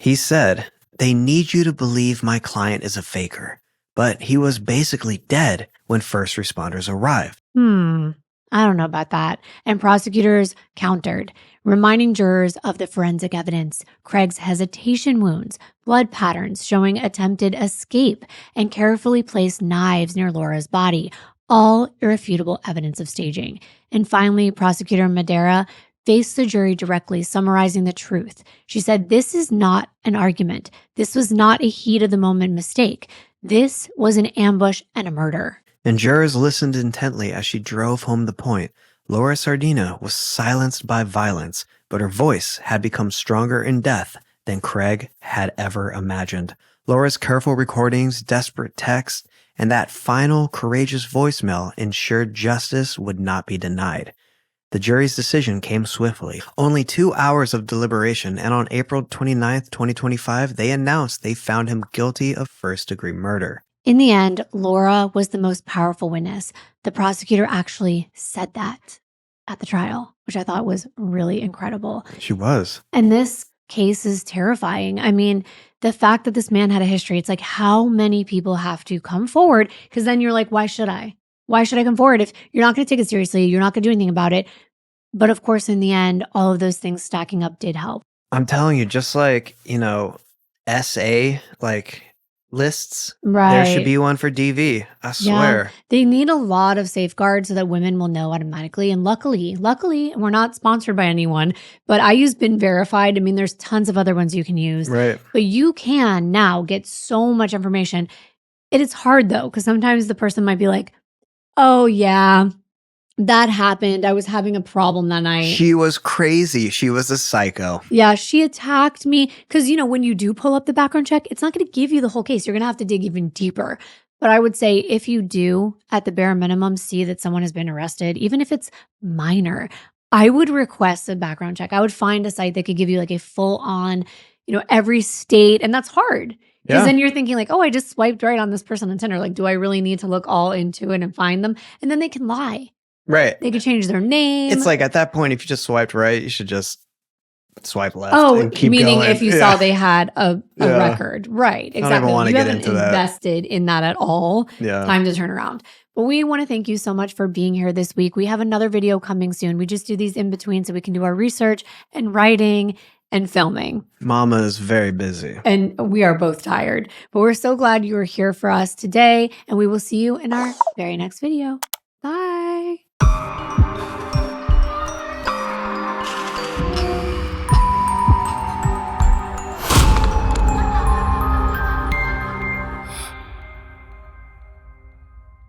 [SPEAKER 2] He said, "They need you to believe my client is a faker, but he was basically dead when first responders arrived."
[SPEAKER 1] I don't know about that. And prosecutors countered, reminding jurors of the forensic evidence, Craig's hesitation wounds, blood patterns showing attempted escape, and carefully placed knives near Laura's body, all irrefutable evidence of staging. And finally, prosecutor Madera faced the jury directly, summarizing the truth. She said, "This is not an argument. This was not a heat of the moment mistake. This was an ambush and a murder."
[SPEAKER 2] And jurors listened intently as she drove home the point. Laura Sardina was silenced by violence, but her voice had become stronger in death than Craig had ever imagined. Laura's careful recordings, desperate texts, and that final courageous voicemail ensured justice would not be denied. The jury's decision came swiftly. Only 2 hours of deliberation, and on April 29th, 2025, they announced they found him guilty of first-degree murder.
[SPEAKER 1] In the end, Laura was the most powerful witness. The prosecutor actually said that at the trial, which I thought was really incredible.
[SPEAKER 2] She was.
[SPEAKER 1] And this case is terrifying. I mean, the fact that this man had a history, it's like how many people have to come forward? Because then you're like, why should I? Why should I come forward if you're not going to take it seriously? You're not going to do anything about it. But of course, in the end, all of those things stacking up did help.
[SPEAKER 2] I'm telling you, just like, SA, lists,
[SPEAKER 1] Right.
[SPEAKER 2] there should be one for DV. I swear.
[SPEAKER 1] Yeah, they need a lot of safeguards so that women will know automatically. And luckily, we're not sponsored by anyone, but I use Been Verified. I mean, there's tons of other ones you can use.
[SPEAKER 2] Right.
[SPEAKER 1] But you can now get so much information. It is hard though, because sometimes the person might be like, oh yeah, that happened. I was having a problem that night.
[SPEAKER 2] She was crazy. She was a psycho.
[SPEAKER 1] Yeah, she attacked me. Because, when you do pull up the background check, it's not going to give you the whole case. You're going to have to dig even deeper. But I would say if you do, at the bare minimum, see that someone has been arrested, even if it's minor, I would request a background check. I would find a site that could give you like a full on, every state. And that's hard. Because then you're thinking like, oh, I just swiped right on this person on Tinder. Like, do I really need to look all into it and find them? And then they can lie.
[SPEAKER 2] Right.
[SPEAKER 1] They could change their name.
[SPEAKER 2] It's like at that point, if you just swiped right, you should just swipe left.
[SPEAKER 1] Oh,
[SPEAKER 2] and keep
[SPEAKER 1] meaning
[SPEAKER 2] going.
[SPEAKER 1] if you saw they had a record. Right. Exactly.
[SPEAKER 2] I don't even want to
[SPEAKER 1] you
[SPEAKER 2] get
[SPEAKER 1] haven't
[SPEAKER 2] into that.
[SPEAKER 1] invested in that at all.
[SPEAKER 2] Yeah.
[SPEAKER 1] Time to turn around. But we want to thank you so much for being here this week. We have another video coming soon. We just do these in between so we can do our research and writing and filming.
[SPEAKER 2] Mama is very busy.
[SPEAKER 1] And we are both tired. But we're so glad you were here for us today. And we will see you in our very next video. Bye.